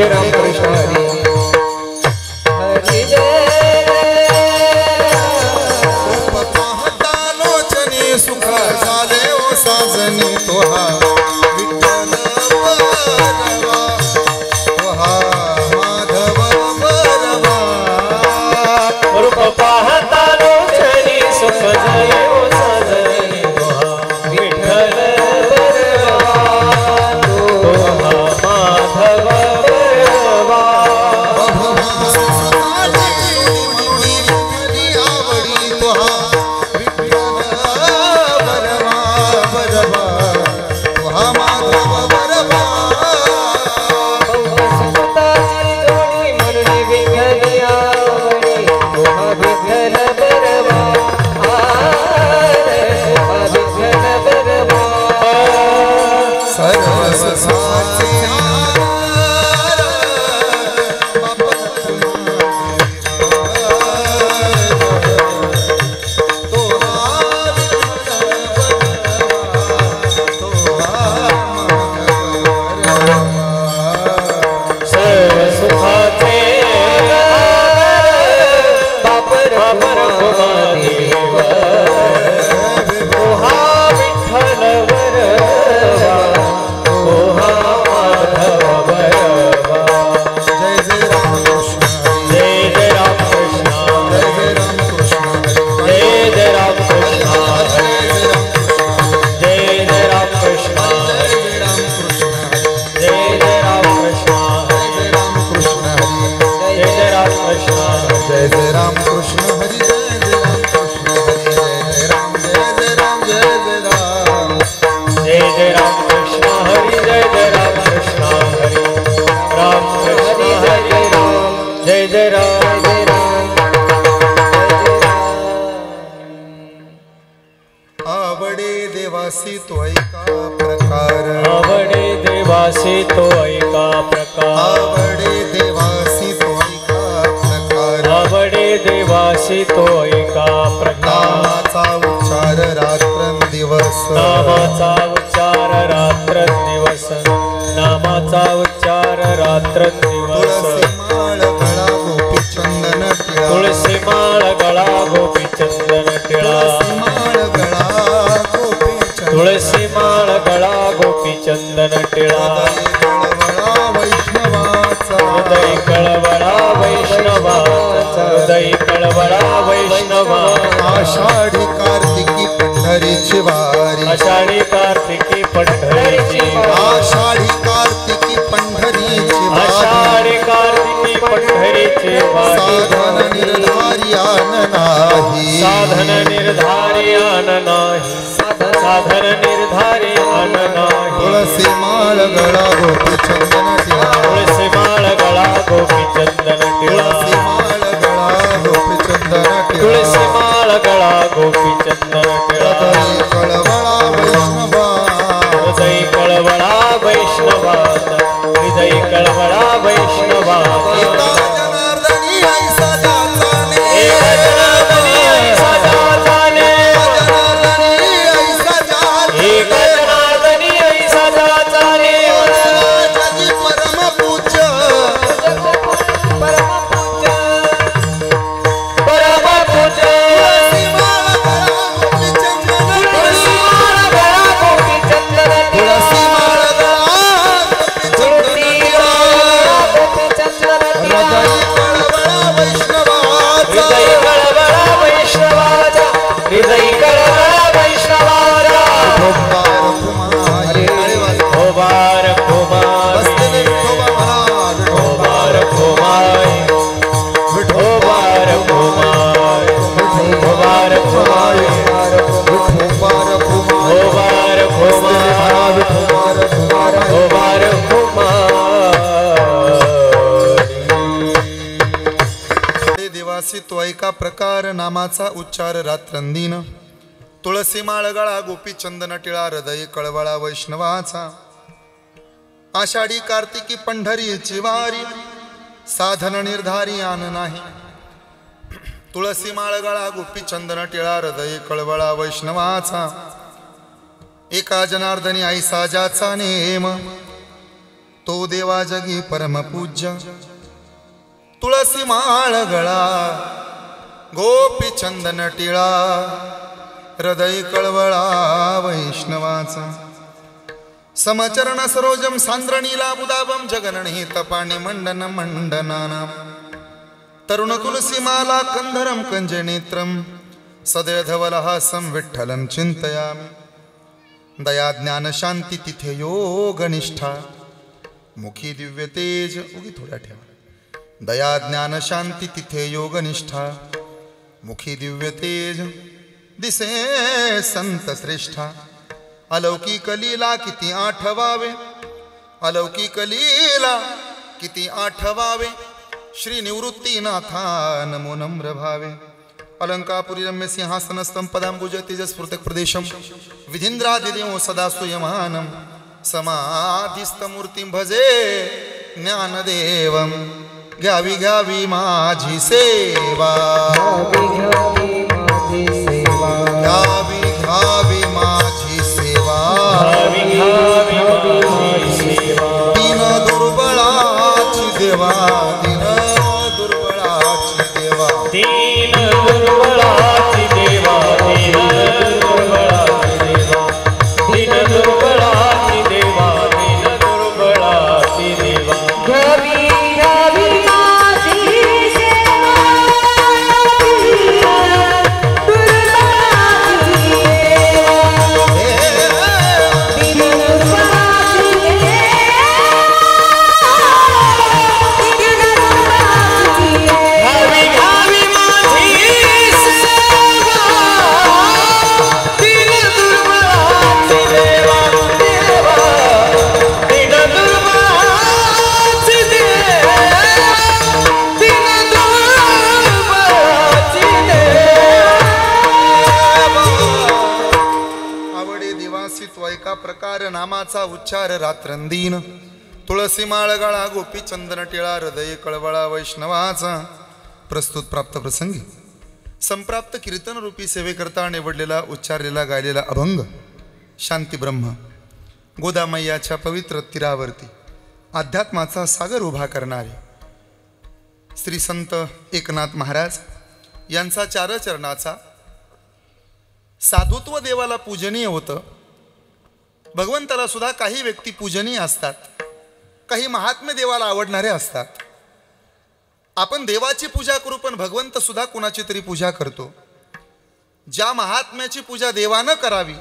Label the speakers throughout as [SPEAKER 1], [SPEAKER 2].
[SPEAKER 1] जय राम कृष्ण हरी हरी
[SPEAKER 2] लोचनी सुख झाले ओ साजनी तोहा विठ्ठल बरवा तोहा माधव बरवा
[SPEAKER 1] रूप पाहता लोचनी सुख झाले ओ साजनी तोहा विठ्ठल बरवा तोहा माधव बरवा
[SPEAKER 2] आवडे देवासी तो ऐका प्रकार
[SPEAKER 1] आवडे देवासी तो ऐका प्रकार
[SPEAKER 2] आवडे देवासी तो ऐका प्रकार
[SPEAKER 1] आवडे देवासी तो ऐका प्रकार
[SPEAKER 2] नामाचा उच्चार रात्रंदिवस
[SPEAKER 1] नामाचा उच्चार रात्रंदिवस नामाचा उच्चार रात्रंदिवस
[SPEAKER 2] तुळसी माळ गळा गोपी चंदन टिळा
[SPEAKER 1] तुळसी माळ गळा गोपी चंदन तुळसी माळ गळा गोपी चंदन टिळा हृदय कळवळा वैष्णवाचा हृदय कळवळा वैष्णवाचा
[SPEAKER 2] आषाढी कार्तिकी पंढरीची वारी
[SPEAKER 1] आषाढी कार्तिकी पंढरीची
[SPEAKER 2] आषाढी कार्तिकी पंढरीची
[SPEAKER 1] आषाढी कार्तिकी पंढरीची
[SPEAKER 2] साधन निर्धार्यान नाही
[SPEAKER 1] साधन निर्धार्यान नाही साधन निर्धार्यान नाही
[SPEAKER 2] तुळसी माळ गळा गोपी चंदन टिळा
[SPEAKER 1] तुळसी माळ गळा गोपी चंदन टिळा
[SPEAKER 2] तुळसी माळ गळा गोपी चंदन टिळा
[SPEAKER 1] तुळसी माळ गळा गोपी चंदन टिळा
[SPEAKER 2] हृदय कळवळा वैष्णवा
[SPEAKER 1] हृदय कळवळा वैष्णवाचा हृदय कळवळा वैष्णवाचा
[SPEAKER 2] जनार्दनी ऐसा जाताने
[SPEAKER 1] जनार्दनी ऐसा जाताने
[SPEAKER 2] ऐसा जाताने
[SPEAKER 1] जनार्दनी ऐसा जाताने
[SPEAKER 2] परम पूज्य
[SPEAKER 1] परम पूज्य परम पूज्य
[SPEAKER 2] तुळसी माळ गळा गोपी चंदन
[SPEAKER 1] तुळसी माळ गळा गोपी चंदन
[SPEAKER 2] तुळसी माळ गळा गोपी चंदन हृदय कळवळा वैष्णवाचा
[SPEAKER 1] हृदय कळवळा वैष्णवाचा हृदय कळवळा वैष्णवाचा
[SPEAKER 2] भोबार कुमार बसलेले विठोबा महाराज
[SPEAKER 1] भोबार कुमार भोबार कुमार भोबार कुमार
[SPEAKER 2] भोबार कुमार
[SPEAKER 1] भोबार कुमार भोबार कुमार
[SPEAKER 2] देवासी तो ऐका प्रकार नामाचा उच्चार रात्रंदिन तुळसी माळ गळा गोपी चंदन टिळा हृदय कळवळा वैष्णवाचा आषाढी कार्तिकी पंढरीची वारी साधन निर्धारी आन नाही तुळसी माळ गळा गोपी चंदन टिळा हृदय कळवळा वैष्णवाचा एका जनार्दनी ऐसा ज्याचा नेम तो देवा जगी परमपूज्य तुळसी माळ गळा गोपी चंदन टिळा हृदय कळवळा वैष्णवाचा समचरण सरोजम सांद्रणीला बुदाबम जगनहित पाणी मंडन मंडनानाम तरुण तुलसीमाला कंधरम कंजनेत्रम सदैधवलहासं विठ्ठलं चिंतयामि दया ज्ञान शांती तिथे योग निष्ठा मुखी दिव्य तेज उगी थोड्या ठेवा दया ज्ञान शांती तिथे योग निष्ठा मुखी दिव्य तेज दिसे संत श्रेष्ठा अलौकिक लीला किती आठवावे अलौकिक लीला किती आठवावे श्री निवृत्तीनाथा नमो नम्र भावे अलंकापुरी रम्य सिंहासनस्थं पदांबुज तेजस्फुर्तक प्रदेशम विधींद्रादिदेवो सदा स्तूयमानं समाधिस्थमूर्तिं भजे ज्ञानदेवं घ्यावी घ्यावी माझी सेवा घ्यावी घ्यावी माझी सेवा दीन दुर्बळाची देवा दीन दुर्बळाची देवा
[SPEAKER 1] दीन दुर्बळाची देवा दीन दुर्बळाची देवा दीन दुर्बळाची देवा दीन दुर्बळाची देवा
[SPEAKER 3] घ्यावी घ्यावी माझी सेवा
[SPEAKER 2] नामाचा उच्चार रात्रंदीन तुळसी माळ गळा गोपी चंदन टिळा हृदय कळवळा वैष्णवाचा प्रस्तुत प्राप्त प्रसंगी संप्राप्त कीर्तन रूपी सेवेकरता निवडलेला उच्चारलेला गायलेला अभंग शांती ब्रह्म गोदामय्याच्या पवित्र तीरावरती अध्यात्माचा सागर उभा करणारे श्री संत एकनाथ महाराज यांचा चारचरणाचा साधुत्व देवाला पूजनीय होतं. भगवंताला सुद्धा काही व्यक्ती पूजनीय असतात, काही महात्म्य देवाला आवडणारे असतात. आपण देवाची पूजा करू पण भगवंत सुद्धा कुणाची तरी पूजा करतो. ज्या महात्म्याची पूजा देवानं करावी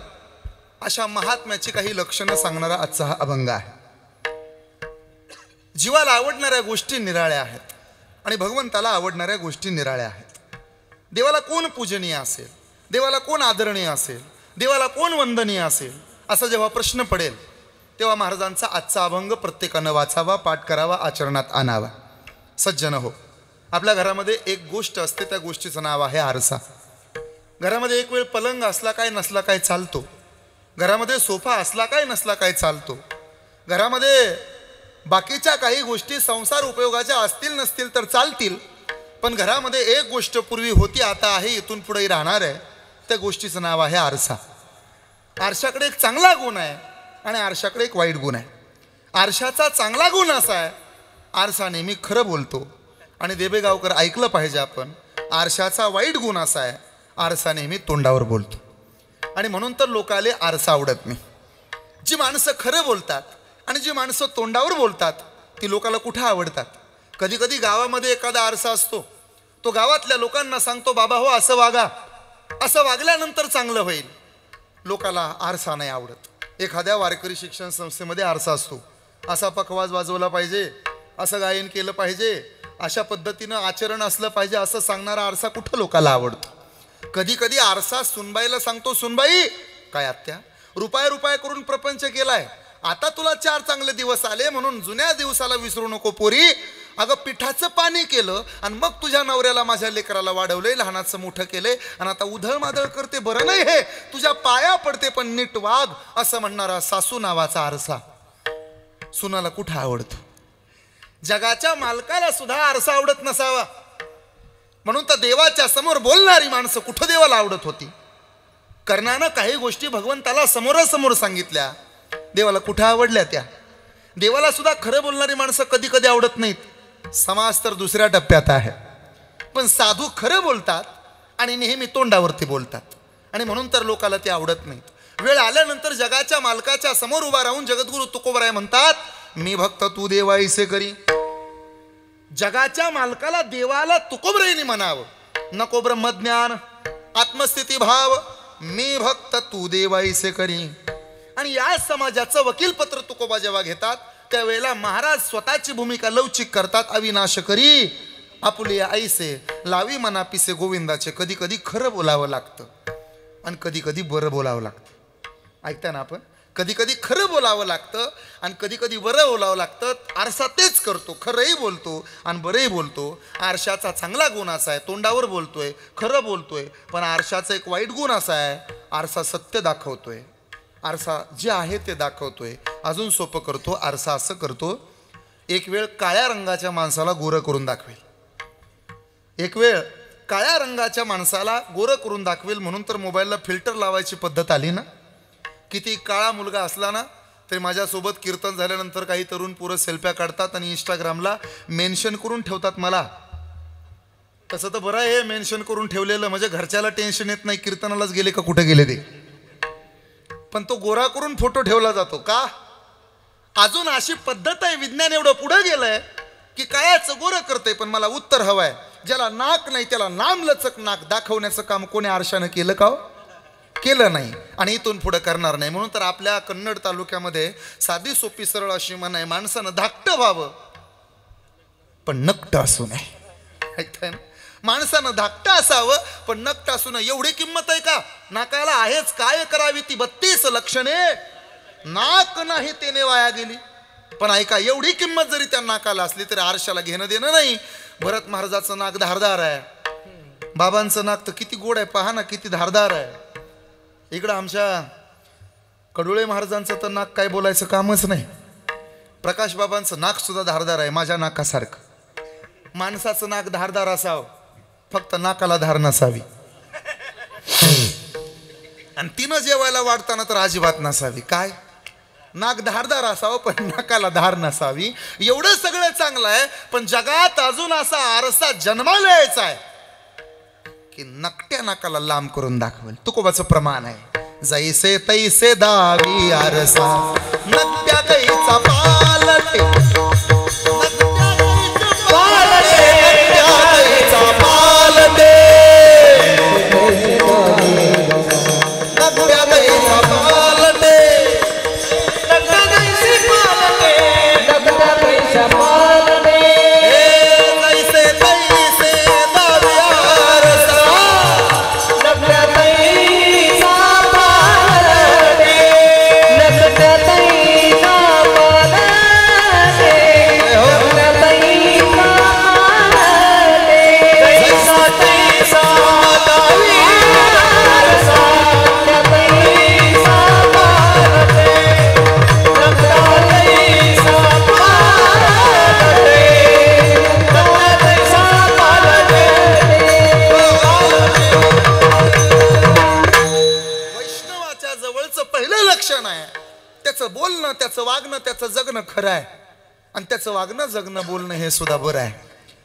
[SPEAKER 2] अशा महात्म्याची काही लक्षणं सांगणारा आजचा हा अभंग आहे. जीवाला आवडणाऱ्या गोष्टी निराळ्या आहेत आणि भगवंताला आवडणाऱ्या गोष्टी निराळ्या आहेत. देवाला कोण पूजनीय असेल, देवाला कोण आदरणीय असेल, देवाला कोण वंदनीय असेल असा जेव्हा प्रश्न पडेल तेव्हा महाराजांचा आजचा अभंग प्रत्येकानं वाचावा, पाठ करावा, आचरणात आणावा. सज्जन हो, आपल्या घरामध्ये एक गोष्ट असते, त्या गोष्टीचं नाव आहे आरसा. घरामध्ये एक वेळ पलंग असला काय नसला काय चालतो, घरामध्ये सोफा असला काय नसला काय चालतो, घरामध्ये बाकीच्या काही गोष्टी संसार उपयोगाच्या असतील नसतील तर चालतील, पण घरामध्ये एक गोष्ट पूर्वी होती, आता आहे, इथून पुढे राहणार आहे. त्या गोष्टीचं नाव आहे आरसा. आरशाकडे एक चांगला गुण आहे आणि आरशाकडे एक वाईट गुण आहे. आरशाचा चांगला गुण असा आहे, आरसा नेहमी खरं बोलतो आणि देबेगावकर ऐकलं पाहिजे आपण. आरशाचा वाईट गुण असा आहे, आरसा नेहमी तोंडावर बोलतो आणि म्हणून तर लोकाले आरसा आवडत नाही. जी माणसं खरं बोलतात आणि जी माणसं तोंडावर बोलतात ती लोकाला कुठं आवडतात. कधी कधी गावामध्ये एखादा आरसा असतो, तो गावातल्या लोकांना सांगतो, बाबा हो असं वागा, असं वागल्यानंतर चांगलं होईल. लोकाला आरसा नाही आवडत. एखाद्या वारकरी शिक्षण संस्थेमध्ये आरसा असतो, असा पखवाज वाजवला पाहिजे, असं गायन केलं पाहिजे, अशा पद्धतीनं आचरण असलं पाहिजे, असं सांगणारा आरसा कुठं लोकाला आवडतो. कधी कधी आरसा सुनबाईला सांगतो, सुनबाई काय आत्या रुपया रुपया करून प्रपंच केलाय, आता तुला 4 चांगले दिवस आले म्हणून जुन्या दिवसाला विसरू नको पोरी. अगं पिठाचं पाणी केलं आणि मग तुझ्या नवऱ्याला माझ्या लेकराला वाढवलंय, लहानाचं मोठं केलंय आणि आता उधळ माधळ करते, बरं नाही हे, तुझ्या पाया पडते पण नीट वाग, असं म्हणणारा सासू नावाचा आरसा सुनाला कुठं आवडतो. जगाच्या मालकाला सुद्धा आरसा आवडत नसावा, म्हणून तर देवाच्या समोर बोलणारी माणसं कुठं देवाला आवडत होती. कर्णानं काही गोष्टी भगवंताला समोरासमोर सांगितल्या, देवाला कुठं आवडल्या त्या. देवाला सुद्धा खरं बोलणारी माणसं कधी कधी आवडत नाहीत. समाज तर दुसऱ्या टप्प्यात आहे. पण साधू खरं बोलतात आणि नेहमी तोंडावरती बोलतात आणि म्हणून तर लोकाला ते आवडत नाहीत. वेळ आल्यानंतर जगाच्या मालकाच्या समोर उभा राहून जगद्गुरु तुकोबराय म्हणतात, मी भक्त तू देवाईसे करी. जगाच्या मालकाला देवाला तुकोबरायनी म्हणावं. नको ब्रह्मज्ञान आत्मस्थिती भाव, मी भक्त तू देवाईसे करी. आणि या समाजाचं वकीलपत्र तुकोबा जेव्हा घेतात त्यावेळेला महाराज स्वतःची भूमिका लवचिक करतात. अविनाश करी आपुले आईसे लावी मना पिसे गोविंदाचे. कधी कधी खरं बोलावं लागतं आणि कधी कधी बरं बोलावं लागतं. ऐकता ना आपण, कधी कधी खरं बोलावं लागतं आणि कधी कधी बरं बोलावं लागतं. आरसा तेच करतो, खरंही बोलतो आणि बरंही बोलतो. आरशाचा चांगला गुण असा आहे, तोंडावर बोलतोय, खरं बोलतोय. पण आरशाचा एक वाईट गुण असा आहे, आरसा सत्य दाखवतोय, आरसा जे आहे ते दाखवतोय. अजून सोपं करतो, आरसा असं करतो, एक वेळ काळ्या रंगाच्या माणसाला गोरं करून दाखवेल. एक वेळ काळ्या रंगाच्या माणसाला गोरं करून दाखवेल म्हणून तर मोबाईलला फिल्टर लावायची पद्धत आली ना. किती काळा मुलगा असला ना तरी माझ्यासोबत कीर्तन झाल्यानंतर काही तरुण पोरं सेल्फ्या काढतात आणि इंस्टाग्रामला मेन्शन करून ठेवतात मला. तसं तर बरं आहे मेन्शन करून ठेवलेलं, म्हणजे घरच्याला टेन्शन येत नाही कीर्तनालाच गेले का कुठे गेले ते. पण तो गोरा करून फोटो ठेवला जातो का? अजून अशी पद्धत आहे, विज्ञान एवढं पुढे गेलंय की काळ्याचं गोरं करतंय. पण मला उत्तर हवंय, ज्याला नाक नाही त्याला नामलचक नाक दाखवण्याचं काम कोणी आरशानं केलं का? केलं नाही आणि इथून पुढे करणार नाही. म्हणून तर आपल्या कन्नड तालुक्यामध्ये साधी सोपी सरळ अशी म्हण आहे, माणसानं धाकटं व्हावं पण नकट असू नये. ऐकताय ना, माणसानं धाकटं असावं पण नकट असू नये. एवढी किंमत आहे का? नाकाला आहेच काय करावी ती 32 लक्षणे, नाक नाही तेने वाया गेली. पण ऐका, एवढी किंमत जरी त्या नाकाला असली तरी आरशाला घेणं देणं नाही. भरत महाराजाचं नाक धारदार आहे, बाबांचं नाक तर किती गोड आहे पहा ना, किती धारदार आहे. इकडं आमच्या कडुळे महाराजांचं तर नाक काय बोलायचं कामच नाही. प्रकाश बाबांचं नाक सुद्धा धारदार आहे, माझ्या नाकासारखं. माणसाचं नाक धारदार असावं, फक्त नाकाला धार नसावी. आणि तिनं जेवायला वाढताना तर अजिबात नसावी. काय? नाक धारदार असावं पण नाकाला धार नसावी. एवढं सगळं चांगलं आहे, पण जगात अजून असा आरसा जन्माला यायचा आहे की नकट्या नाकाला लांब करून दाखवेल. तुकोबाचं प्रमाण आहे, जैसे तैसे दावी आरसा नकट्या कैचा पालटे, नकट्या कैचा पालटे, नकट्या कैचा पालटे,
[SPEAKER 3] नकट्या कैसे पालटे, नकट्या कैसा पालटे,
[SPEAKER 2] जैसे तैसे दावी आरसा
[SPEAKER 3] नकट्या कैसा पालटे, नकट्या कैसा पालटे, नकट्या कैसा पालटे, कैसा कैसा दावी आरसा, नकट्या कैसा पालटे, नकट्या कैसा पालटे, नकट्या कैसा पालटे.
[SPEAKER 2] वैष्णवाच्या जवळचं पहिलं लक्षण आहे त्याचं बोलणं, त्याचं वागणं, त्याचं जगणं खरं आहे. आणि त्याचं वागणं, जगणं, बोलणं हे सुद्धा बरं आहे.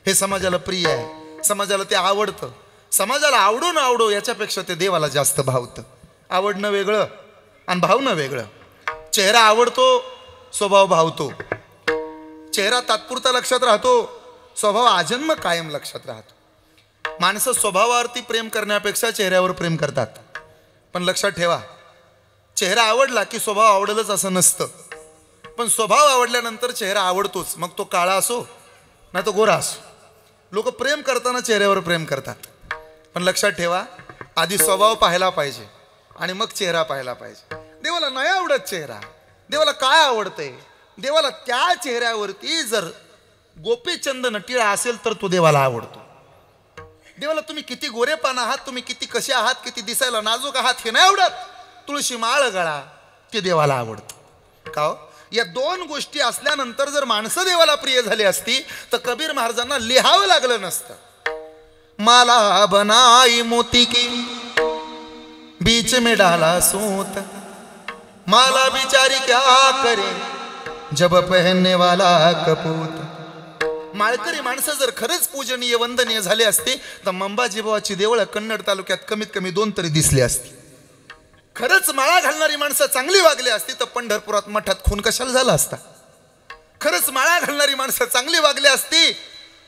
[SPEAKER 2] हे समाजाला प्रिय आहे, समाजाला ते आवडतं. समाजाला आवडो न आवडो याच्यापेक्षा ते देवाला जास्त भावतं. आवडणं वेगळं आणि भावणं वेगळं. चेहरा आवडतो, स्वभाव भावतो. चेहरा तात्पुरता लक्षात राहतो, स्वभाव आजन्म कायम लक्षात राहतो. माणसं स्वभावावरती प्रेम करण्यापेक्षा चेहऱ्यावर प्रेम करतात. पण लक्षात ठेवा, चेहरा आवडला की स्वभाव आवडेलच असं नसतं. पण स्वभाव आवडल्यानंतर चेहरा आवडतोच, मग तो काळा असो ना तो गोरा असो. लोक प्रेम करताना चेहऱ्यावर प्रेम करतात. पण लक्षात ठेवा, आधी स्वभाव पाहायला पाहिजे आणि मग चेहरा पाहायला पाहिजे. देवाला नाही आवडत चेहरा, देवाला काय आवडतंय? देवाला त्या चेहऱ्यावरती जर गोपीचंदन टिळा असेल तर तो देवाला आवडतो. देवाला तुम्ही किती गोरेपान आहात, तुम्ही किती कसे आहात, किती दिसायला नाजूक आहात हे नाही आवडत. तुळशी माळ गळा ते देवाला आवडतं. का हो? या दोन गोष्टी असल्यानंतर जर माणसं देवाला प्रिय झाली असती तर कबीर महाराजांना लिहावं लागलं नसतं. माला बनाई मोती की बीच में डाला सूत, माला बिचारी क्या करे जब पहनने वाला कपूत। माळकरी माणसं जर खरंच पूजनीय वंदनीय झाले असते तर मंबाजीबावाची देवळं कन्नड तालुक्यात कमीत कमी 2 तरी दिसली असती। खरंच माळा घालणारी माणसं चांगली वागली असती तर पंढरपुरात मठात खून कशाला झाला असता। खरंच माळा घालणारी माणसं चांगली वागली असती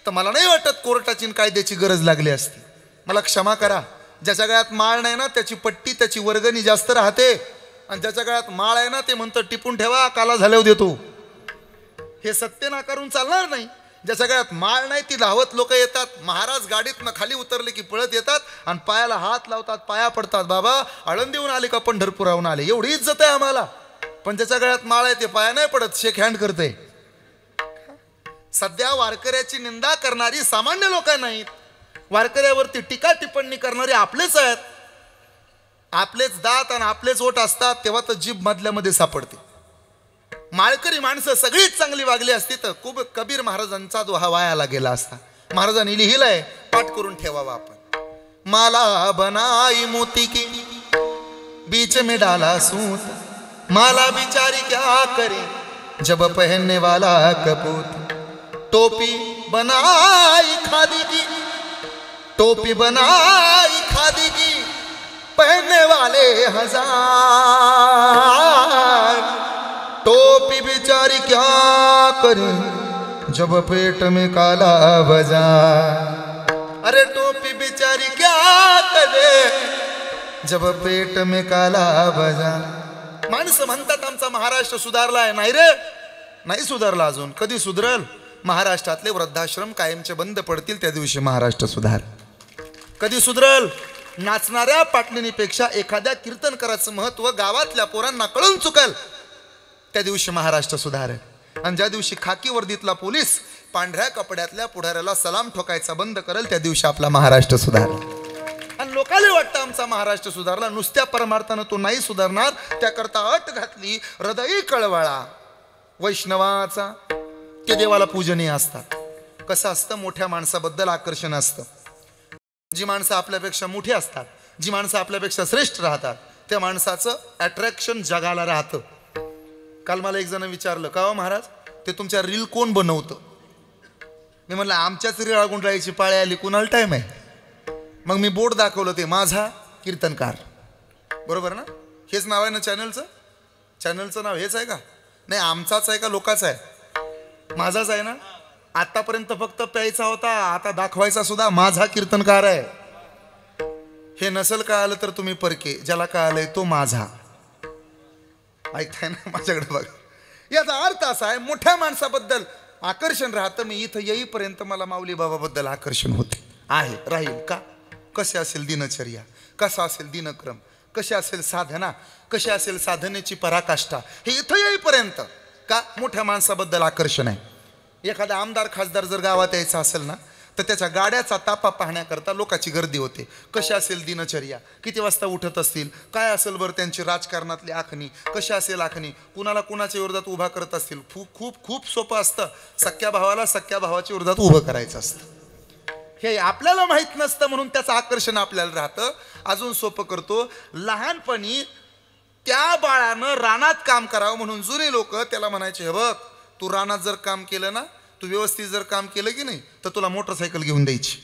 [SPEAKER 2] तर मला नाही वाटत कोर्टाची कायद्याची गरज लागली असती। मला क्षमा करा, ज्याच्या गळ्यात माळ नाही ना त्याची पट्टी त्याची वर्गणी जास्त राहते, आणि ज्याच्या गळ्यात माळ आहे ना ते म्हणतं टिपून ठेवा काला झाल्यावर देतो। हे सत्य नाकारून चालणार नाही। ज्याच्या गळ्यात माळ नाही ती धावत लोक येतात, महाराज गाडीतनं खाली उतरले की पळत येतात आणि पायाला हात लावतात, पाया पडतात, बाबा आळंदीहून आले का पंढरपुराहून आले, एवढी इज्जत आहे आम्हाला। पण ज्याच्या गळ्यात माळ आहे ते पाया नाही पडत, शेक हँड करते। सध्या वारकऱ्याची निंदा करणारी सामान्य लोक नाहीत, वारकऱ्यावरती टीका टिप्पणी करणारे आपलेच आहेत। आपलेच दात आणि आपलेच ओठ असतात तेव्हा तर जीभ मधल्यामध्ये सापडते। माळकरी माणसं सगळीच चांगली वागली असती तर खूप कबीर महाराजांचा दोहा वायाला गेला असता। महाराजांनी लिहिलंय, पाठ करून ठेवावा आपण। माला बनाई मोती की बीच में डाला सूत, माला बिचारी क्या करे जब पहनने वाला कपूत। टोपी बनाई खादी की, टोपी बनाई खादी की, पहनने वाले 1000, टोपी बेचारी क्या करे जब पेट में काला बाजार। अरे टोपी बेचारी क्या करे जब पेट में काला बाजार। माणसं म्हणतात आमचा महाराष्ट्र सुधारला आहे, नाही रे, नाही सुधारला अजून। कधी सुधरल? महाराष्ट्रातले वृद्धाश्रम कायमचे बंद पडतील त्या दिवशी महाराष्ट्र सुधार। कधी सुधरल? नाचणाऱ्या पाटलिनीपेक्षा एखाद्या कीर्तनकाराचं महत्व गावातल्या पोरांना कळून चुकल त्या दिवशी महाराष्ट्र सुधारेल। आणि ज्या दिवशी खाकी वर्दीतला पोलीस पांढऱ्या कपड्यातल्या पुढाऱ्याला सलाम ठोकायचा बंद करेल त्या दिवशी आपला महाराष्ट्र सुधारेल। आणि लोकांना वाटतं आमचा महाराष्ट्र सुधारला, नुसत्या परमार्थानं तो नाही सुधारणार। त्याकरता अट घातली हृदयी कळवळा वैष्णवाचा, ते देवाला पूजनीय असतात। कसं असतं, मोठ्या माणसाबद्दल आकर्षण असतं। जी माणसं आपल्यापेक्षा मोठी असतात, जी माणसं आपल्यापेक्षा श्रेष्ठ राहतात, त्या माणसाचं अट्रॅक्शन जगाला राहतं। काल मला एक जण विचारलं, का हो महाराज ते तुमच्या रील कोण बनवतं? मी म्हणलं आमच्याच रील गुंडाळायची पाळी आली, कुणाला टाईम आहे? मग मी बोर्ड दाखवलं, ते माझा कीर्तनकार, बरोबर ना? हेच नाव आहे ना चॅनलचं? चॅनलचं नाव हेच आहे का? नाही, आमचाच आहे का लोकांचा आहे? माझाच आहे ना। आतापर्यंत फक्त प्यायचा होता, आता दाखवायचा सुद्धा माझा कीर्तनकार आहे। हे नसल का आलं तर तुम्ही परके, ज्याला का आलंय तो माझा। ऐकताय ना? माझ्याकडे बघा। याचा अर्थ असा आहे, मोठ्या माणसाबद्दल आकर्षण राहतं। मी इथं येईपर्यंत मला माऊली बाबाबद्दल आकर्षण होते, आहे, राहील का? कसे असेल दिनचर्या, कसा असेल दिनक्रम, कशी असेल साधना, कशी असेल साधनेची पराकाष्ठा, हे इथं येईपर्यंत का मोठ्या माणसाबद्दल आकर्षण आहे। एखादा आमदार खासदार जर गावात यायचा असेल ना तर त्याच्या गाड्याचा तापा पाहण्याकरता लोकांची गर्दी होते। कशी असेल दिनचर्या, किती वाजता उठत असतील, काय असेल बरं त्यांची राजकारणातली आखणी, कशी असेल आखणी, कुणाला कुणाच्या विरोधात उभा करत असतील। खूप खूप खूप सोपं असतं, सख्या भावाला सख्या भावाच्या विरोधात उभं करायचं असतं। हे आपल्याला माहीत नसतं म्हणून त्याचं आकर्षण आपल्याला राहतं। अजून सोपं करतो, लहानपणी त्या बाळानं रानात काम करावं म्हणून जुने लोक त्याला म्हणायचे, हे बघ तू रानात जर काम केलं ना, तू व्यवस्थित जर काम केलं की नाही तर तुला मोटरसायकल घेऊन द्यायची।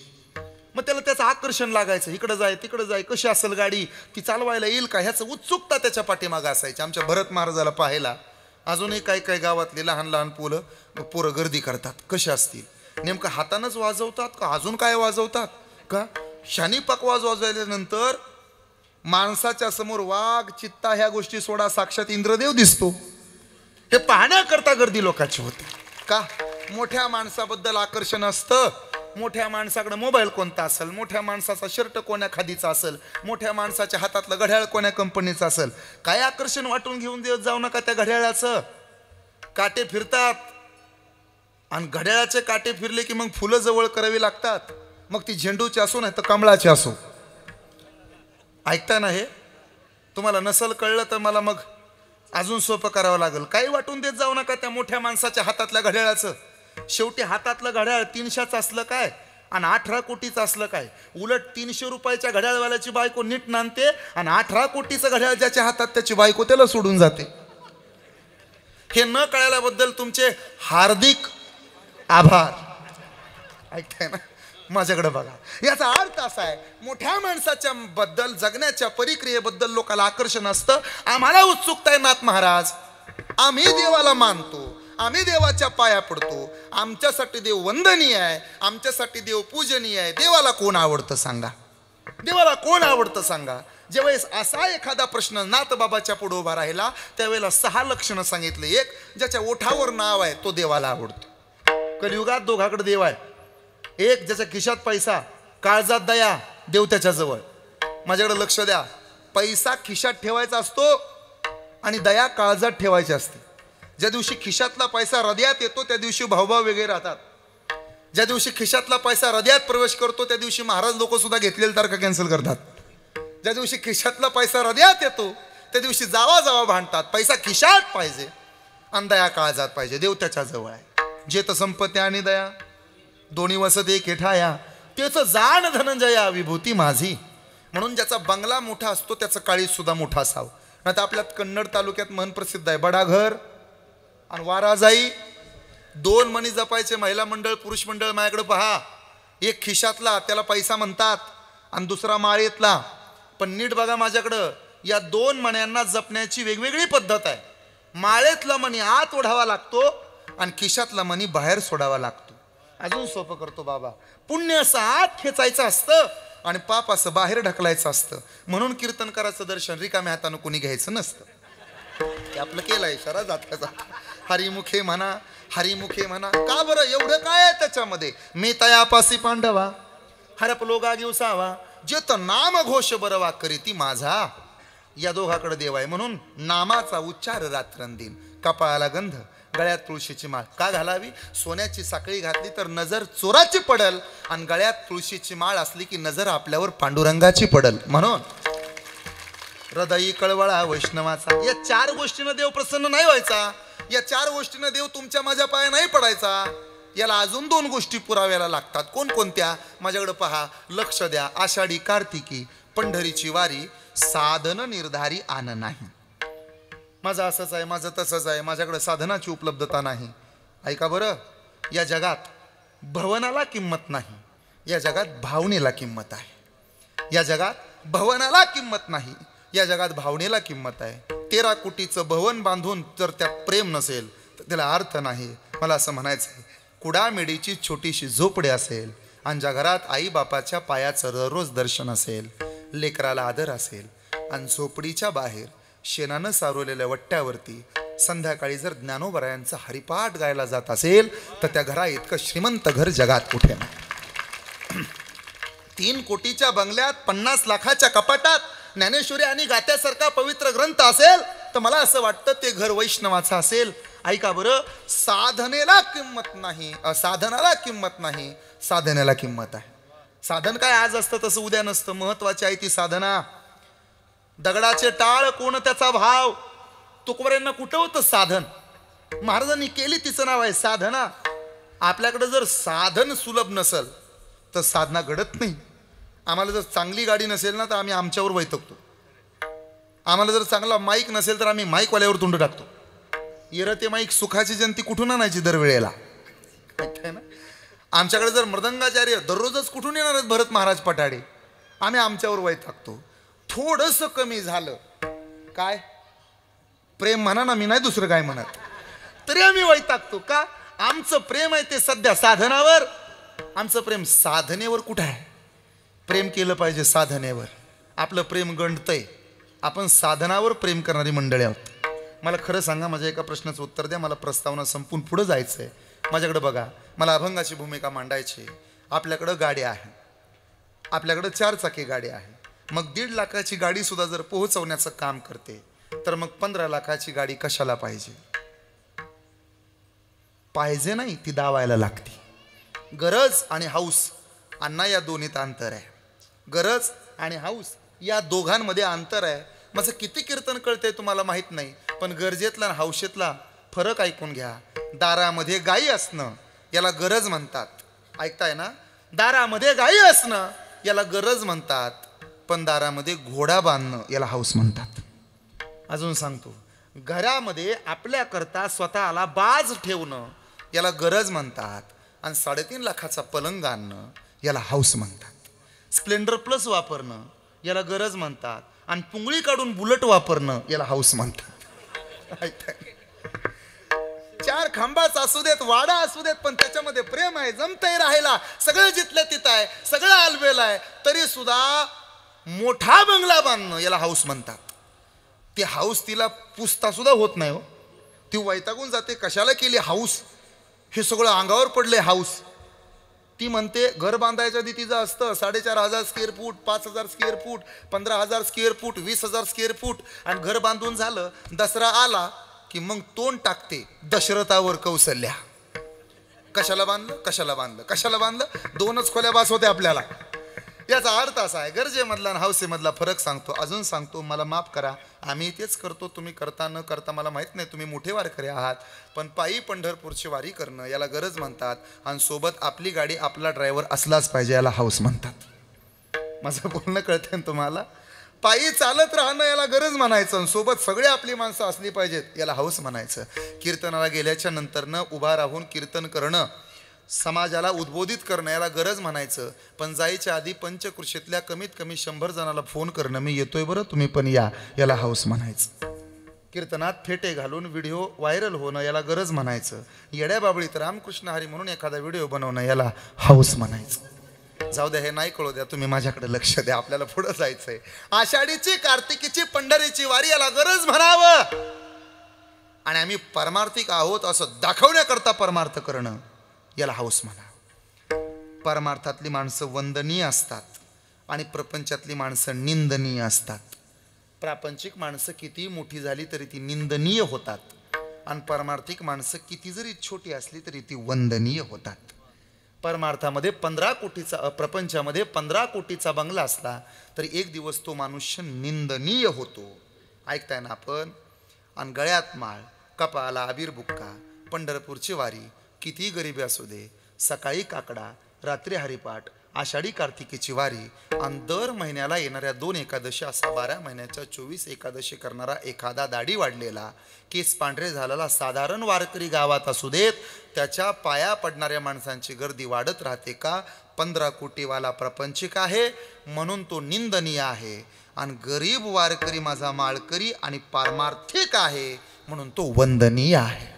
[SPEAKER 2] मग त्याला त्याचं आकर्षण लागायचं, इकडं जाय तिकडं जाय, कशी असेल गाडी, ती चालवायला येईल का, ह्याचं उत्सुकता त्याच्या पाठीमागं असायची। आमच्या भरत महाराजाला पाहायला अजूनही काही काही गावातली लहान लहान पोरं गर्दी करतात। कशी असतील, नेमकं हातानंच वाजवतात का अजून काय वाजवतात का? शानी पकवाज वाजवल्यानंतर माणसाच्या समोर वाघ चित्ता ह्या गोष्टी सोडा, साक्षात इंद्रदेव दिसतो। हे पाहण्याकरता गर्दी लोकांची होते का? मोठ्या माणसाबद्दल आकर्षण असतं। मोठ्या माणसाकडे मोबाईल कोणता असेल, मोठ्या माणसाचा शर्ट कोण्या खादीचा असेल, मोठ्या माणसाच्या हातातलं घड्याळ कोण्या कंपनीचं असेल, काय आकर्षण वाटून घेऊन देत जाऊ नका त्या घड्याळाचं। काटे फिरतात आणि घड्याळाचे काटे फिरले की मग फुलं जवळ करावी लागतात, मग ती झेंडूची असो नाही तर कमळाची असो। ऐकता ना? हे तुम्हाला नसल कळलं तर मला मग अजून सोपं करावं लागेल। काही वाटून देत जाऊ नका त्या मोठ्या माणसाच्या हातातल्या घड्याळाचं। शेवटी हातातलं घड्याळ 300चं असलं काय आणि 18 कोटीचं असलं काय? उलट 300 रुपयाच्या घड्याळवाल्याची बायको नीट नांदते आणि 18 कोटीचं घड्याळ ज्याच्या हातात त्याची बायको त्याला सोडून जाते। हे न कळल्याबद्दल तुमचे हार्दिक आभार. ऐकताय ना, माझ्याकडे बघा. याचा अर्थ असा आहे, मोठ्या माणसाच्या बद्दल, जगण्याच्या परिक्रियेबद्दल लोकांना आकर्षण असतं. आम्हाला उत्सुकता आहे नाथ महाराज. आम्ही देवाला मानतो, आम्ही देवाच्या पाया पडतो, आमच्यासाठी देव वंदनीय आहे, आमच्यासाठी देव पूजनीय आहे. देवाला कोण आवडतं सांगा? देवाला कोण आवडतं सांगा? ज्यावेळेस असा एखादा प्रश्न नाथबाबाच्या पुढे उभा राहिला, त्यावेळेला 6 लक्षणं सांगितले. एक, ज्याच्या ओठावर नाव आहे तो देवाला आवडतो. कलियुगात दोघाकडे देव आहे. एक, ज्याच्या खिशात पैसा, काळजात दया, देव त्याच्या जवळ. माझ्याकडे लक्ष द्या, पैसा खिशात ठेवायचा असतो आणि दया काळजात ठेवायची असते. ज्या दिवशी खिशातला पैसा हृदयात येतो त्या दिवशी भावभाव वेगळे राहतात. ज्या दिवशी खिशातला पैसा हृदयात प्रवेश करतो त्या दिवशी महाराज लोक सुद्धा घेतलेली तारखा कॅन्सल करतात. ज्या दिवशी खिशातला पैसा हृदयात येतो त्या दिवशी जावा जावा भांडतात. पैसा खिशात पाहिजे आणि दया काळजात पाहिजे. देव त्याच्या जवळ आहे. जेत संपत्ती आणि दया दोन्ही वसत एक ठाया, त्याचं जाण धनंजया विभूती माझी. म्हणून ज्याचा बंगला मोठा असतो त्याचं काळीज सुद्धा मोठा असावं. नाही तर आपल्यात कन्नड तालुक्यात मन प्रसिद्ध आहे, बडा घर आणि वाराजाई. 2 मणी जपायचे महिला मंडळ पुरुष मंडळ माझ्याकडे पहा. एक खिशातला त्याला पैसा म्हणतात आणि दुसरा माळेतला. पण नीट बघा माझ्याकडं, या 2 मण्यांना जपण्याची वेगवेगळी पद्धत आहे. माळेतला मणी आत ओढावा लागतो आणि खिशातला मणी बाहेर सोडावा लागतो. अजून सोपं करतो बाबा, पुण्य असं आत खेचायचं असतं आणि पाप असं बाहेर ढकलायचं असतं. म्हणून कीर्तनकाराचं दर्शन रिकाम्या हातानं कोणी घ्यायचं नसतं. ते आपलं केलं इशारा जाता. हरिमुखे म्हणा, हरिमुखे म्हणा. का बरं? एवढं काय आहे त्याच्यामध्ये? मी तयापासी पांडवा हरपलो गा दिवसावा, जे तर नाम घोष बरवा करीती माझा. या दोघाकडे देव आहे. म्हणून नामाचा उच्चार रात्रंदिन. कपाळाला गंध, गळ्यात तुळशीची माळ. का घालावी? सोन्याची साखळी घातली तर नजर चोराची पडल आणि गळ्यात तुळशीची माळ असली की नजर आपल्यावर पांडुरंगाची पडल. म्हणून हृदयी कळवळा वैष्णवाचा. या 4 गोष्टीनं देव प्रसन्न नाही व्हायचा. या 4 गोष्टीनं देव तुमच्या माझ्या पाया नाही पडायचा. याला अजून 2 गोष्टी पुराव्याला लागतात. कोणकोणत्या? माझ्याकडे पहा, लक्ष द्या. आषाढी कार्तिकी पंढरीची वारी, साधन निर्धारी आन नाही. माझं असंच आहे, माझं तसंच आहे, माझ्याकडे साधनाची उपलब्धता नाही. ऐका बरं, या जगात भवनाला किंमत नाही, या जगात भावनेला किंमत आहे. या जगात भवनाला किंमत नाही, या जगात भावनेला किंमत आहे. 13 कोटीचं भवन बांधून जर त्यात प्रेम नसेल तर त्याला अर्थ नाही. मला असं म्हणायचं आहे, कुडामेडीची छोटीशी झोपडी असेल आणि ज्या घरात आई बापाच्या पायाचं दररोज दर्शन असेल, लेकराला आदर असेल आणि झोपडीच्या बाहेर शेणानं सारवलेल्या वट्ट्यावरती संध्याकाळी जर ज्ञानोबरायांचा हरिपाठ गायला जात असेल तर त्या घरा इतकं श्रीमंत घर जगात कुठे नाही. 3 कोटीच्या बंगल्यात 50 लाखाच्या कपाटात ज्ञानेश्वरी आणि गात्यासारखा पवित्र ग्रंथ असेल तर मला असं वाटतं ते घर वैष्णवाचं असेल. ऐका बरं, साधनेला किंमत नाही, साधनाला किंमत नाही, साधनेला किंमत आहे. साधन काय आज असतं तसं उद्या नसतं. महत्वाची आहे ती साधना. दगडाचे टाळ कोण त्याचा भाव. तुकोबारायांना कुठं होतं साधन? महाराजांनी केली, तिचं नाव आहे साधना. आपल्याकडे जर साधन सुलभ नसेल तर साधना घडत नाही. आम्हाला जर चांगली गाडी नसेल ना तर आम्ही आमच्यावर वैतकतो. आम्हाला जर चांगला माईक नसेल तर आम्ही माईकवाल्यावर तोंड टाकतो. येर ते माईक सुखाची जयंती कुठून आणायची दरवेळेला? आमच्याकडे जर मृदंगाचार्य दररोजच कुठून येणार आहेत भरत महाराज पटाडे, आम्ही आमच्यावर वैतागतो. थोडंसं कमी झालं काय प्रेम म्हणा ना, मी नाही दुसरं काय म्हणत, तरी आम्ही वैतागतो. का? आमचं प्रेम आहे ते सध्या साधनावर. आमचं प्रेम साधनेवर कुठं आहे? प्रेम केलं पाहिजे साधनेवर. आपलं प्रेम गंडतंय. आपण साधनावर प्रेम करणारी मंडळी आहोत. मला खरं सांगा, माझ्या एका प्रश्नाचं उत्तर द्या. मला प्रस्तावना संपून पुढं जायचं आहे. माझ्याकडे बघा, मला अभंगाची भूमिका मांडायची. आपल्याकडं गाड्या आहे, आपल्याकडं 4 चाकी गाडी आहे. मग 1.5 लाखाची गाडी सुद्धा जर पोहोचवण्याचं काम करते तर मग 15 लाखाची गाडी कशाला पाहिजे? पाहिजे नाही, ती दावायला लागते. गरज आणि हौस अण्णा या दोन्हीत अंतर आहे. गरज आणि हौस या दोघांमध्ये अंतर आहे. माझं किती कीर्तन कळतंय तुम्हाला माहित नाही, पण गरजेतला आणि हौशेतला फरक ऐकून घ्या. दारामध्ये गायी असणं याला गरज म्हणतात. ऐकताय ना? दारामध्ये गायी असणं याला गरज म्हणतात, पण दारामध्ये घोडा बांधणं याला हौस म्हणतात. अजून सांगतो, घरामध्ये आपल्याकरता स्वतःला बाज ठेवणं याला गरज म्हणतात. आणि 3.5 लाखाचा पलंग आणणं याला हाऊस म्हणतात. स्प्लेंडर प्लस वापरणं याला गरज म्हणतात. आणि पुंगळी काढून बुलेट वापरणं याला हाऊस म्हणतात. 4 खांबाचा असू देत, वाडा असू देत, पण त्याच्यामध्ये प्रेम आहे, जमतंय राहायला, सगळं जिथलं तिथं आहे, सगळं आलबेल आहे, तरी सुद्धा मोठा बंगला बांधणं याला हाऊस म्हणतात. ती हाऊस तिला पुसता सुद्धा होत नाही हो. ती वैतागून जाते, कशाला केली हाऊस, हे सगळं अंगावर पडले हाऊस. ती म्हणते घर बांधायच्या आधी तिचं असतं 4,500 square foot, 5,000 square foot, 15,000 square foot, 20,000 square foot. आणि घर बांधून झालं, दसरा आला की मग तोंड टाकते दशरथावर कौशल्या. कशाला बांधलं, कशाला बांधलं, कशाला बांधलं, 2च खोल्या बास होते आपल्याला. याचा अर्थ असा आहे, गरजेमधला आणि हौसेमधला फरक सांगतो. अजून सांगतो, मला माफ करा, आम्ही तेच करतो, तुम्ही करता न करता मला माहीत नाही, तुम्ही मोठे वारकरी आहात, पण पायी पंढरपूरची वारी करणं याला गरज म्हणतात. आणि सोबत आपली गाडी, आपला ड्रायव्हर असलाच पाहिजे, याला हाऊस म्हणतात. माझं बोलणं कळतंय तुम्हाला? पायी चालत राहणं याला गरज म्हणायचं, सोबत सगळे आपली माणसं असली पाहिजेत, याला हाऊस म्हणायचं. कीर्तनाला गेल्याच्या नंतरनं उभा राहून कीर्तन करणं, समाजाला उद्बोधित करणं याला गरज म्हणायचं. पण जायच्या आधी पंचकृषीतल्या कमीत कमी 100 जणाला फोन करणं, मी येतोय बरं, तुम्ही पण या, याला हाऊस म्हणायचं. कीर्तनात फेटे घालून व्हिडिओ व्हायरल होणं याला गरज म्हणायचं. येड्या बाबळीत रामकृष्ण हरी म्हणून एखादा व्हिडिओ बनवणं याला हाऊस म्हणायचं. जाऊ द्या, हे नाही कळू द्या, तुम्ही माझ्याकडे लक्ष द्या, आपल्याला पुढं जायचंय. आषाढीची, कार्तिकीची, पंढरीची वारी याला गरज म्हणावं. आणि आम्ही परमार्थिक आहोत असं दाखवण्याकरता परमार्थ करणं याला हाऊस म्हणावं. परमार्थातली माणसं वंदनीय असतात आणि प्रपंचातली माणसं निंदनीय असतात. प्रापंचिक माणसं किती मोठी झाली तरी ती निंदनीय होतात, आणि परमार्थिक माणसं किती जरी छोटी असली तरी ती वंदनीय होतात. परमार्थामध्ये 15 कोटीचा, प्रपंचामध्ये 15 कोटीचा बंगला असला तरी एक दिवस तो मनुष्य निंदनीय होतो. ऐकताय ना आपण? आणि गळ्यात माळ, कपाला अबीर बुक्का, पंढरपूरची वारी, किती गरिबी असू दे, सकाळी काकडा, रात्री हरिपाठ, आषाढी कार्तिकीची वारी, आणि दर महिन्याला येणाऱ्या 2 एकादशी, असा 12 महिन्याच्या 24 एकादशी करणारा एखादा दाढी वाढलेला, केस पांढरे झालेला साधारण वारकरी गावात असू देत, त्याच्या पाया पडणाऱ्या माणसांची गर्दी वाढत राहते का? 15 कोटीवाला प्रपंचिक आहे म्हणून तो निंदनीय आहे, आणि गरीब वारकरी माझा माळकरी आणि पारमार्थिक आहे म्हणून तो वंदनीय आहे.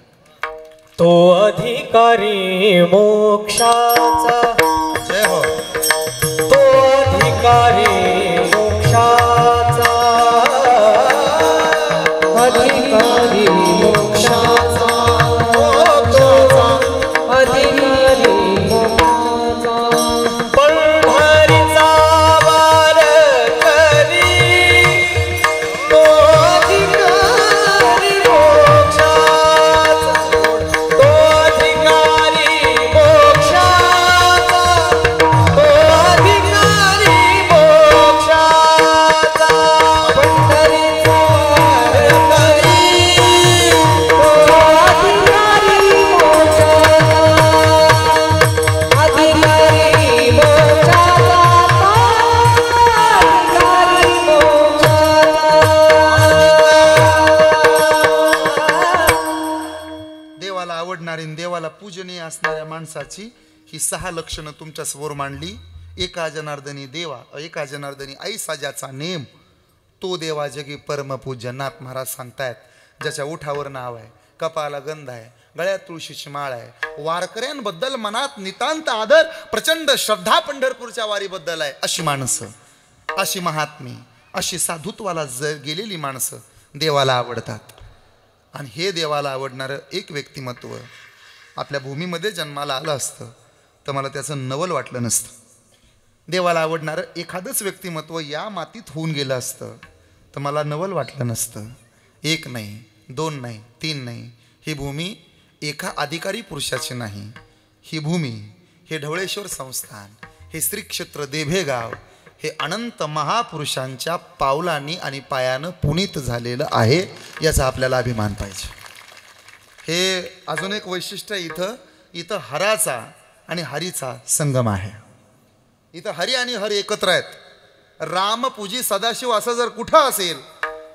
[SPEAKER 1] तो अधिकारी मोक्षाचा,
[SPEAKER 2] जय हो.
[SPEAKER 1] तो अधिकारी मोक्षाचा, अधिकारी मोक्षाचा,
[SPEAKER 3] अधिकारी मोक्षाचा,
[SPEAKER 1] पंढरीचा वारकरी, तो अधिकारी मोक्षाचा, तो अधिकारी मोक्षाचा, तो अधिकारी मोक्षाचा,
[SPEAKER 3] पंढरीचा वारकरी, तो अधिकारी मोक्षाचा, अधिकारी मोक्षाचा, अधिकारी मोक्षाचा.
[SPEAKER 2] देवाला आवडणारी आणि देवाला पूजनीय असणाऱ्या माणसाची ही 6 लक्षणं तुमच्या समोर मांडली. एका जनार्दनी देवा, एका जनार्दनी ऐसा ज्याचा नेम, तो देवा जगी परमपूज्य. नाथ महाराज सांगतायत, ज्याच्या ओठावर नाव आहे, कपाला गंध आहे, गळ्यात तुळशीची माळ आहे, वारकऱ्यांबद्दल मनात नितांत आदर, प्रचंड श्रद्धा पंढरपूरच्या वारीबद्दल आहे, अशी माणसं, अशी महात्मी, अशी साधुत्वाला गेलेली माणसं देवाला आवडतात. आणि हे देवाला आवडणारं एक व्यक्तिमत्व आपल्या भूमीमध्ये जन्माला आलं असतं तर मला त्याचं नवल वाटलं नसतं. देवाला आवडणारं एखादंच व्यक्तिमत्व या मातीत होऊन गेलं असतं तर मला नवल वाटलं नसतं. 1 नाही, 2 नाही, 3 नाही, ही भूमी एका अधिकारी पुरुषाची नाही. ही भूमी, हे ढवळेश्वर संस्थान, हे श्री क्षेत्र देभेगाव, हे अनंत महापुरुषांच्या पावलांनी आणि पायानं पुनीत झालेलं आहे, याचा आपल्याला अभिमान पाहिजे. हे अजून एक वैशिष्ट्य, इथं हराचा आणि हरीचा संगम आहे. इथं हरी आणि हर एकत्र आहेत. रामपूजी सदाशिव असं जर कुठं असेल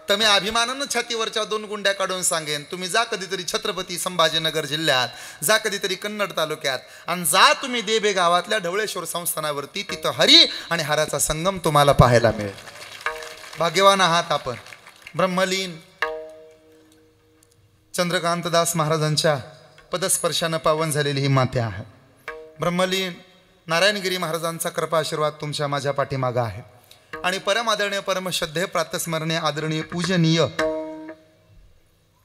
[SPEAKER 2] तर मी अभिमानानं छातीवरच्या 2 गुंड्या काढून सांगेन, तुम्ही जा कधीतरी छत्रपती संभाजीनगर जिल्ह्यात, जा कधीतरी कन्नड तालुक्यात, आणि जा तुम्ही देबे गावातल्या ढवळेश्वर संस्थानावरती. तिथं हरी आणि हराचा संगम तुम्हाला पाहायला मिळेल. भाग्यवान आहात आपण. ब्रह्मलीन चंद्रकांतदास महाराजांच्या पदस्पर्शानं पावन झालेली ही माते आहे. ब्रह्मलीन नारायणगिरी महाराजांचा कृपा आशीर्वाद तुमच्या माझ्या पाठीमागं आहे. आणि परम आदरणीय परमश्रद्धेय प्रातस्मरणीय आदरणीय पूजनीय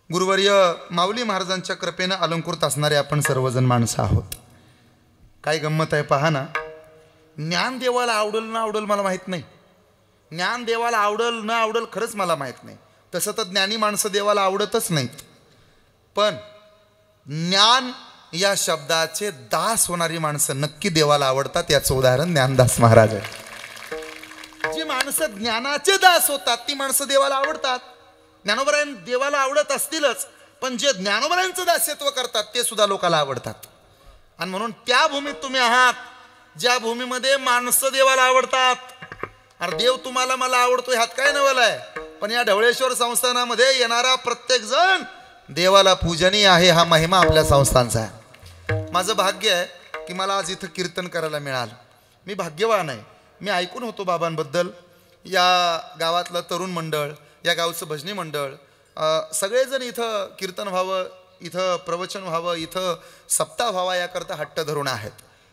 [SPEAKER 2] गुरुवर्य माऊली महाराजांच्या कृपेनं अलंकृत असणारे आपण सर्वजण माणसं आहोत. काय गंमत आहे पहा ना. ज्ञान देवाला आवडल ना आवडल मला माहीत नाही. ज्ञान देवाला आवडल न आवडल खरंच मला माहीत नाही. तसं तर ज्ञानी माणसं देवाला आवडतच नाहीत. पण ज्ञान या शब्दाचे दास होणारी माणसं नक्की देवाला आवडतात. याचं उदाहरण ज्ञानदास महाराज आहे. जी माणसं ज्ञानाचे दास होतात ती माणसं देवाला आवडतात. ज्ञानोबरायन देवाला आवडत असतीलच, पण जे ज्ञानोबरायांचं दास्यत्व करतात ते सुद्धा लोकाला आवडतात. आणि म्हणून त्या भूमीत तुम्ही आहात ज्या भूमीमध्ये माणसं देवाला आवडतात. अरे देव तुम्हाला मला आवडतो ह्यात काय नवल आहे. पण या ढवळेश्वर संस्थानामध्ये येणारा प्रत्येक जण देवाला पूजनीय आहे. हा महिमा आपल्या संस्थांचा आहे. माझं भाग्य आहे की मला आज इथं कीर्तन करायला मिळालं. मी भाग्यवान आहे. मी ऐकून होतो बाबांबद्दल. या गावातलं तरुण मंडळ, या गावचं भजनी मंडळ, सगळेजण इथं कीर्तन व्हावं, इथं प्रवचन व्हावं, इथं सप्ताह व्हावा याकरता हट्ट धरून आहेत.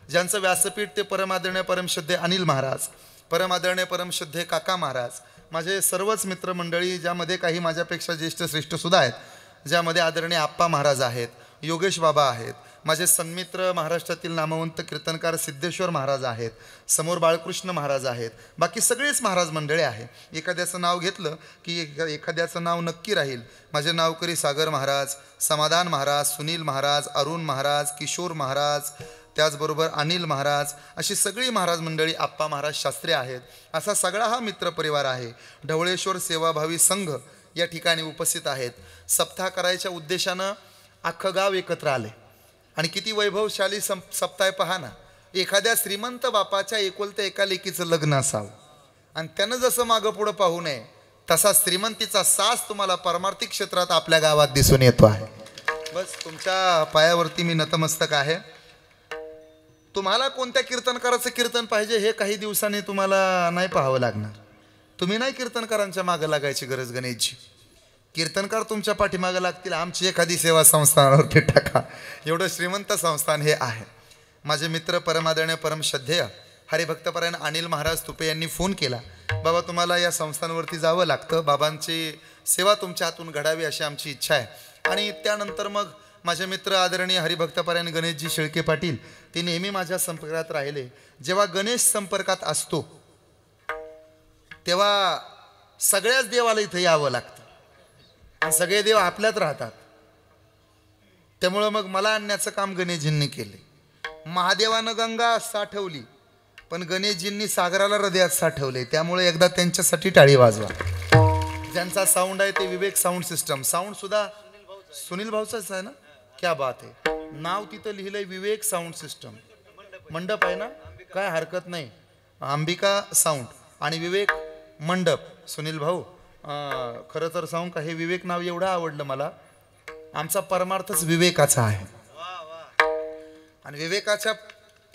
[SPEAKER 2] ज्यांचं व्यासपीठ ते परमादरणीय परमश्रद्धे अनिल महाराज, परमादरणीय परमश्रद्धे काका महाराज, माझे सर्वच मित्रमंडळी, ज्यामध्ये काही माझ्यापेक्षा ज्येष्ठ श्रेष्ठसुद्धा आहेत, ज्यामध्ये आदरणीय आप्पा महाराज आहेत, योगेश बाबा आहेत, माझे सन्मित्र महाराष्ट्रातील नामवंत कीर्तनकार सिद्धेश्वर महाराज आहेत, समोर बाळकृष्ण महाराज आहेत, बाकी सगळेच महाराज मंडळी आहे. एखाद्याचं नाव घेतलं की एखाद्याचं नाव नक्की राहील. माझे नावकरी सागर महाराज, समाधान महाराज, सुनील महाराज, अरुण महाराज, किशोर महाराज, त्याचबरोबर अनिल महाराज, अशी सगळी महाराज मंडळी, आप्पा महाराज शास्त्री आहेत. असा सगळा हा मित्रपरिवार आहे. ढवळेश्वर सेवाभावी संघ या ठिकाणी उपस्थित आहेत. सप्ताह करायच्या उद्देशानं अख्खं गाव एकत्र आले. आणि किती वैभवशाली सप्ताह पहा ना. एखाद्या श्रीमंत बापाच्या एकुलत्या एका लेकीचं लग्न असावं आणि त्यानं जसं मागं पुढं पाहू नये तसा श्रीमंतीचा सास तुम्हाला परमार्थिक क्षेत्रात आपल्या गावात दिसून येतो आहे. बस तुमच्या पायावरती मी नतमस्तक आहे. तुम्हाला कोणत्या कीर्तनकाराचं कीर्तन पाहिजे हे काही दिवसांनी तुम्हाला नाही पाहावं लागणार. तुम्ही नाही कीर्तनकारांच्या मागं लागायची गरज गणेशजी. कीर्तनकार तुमच्या पाठीमागं लागतील. आमची एखादी सेवा संस्थानावरती टाका. एवढं श्रीमंत संस्थान हे आहे. माझे मित्र परमादरणीय परमश्रद्धेय हरिभक्तपरायण अनिल महाराज तुपे यांनी फोन केला, बाबा तुम्हाला या संस्थानावरती जावं लागतं, बाबांची सेवा तुमच्या हातून घडावी अशी आमची इच्छा आहे. आणि त्यानंतर मग माझे मित्र आदरणीय हरिभक्तपरायण गणेशजी शेळके पाटील ते नेहमी माझ्या संपर्कात राहिले. जेव्हा गणेश संपर्कात असतो तेव्हा सगळ्याच देवाला इथं यावं लागतं आणि सगळे देव आपल्यात राहतात. त्यामुळं मग मला आणण्याचं काम गणेशजींनी केले. महादेवानं गंगा साठवली पण गणेशजींनी सागराला हृदयात साठवले. त्यामुळे एकदा त्यांच्यासाठी टाळी वाजवा. ज्यांचा साऊंड आहे ते विवेक साऊंड सिस्टम. साऊंड सुद्धा सुनील भाऊचाच आहे ना. क्या बात आहे. नाव तिथं लिहिलंय विवेक साऊंड सिस्टम. मंडप आहे ना, काय हरकत नाही. अंबिका साऊंड आणि विवेक मंडप. सुनील भाऊ खरं तर सांगू का, हे विवेक नाव एवढं आवडलं मला. आमचा परमार्थच विवेकाचा आहे. आणि विवेकाच्या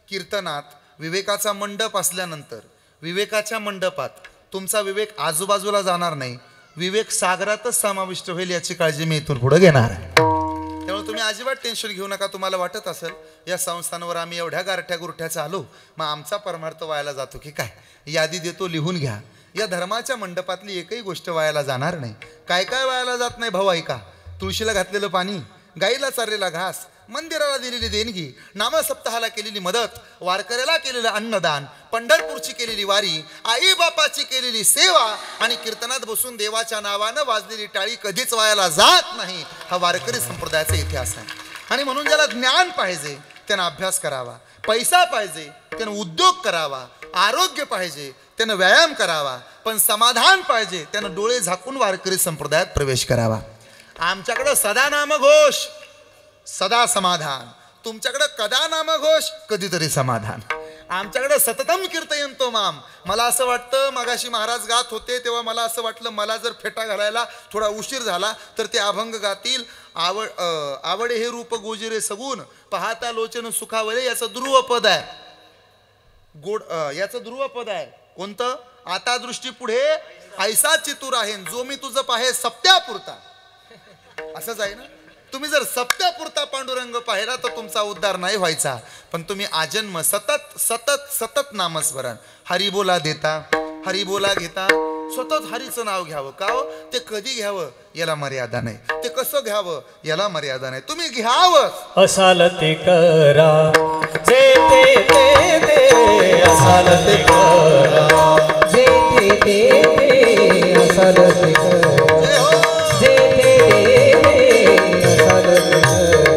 [SPEAKER 2] कीर्तनात विवेकाचा मंडप असल्यानंतर विवेकाच्या मंडपात तुमचा विवेक आजूबाजूला जाणार नाही, विवेक सागरातच समाविष्ट होईल याची काळजी मी इथून पुढे घेणार आहे. त्यामुळे तुम्ही अजिबात टेन्शन घेऊ नका. तुम्हाला वाटत असेल या संस्थांवर आम्ही एवढ्या गारठ्या गुरठ्याचा आलो, मग आमचा परमार्थ वायाला जातो की काय. यादी देतो, लिहून घ्या. या धर्माच्या मंडपातली एकही गोष्ट वायाला जाणार नाही. काय काय वायाला जात नाही भाऊ ऐका. तुळशीला घातलेलं पाणी, गाईला चारलेला घास, मंदिराला दिलेली देणगी, नामसप्ताहाला केलेली मदत, वारकऱ्याला केलेलं अन्नदान, पंढरपूरची केलेली वारी, आई बापाची केलेली सेवा आणि कीर्तनात बसून देवाच्या नावानं वाजलेली टाळी कधीच वायाला जात नाही. हा वारकरी संप्रदायाचा इतिहास आहे. आणि म्हणून ज्याला ज्ञान पाहिजे त्यानं अभ्यास करावा, पैसा पाहिजे त्यानं उद्योग करावा, आरोग्य पाहिजे त्यानं व्यायाम करावा, पण समाधान पाहिजे त्यानं डोळे झाकून वारकरी संप्रदायात प्रवेश करावा. आमच्याकडं सदा नामघोष, सदा समाधान. तुमच्याकडं कदा नामघोष, कधीतरी समाधान. आमच्याकडे सततम कीर्तयंतो माम. मला असं वाटतं मगाशी महाराज गात होते तेव्हा मला असं वाटलं मला जर फेटा घालायला थोडा उशीर झाला तर ते अभंग गातील. आवडे हे रूप गोजिरे सगून पाहता लोचन सुखावले याचं ध्रुव पद आहे. याचं ध्रुव पद आहे कोणतं? आता दृष्टी पुढे ऐसा चितूर आहे जो मी तुझं पाहे सप्त्यापुरता. असंच आहे ना. तुम्ही जर सप्त्यापुरता पांडुरंग पाहिला तर तुमचा उद्धार नाही व्हायचा. पण तुम्ही आजन्म सतत सतत सतत नामस्मरण हरिबोला देता हरिबोला घेता सतत हरीचं नाव घ्यावं. का हो? ते कधी घ्यावं याला मर्यादा नाही. ते कसं घ्यावं याला मर्यादा नाही. तुम्ही घ्यावं
[SPEAKER 1] असाल ते करा जे ते असाल ते करा
[SPEAKER 3] जे ते असाल ते करा जे ते असाल ते करा.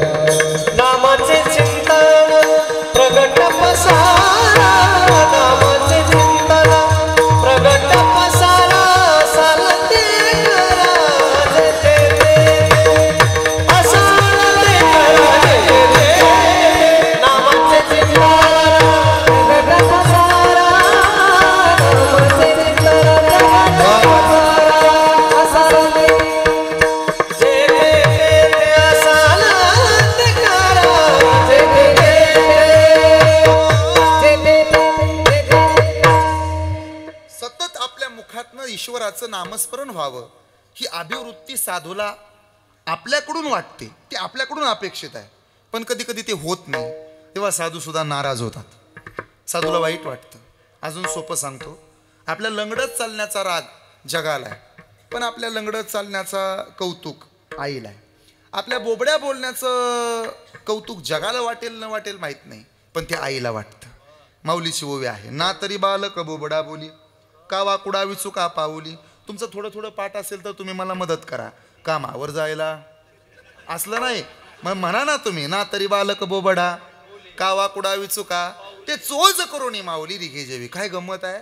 [SPEAKER 1] नामाचे चिंतन प्रगट पसारा नामाचे चिंतन प्रगट पसारा असाल ते करा जे ते असाल ते करा जे ते नामाचे चिंतन
[SPEAKER 3] प्रगट पसारा नामाचे चिंतन प्रगट पसारा असाल ते
[SPEAKER 2] ईश्वराचं नामस्मरण व्हावं ही अभिवृत्ती साधूला आपल्याकडून वाटते. ती आपल्याकडून अपेक्षित आहे. पण कधी कधी ते होत नाही तेव्हा साधू सुद्धा नाराज होतात. साधूला वाईट वाटतं. अजून सोपं सांगतो. आपल्या लंगडत चालण्याचा राग जगाला आहे पण आपल्या लंगडत चालण्याचा कौतुक आईला आहे. आपल्या बोबड्या बोलण्याचं कौतुक जगाला वाटेल न वाटेल माहीत नाही पण ते आईला वाटतं. माऊलीची ओवी आहे ना तरी बालक बोबडा बोली का वाकुडा विचुका पाऊली. तुमचं थोडं थोडं पाठ असेल तर तुम्ही मला मदत करा कामावर जायला. असलं नाही मग म्हणा ना तुम्ही ना तरी बालक बोबडा का वाकुडा विचुका ते चोज करून माऊली रिघे जेवी. काय गंमत आहे.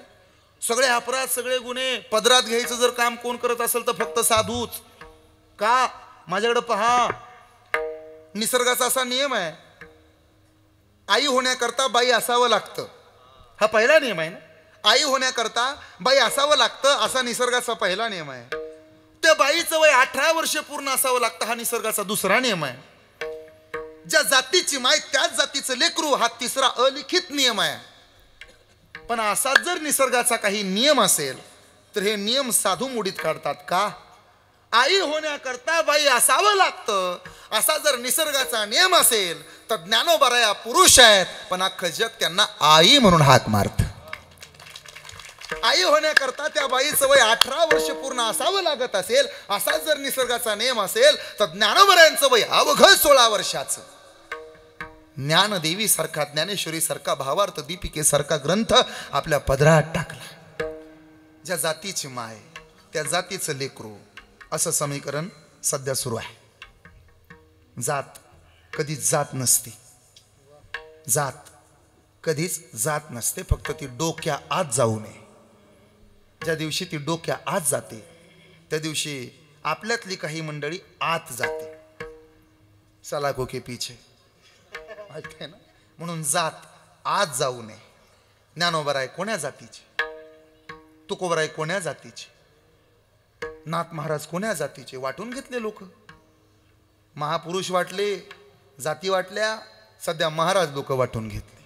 [SPEAKER 2] सगळे अपराध सगळे गुन्हे पदरात घ्यायचं जर काम कोण करत असेल तर फक्त साधूच. का? माझ्याकडे पहा. निसर्गाचा असा नियम आहे आई होण्याकरता बाई असावं लागतं. हा पहिला नियम आहे ना. आई होण्याकरता बाई असावं लागतं असा निसर्गाचा पहिला नियम आहे. त्या बाईचं वय 18 वर्ष पूर्ण असावं लागतं हा निसर्गाचा दुसरा नियम आहे. ज्या जातीची माय त्याच जातीचं लेकरू हा तिसरा अलिखित नियम आहे. पण असा जर निसर्गाचा काही नियम असेल तर हे नियम साधू मोडीत काढतात. का? आई होण्याकरता बाई असावं लागतं असा जर निसर्गाचा नियम असेल तर ज्ञानोबराया पुरुष आहेत पण अख्खं जग त्यांना आई म्हणून हाक मारतं. आई होण्याकरता त्या बाईचं वय 18 वर्ष पूर्ण असावं लागत असेल असा जर निसर्गाचा नियम असेल तर ज्ञानोबरायांचं वय अवघं 16 वर्षाचं. ज्ञानदेवी सारखा ज्ञानेश्वरी सारखा भावार्थ दीपिके सारखा ग्रंथ आपल्या पदरात टाकला. ज्या जातीची माय त्या जातीचं लेकरू असं समीकरण सध्या सुरू आहे. जात कधीच जात नसते. जात कधीच जात नसते. फक्त ती डोक्या आत जाऊ नये. ज्या दिवशी ती डोक्या आत जाते त्या दिवशी आपल्यातली काही मंडळी आत जाते. सलाखों के पीछे माहिती ना. म्हणून जात आत जाऊ नये. ज्ञानोबराय कोण्या जातीची, तुकोबराय कोण्या जातीची, नाथ महाराज कोण्या जातीचे वाटून घेतले लोक. महापुरुष वाटले जाती वाटल्या. सध्या महाराज लोक वाटून घेतले.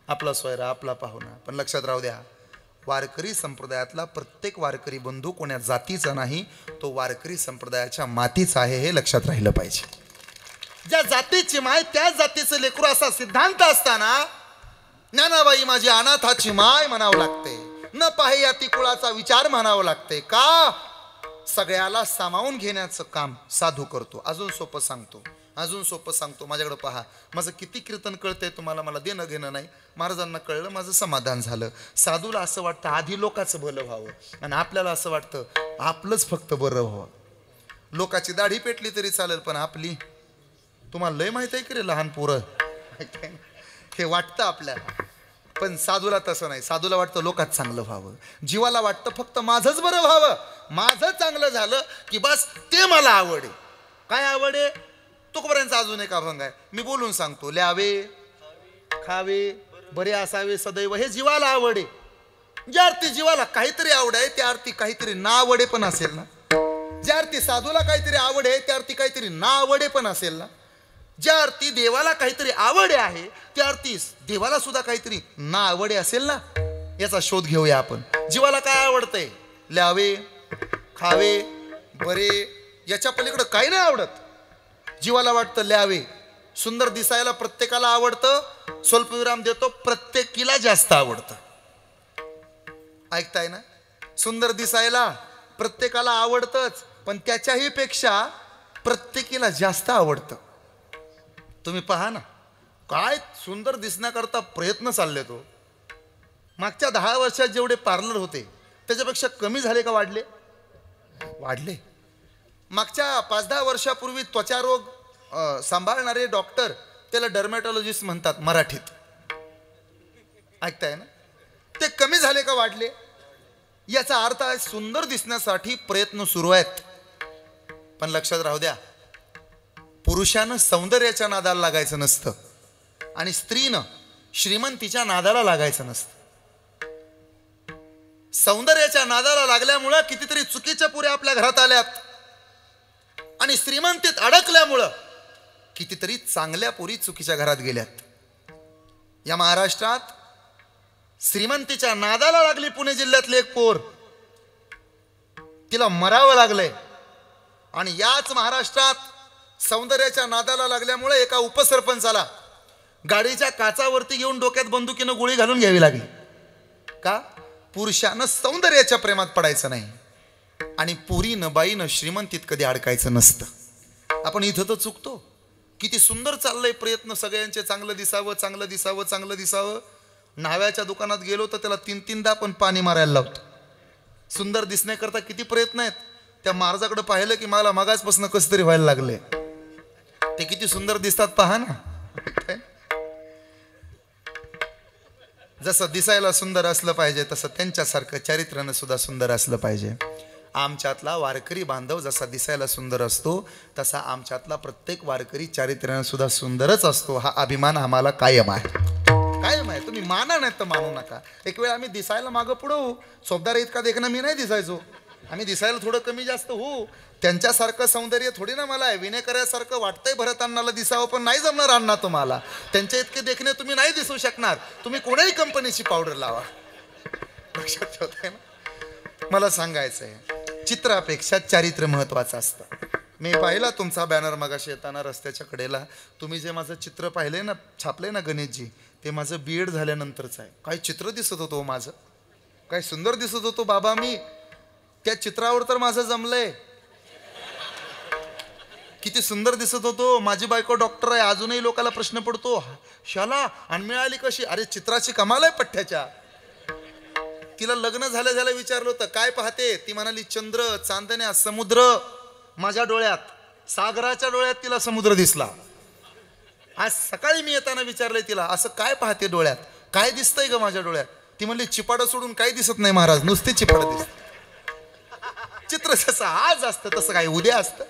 [SPEAKER 2] आपला सोयरा आपला पाहुणा. पण लक्षात राहू द्या वारकरी संप्रदायातला प्रत्येक वारकरी बंधू कोण्या जातीचा नाही तो वारकरी संप्रदायाच्या मातीचा आहे हे लक्षात राहिलं पाहिजे. ज्या जातीची माय त्या जातीचं लेकरू असा सिद्धांत असताना ज्ञानाबाई माझी अनाथाची माय म्हणावं लागते. न पाहे या ती कुळाचा विचार म्हणावं लागते. का? सगळ्याला सामावून घेण्याचं काम साधू करतो. अजून सोपं सांगतो. माझ्याकडे पहा. माझं किती कीर्तन कळतंय तुम्हाला. मला देणं घेणं नाही. महाराजांना कळलं माझं समाधान झालं. साधूला असं वाटतं आधी लोकांचं भलं व्हावं आणि आपल्याला असं वाटतं आपलंच फक्त बरं व्हावं. लोकाची दाढी पेटली तरी चालेल पण आपली. तुम्हाला लय माहित आहे की रे लहान पोरं हे वाटतं आपल्याला. पण साधूला तसं नाही. साधूला वाटतं लोकात चांगलं व्हावं. जीवाला वाटतं फक्त माझंच बरं व्हावं. माझं चांगलं झालं की बस ते मला आवडे. काय आवडे? तुकोबरायांचा अजून एक अभंग आहे मी बोलून सांगतो. ल्यावे खावे बरे असावे सदैव हे जीवाला आवड आहे. ज्या अर्थी जीवाला काहीतरी आवड आहे त्या अर्थी काहीतरी ना आवडे पण असेल ना. ज्या अर्थी साधूला काहीतरी आवड आहे त्या अर्थी काहीतरी ना आवडे पण असेल ना. ज्या अर्थी देवाला काहीतरी आवड आहे त्या अर्थी देवाला सुद्धा काहीतरी ना आवडे असेल ना. याचा शोध घेऊया आपण. जीवाला काय आवडतंय? ल्यावे, खावे, बरे, याच्या पलीकडे काही नाही आवडत. जीवाला वाटतं ल्यावे, सुंदर दिसायला प्रत्येकाला आवडतं. स्वल्पविराम देतो, प्रत्येकीला जास्त आवडतं. ऐकताय ना? सुंदर दिसायला प्रत्येकाला आवडतंच, पण त्याच्याही पेक्षा प्रत्येकीला जास्त आवडतं. तुम्ही पहा ना, काय सुंदर दिसण्याकरता प्रयत्न चालले. तो मागच्या 10 वर्षात जेवढे पार्लर होते त्याच्यापेक्षा कमी झाले का वाढले? वाढले. मागच्या 5-10 वर्षापूर्वी त्वचारोग सांभाळणारे डॉक्टर, त्याला डर्मॅटॉलॉजिस्ट म्हणतात मराठीत. ऐकताय ना? ते कमी झाले का वाढले? याचा अर्थ आहे सुंदर दिसण्यासाठी प्रयत्न सुरू आहेत. पण लक्षात राहू द्या, पुरुषानं सौंदर्याच्या नादाला लागायचं नसतं आणि स्त्रीनं श्रीमंतीच्या नादाला लागायचं नसतं. सौंदर्याच्या नादाला लागल्यामुळं कितीतरी चुकीच्या पुऱ्या आपल्या घरात आल्यात आणि श्रीमंतीत अडकल्यामुळं कितीतरी चांगल्या पुरी चुकीच्या घरात गेल्यात. या महाराष्ट्रात श्रीमंतीच्या नादाला लागली पुणे जिल्ह्यातली एक पोर, तिला मरावं लागलंय. आणि याच महाराष्ट्रात सौंदर्याच्या नादाला लागल्यामुळे एका उपसरपंचाला गाडीच्या काचावरती घेऊन डोक्यात बंदुकीनं गोळी घालून घ्यावी लागली. का? पुरुषानं सौंदर्याच्या प्रेमात पडायचं नाही आणि पुरीनं बाईनं श्रीमंतीत कधी अडकायचं नसतं. आपण इथं तर चुकतो. किती सुंदर चाललंय प्रयत्न सगळ्यांचे, चांगलं दिसावं, चांगलं दिसावं, चांगलं दिसावं. न्हाव्याच्या दुकानात गेलो तर त्याला 3-3दा पण पाणी मारायला लावतो. सुंदर दिसण्याकरता किती प्रयत्न आहेत. त्या महाराजाकडे पाहिलं की मला मागासपासून कसं तरी व्हायला लागले. ते किती सुंदर दिसतात पहा ना. जसं दिसायला सुंदर असलं पाहिजे तसं त्यांच्यासारखं चारित्र्यानं सुद्धा सुंदर असलं पाहिजे. आमच्यातला वारकरी बांधव जसा दिसायला सुंदर असतो तसा आमच्यातला प्रत्येक वारकरी चारित्र्यानं सुद्धा सुंदरच असतो. हा अभिमान आम्हाला कायम आहे, कायम आहे. तुम्ही माना नाही तर मानू नका. एक वेळ आम्ही दिसायला मागं पुढं होऊ. सोबदार इतका देखणं मी नाही दिसायचो. आम्ही दिसायला थोडं कमी जास्त होऊ. त्यांच्यासारखं सौंदर्य थोडी ना मला आहे. विनेकऱ्यासारखं वाटतंय भरत अण्णाला दिसावं, पण नाही जमणार अण्णा तुम्हाला. त्यांच्या इतके देखणे तुम्ही नाही दिसू शकणार. तुम्ही कोणाही कंपनीची पावडर लावा. लक्षात ठेवताय ना? मला सांगायचं आहे, चित्रापेक्षा चारित्र्य महत्वाचं असतं. मी पाहिला तुमचा बॅनर मगाशी येताना रस्त्याच्या कडेला. तुम्ही जे माझं चित्र पाहिलंय ना, छापलंय ना गणेशजी, ते माझं बीएड झाल्यानंतरचं आहे. काय चित्र दिसत होतं माझं, काय सुंदर दिसत होतो बाबा. मी त्या चित्रावर तर माझं जमलंय. किती सुंदर दिसत होतो. माझी बायको डॉक्टर आहे. अजूनही लोकांना प्रश्न पडतो, शाला आणि मिळाली कशी? अरे चित्राची कमाल आहे पठ्ठ्याच्या. तिला लग्न झाल्या झाल्या विचारलं होतं काय पाहते, ती म्हणाली चंद्र, चांदण्या, समुद्र. माझ्या डोळ्यात, सागराच्या डोळ्यात तिला समुद्र दिसला. आज सकाळी मी येताना विचारलंय तिला, असं काय पाहते डोळ्यात, काय दिसतंय ग माझ्या डोळ्यात? ती म्हणली चिपाडं सोडून काही दिसत नाही महाराज, नुसते चिपाडं दिसत. चित्र जसं आज असतं तसं काय उद्या असतं.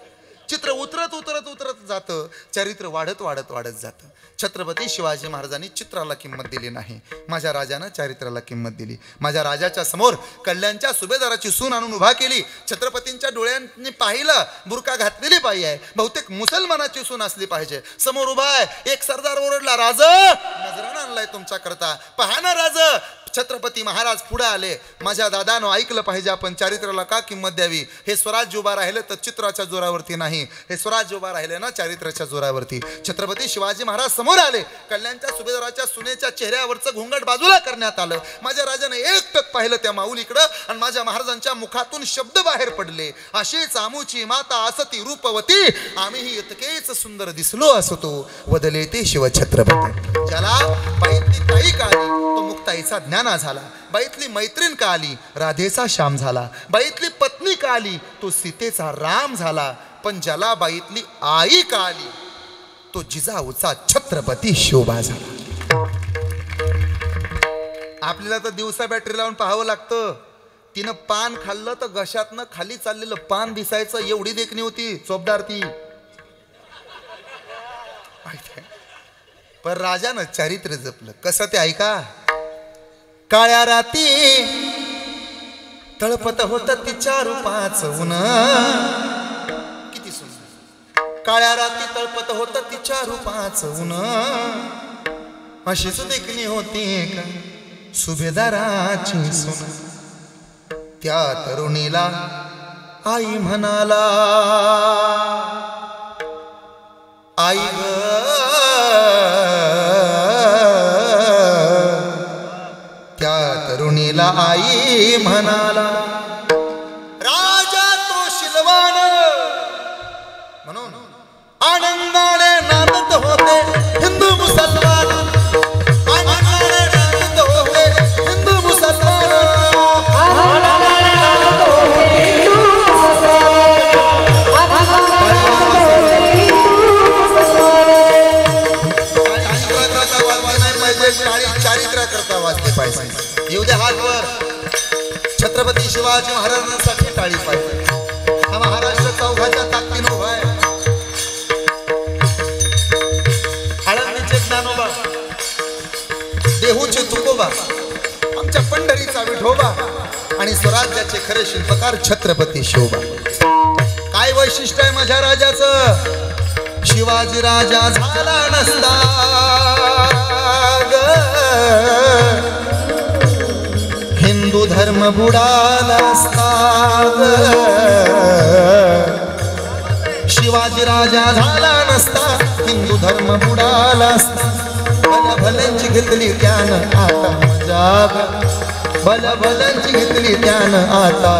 [SPEAKER 2] चित्र उतरत उतरत उतरत जातं, चरित्र वाढत वाढत वाढत जातं. छत्रपती शिवाजी महाराजांनी चित्राला किंमत दिली नाही, माझ्या राजानं चारित्र्याला किंमत दिली. माझ्या राजाच्या समोर कल्याणच्या सुभेदाराची सून आणून उभा केली. छत्रपतींच्या डोळ्यांनी पाहिलं, बुरका घातलेली बाई आहे, बहुतेक मुसलमानाची सून असली पाहिजे. समोर उभा आहे एक सरदार, ओरडला, राज नजरानं आणलाय तुमच्या करता, पहा ना राज. छत्रपती महाराज पुढे आले, माझ्या दादानं ऐकलं पाहिजे, आपण चारित्र्याला का किंमत द्यावी. हे स्वराज्य उभा राहिलं तर चित्राच्या जोरावरती नाही, हे स्वराज्य उभा राहिले ना चारित्र्याच्या जोरावरती. छत्रपती शिवाजी महाराज समोर आले, कल्याणच्या सुभेदाराच्या सुनेच्या चेहऱ्यावरचं घुंगट बाजूला करण्यात आलं. माझ्या राजाने एकटक पाहिलं त्या माऊलीकडं आणि माझ्या महाराजांच्या मुखातून शब्द बाहेर पडले, अशीच आमुची माता असती रूपवती, आम्हीही इतकेच सुंदर दिसलो असतो, वदले ते शिव छत्रपती. ज्याला बाईतली ताई का आली तो मुक्ताईचा ज्ञाना झाला, बाईतली मैत्रीण का आली राधेचा श्याम झाला, बाईतली पत्नी का आली तो सीतेचा राम झाला, पण ज्याला बाईतली आई का आली तो जिजाऊचा छत्रपती शोभा झाला. आपल्याला तर दिवसा बॅटरी लावून पाहावं लागतं. तिनं पान खाल्लं तर घशातनं खाली चाललेलं पान दिसायचं, एवढी देखणी होती चोपदार ती. पण राजानं चारित्र्य जपलं. कसं ते ऐका. काळ्या राती तळपत होत तिच्या रूपाचं ऊन. किती सुंदर. काळ्या राती तळपत होत तिच्या रूपाचं ऊन. अशीच देखणी होती का सुभेदाराची सून. त्या तरुणीला आई म्हणाला, आई ग त्या तरुणीला आई म्हणाला. राजा तो शिलवान म्हणून आनंदाने नांदत होते हिंदू मुसलमान. आनंदाने नांदत होते हिंदू मुसलमान. चारित्र्य करता वाचले पाहिजे. येऊ दे हात वर. छत्रपती शिवाजी महाराजांसाठी टाळी पाहिजे. हा महाराष्ट्र चौघाच्या ताकदीनं उभा आहे. आळंदीचे ज्ञानोबा, देहूचे तुकोबा, आमच्या पंढरीचा विठोबा आणि स्वराज्याचे खरे शिल्पकार छत्रपती शिवबा. काय वैशिष्ट्य आहे माझ्या राजाचं. शिवाजी राजा झाला नसता हिंदू धर्म बुडाला असता. शिवाजी राजा झाला नसता हिंदू धर्म बुडाला असता. भलभल्यांची घेतली त्यानं आता मजा. भलभल्यांची घेतली त्यानं आता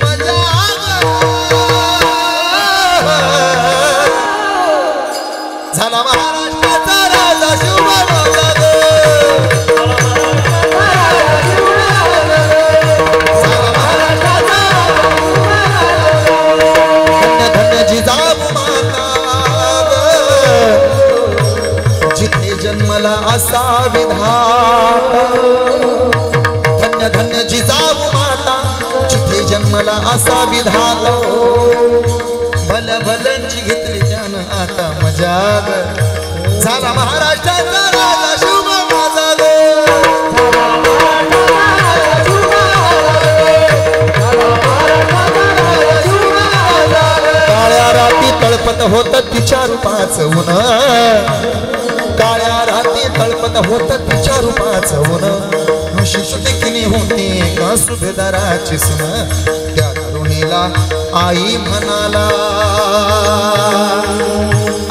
[SPEAKER 2] मजा. झाला महाराष्ट्राचा राजा शिवबा माझा. जिजाऊ माता जिथे जन्मला असा विधाता. धन्य धन्य जिजाऊ माता जिथे जन्मला असा विधाता. भल भलंची घेतली त्यानं आता मजा. झाला महाराष्ट्राचा राजा शिवबा माझा. काळ्या राती तळपत होत तिच्या रूपाचं ऊन. काळ्या राती तळपत होत तिच्या रूपाचं ऊन. अशीच देखणी होती का सुभेदाराची सून. त्या तरुणीला आई म्हणाला,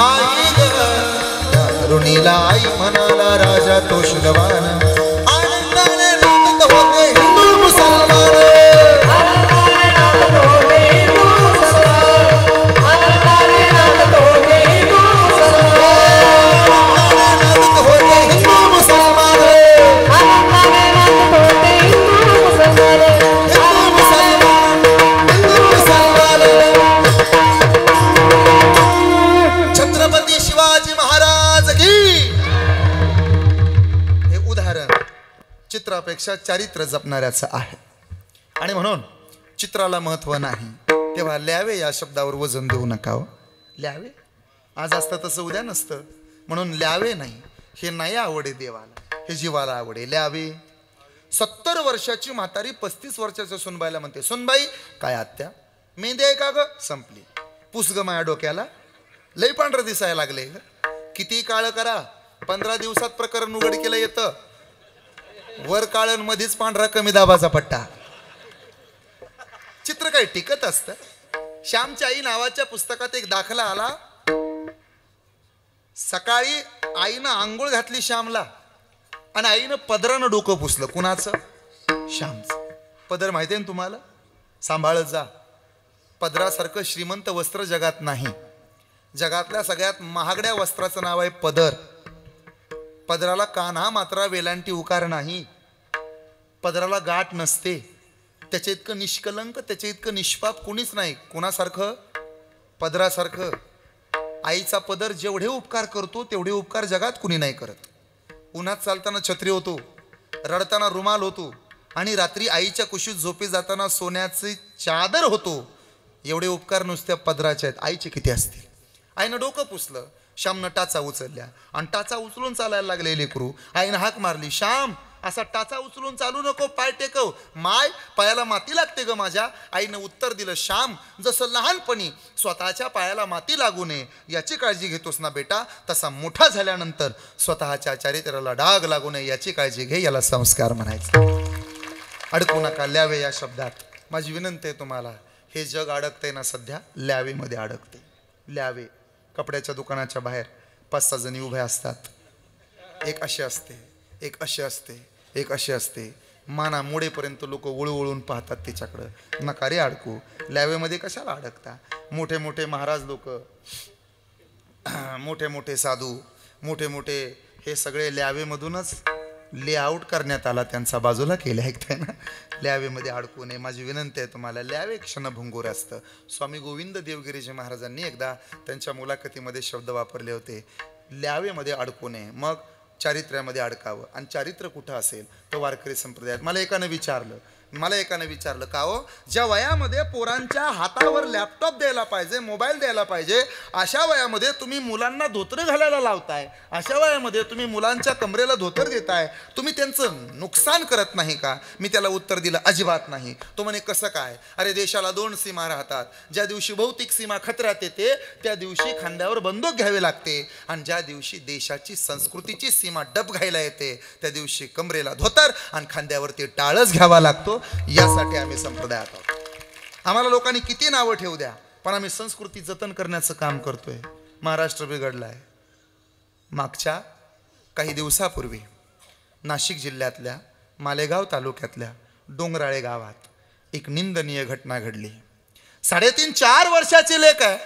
[SPEAKER 2] आई ग त्या तरुणीला आई म्हणाला. राजा तो शिलवान आनंदाने नांदत होते हिंदू मुसलमान. चित्रापेक्षा चारित्र्य जपणाऱ्याचं आहे. आणि म्हणून चित्राला महत्व नाही तेव्हा ल्यावे या शब्दावर वजन देऊ नका. ल्यावे आज असतं तसं उद्या नसतं. म्हणून ल्यावे नाही हे नाही आवडे देवाला, हे जीवाला आवडे. ल्यावे 70 वर्षाची म्हातारी 35 वर्षाच्या सुनबाईला म्हणते, सुनबाई काय आत्या मेहंदी आहे का ग. संपली. पुस ग माया डोक्याला लई पांढरं दिसायला लागले. किती काळ करा 15 दिवसात प्रकरण उघडकीला येतं. वर काळन मध्येच पांढरा कमी दाबाचा पट्टा. चित्र काही टिकत असतं. श्यामची आई नावाच्या पुस्तकात एक दाखला आला. सकाळी आईनं आंघोळ घातली श्यामला आणि आईनं पदरानं डोकं पुसलं. कुणाचं. श्यामचं. पदर माहिती आहे ना तुम्हाला. सांभाळत जा. पदरासारखं श्रीमंत वस्त्र जगात नाही. जगातल्या सगळ्यात महागड्या वस्त्राचं नाव आहे पदर. पदराला कान्हा मात्रा वेलांटी उकार नाही. पदराला गाठ नसते. त्याच्या इतकं निष्कलंक त्याच्या इतकं निष्पाप कुणीच नाही. कोणासारखं. पदरासारखं. आईचा पदर जेवढे उपकार करतो तेवढे उपकार जगात कुणी नाही करत. उन्हात चालताना छत्री होतो, रडताना रुमाल होतो आणि रात्री आईच्या कुशीत झोपी जाताना सोन्याची चादर होतो. एवढे उपकार नुसत्या पदराचे आहेत. आईचे किती असतील. आईनं डोकं पुसलं. श्यामनं टाचा उचलल्या आणि टाचा उचलून चालायला लागले लेकरू. आईनं हाक मारली, श्याम असा टाचा उचलून चालू नको, पाय टेकव. माय पायाला माती लागते ग माझ्या. आईनं उत्तर दिलं, श्याम जसं लहानपणी स्वतःच्या पायाला माती लागू नये याची काळजी घेतोस ना बेटा, तसा मोठा झाल्यानंतर स्वतःच्या चारित्र्याला डाग लागू नये याची काळजी घे. याला संस्कार म्हणायचं. अडकू नका ल्यावे या शब्दात. माझी विनंती आहे तुम्हाला, हे जग अडकते ना सध्या ल्यावेमध्ये अडकते. ल्यावे कपड्याच्या दुकानाच्या बाहेर 5-6 जणी उभ्या असतात. एक अशी असते, एक अशी असते, एक अशी असते. माना मोडेपर्यंत लोक वळून पाहतात तिच्याकडं. नका रे अडकू. ल्यावेमध्ये कशाला अडकता? मोठे मोठे महाराज लोक, मोठे मोठे साधू, मोठे मोठे हे सगळे ल्यावेमधूनच लेआउट करण्यात आला, त्यांचा बाजूला केले. ऐकताय ना? ल्यावेमध्ये अडकू नये. माझी विनंती आहे तुम्हाला, ल्यावे क्षणभंगूर असतं. स्वामी गोविंद देवगिरीजी महाराजांनी एकदा त्यांच्या मुलाखतीमध्ये शब्द वापरले होते, ल्यावेमध्ये अडकू नये, मग चारित्र्यामध्ये अडकावं. आणि चारित्र्य कुठं असेल तर वारकरी संप्रदायात. मला एकानं विचारलं का हो, ज्या वयामध्ये पोरांच्या हातावर लॅपटॉप द्यायला पाहिजे, मोबाईल द्यायला पाहिजे, अशा वयामध्ये तुम्ही मुलांना धोतर घालायला लावताय, अशा वयामध्ये तुम्ही मुलांच्या कमरेला धोतर देताय, तुम्ही त्यांचं नुकसान करत नाही का? मी त्याला उत्तर दिलं, अजिबात नाही. तो म्हणे, कसं काय? अरे देशाला 2 सीमा राहतात. ज्या दिवशी भौतिक सीमा खतऱ्यात येते त्या दिवशी खांद्यावर बंदूक घ्यावी लागते, आणि ज्या दिवशी देशाची संस्कृतीची सीमा डब घायला येते त्या दिवशी कमरेला धोतर आणि खांद्यावरती टाळच घ्यावा लागतो. यासाठी आम्ही संप्रदायात आहोत. आम्हाला लोकांनी किती नावं ठेवू द्या, पण आम्ही संस्कृती जतन करण्याचं काम करतोय. महाराष्ट्र बिघडलाय. मागच्या काही दिवसापूर्वी नाशिक जिल्ह्यातल्या मालेगाव तालुक्यातल्या डोंगराळे गावात एक निंदनीय घटना घडली. 3.5-4 वर्षाची लेक आहे.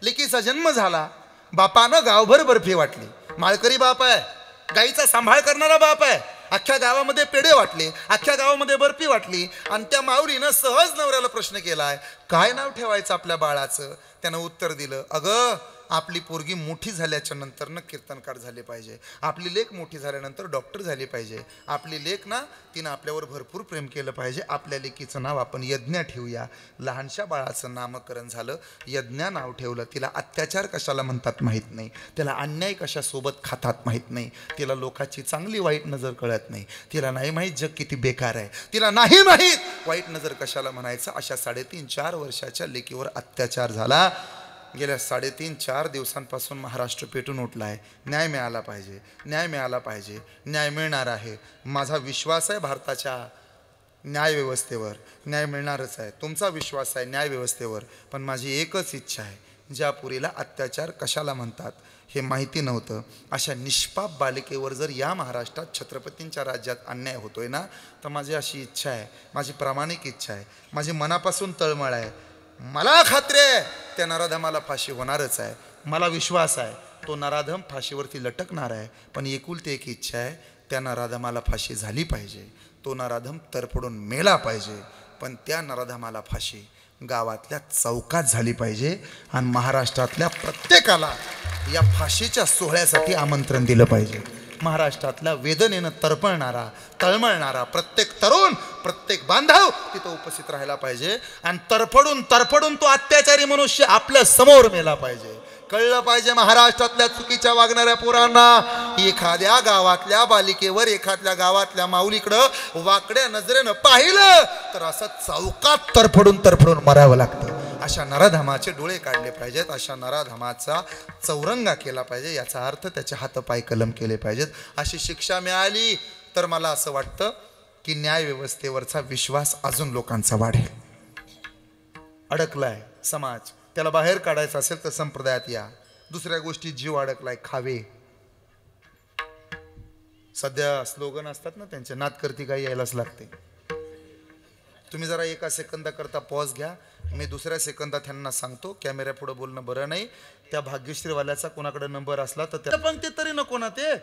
[SPEAKER 2] लेकीचा जन्म झाला. बापानं गावभर बर्फी वाटली. माळकरी बाप आहे, गाईचा सांभाळ करणारा बाप आहे. अख्ख्या गावामध्ये पेढे वाटले, अख्ख्या गावामध्ये बर्फी वाटली. आणि त्या माऊलीनं सहज नवऱ्याला प्रश्न केलाय, काय नाव ठेवायचं आपल्या बाळाचं? त्यानं उत्तर दिलं, अगं आपली पोरगी मोठी झाल्याच्या नंतर ना कीर्तनकार झाले पाहिजे, आपली लेक मोठी झाल्यानंतर डॉक्टर झाली पाहिजे, आपली लेक ना तिनं आपल्यावर भरपूर प्रेम केलं पाहिजे, आपल्या लेकीचं नाव आपण यज्ञा ठेवूया. लहानशा बाळाचं नामकरण झालं, यज्ञा नाव ठेवलं. तिला अत्याचार कशाला म्हणतात माहीत नाही, तिला अन्याय कशासोबत खातात माहीत नाही, तिला लोकांची चांगली वाईट नजर कळत नाही, तिला नाही माहीत जग किती बेकार आहे, तिला नाही माहीत वाईट नजर कशाला म्हणायचं. अशा 3.5-4 वर्षाच्या लेकीवर अत्याचार झाला. गेल्या 3.5-4 दिवसांपासून महाराष्ट्र पेटून उठला आहे. न्याय मिळाला पाहिजे, न्याय मिळाला पाहिजे, न्याय मिळणार आहे. माझा विश्वास आहे भारताच्या न्यायव्यवस्थेवर, न्याय मिळणारच आहे. तुमचा विश्वास आहे न्यायव्यवस्थेवर. पण माझी एकच इच्छा आहे, ज्या पुरीला अत्याचार कशाला म्हणतात हे माहिती नव्हतं, अशा निष्पाप बालिकेवर जर या महाराष्ट्रात छत्रपतींच्या राज्यात अन्याय होतोय ना, तर माझी अशी इच्छा आहे, माझी प्रामाणिक इच्छा आहे, माझी मनापासून तळमळ आहे, मला खात्री आहे त्या नराधमाला फाशी होणारच आहे. मला विश्वास आहे तो नराधम फाशीवरती लटकणार आहे. पण एकुलती एक इच्छा आहे, त्या नराधमाला फाशी झाली पाहिजे, तो नराधम तरफडून मेला पाहिजे. पण त्या नराधमाला फाशी गावातल्या चौकात झाली पाहिजे. आणि महाराष्ट्रातल्या प्रत्येकाला या फाशीच्या सोहळ्यासाठी आमंत्रण दिलं पाहिजे. महाराष्ट्रातल्या वेदनेनं तळमळणारा प्रत्येक तरुण, प्रत्येक बांधव तिथं उपस्थित राहायला पाहिजे. आणि तरफडून तो अत्याचारी मनुष्य आपल्या समोर मेला पाहिजे. कळलं पाहिजे महाराष्ट्रातल्या चुकीच्या वागणाऱ्या पोरांना, एखाद्या गावातल्या बालिकेवर, एखाद्या गावातल्या माऊलीकडं वाकड्या नजरेनं पाहिलं तर असं चौकात तरफडून मरावं लागतं. अशा नराधमाचे डोळे काढले पाहिजेत, अशा नराधमाचा चौरंगा केला पाहिजे. याचा अर्थ त्याचे हातपाय कलम केले पाहिजेत. अशी शिक्षा मिळाली तर मला असं वाटतं की न्यायव्यवस्थेवरचा विश्वास अजून लोकांचा वाढेल. अडकलाय समाज, त्याला बाहेर काढायचं असेल तर संप्रदायात या. दुसऱ्या गोष्टी जीव अडकलाय, खावे. सध्या स्लोगन असतात ना त्यांचे, नात करती काही यायलाच लागते. तुम्ही जरा एका सेकंदाकरता पॉज घ्या. मी दुसऱ्या सेकंदात त्यांना सांगतो, कॅमेऱ्या पुढे बोलणं बरं नाही. त्या भाग्यश्रीवाल्याचा कोणाकडे नंबर असला तर त्या पण ते तरी नको ना, ते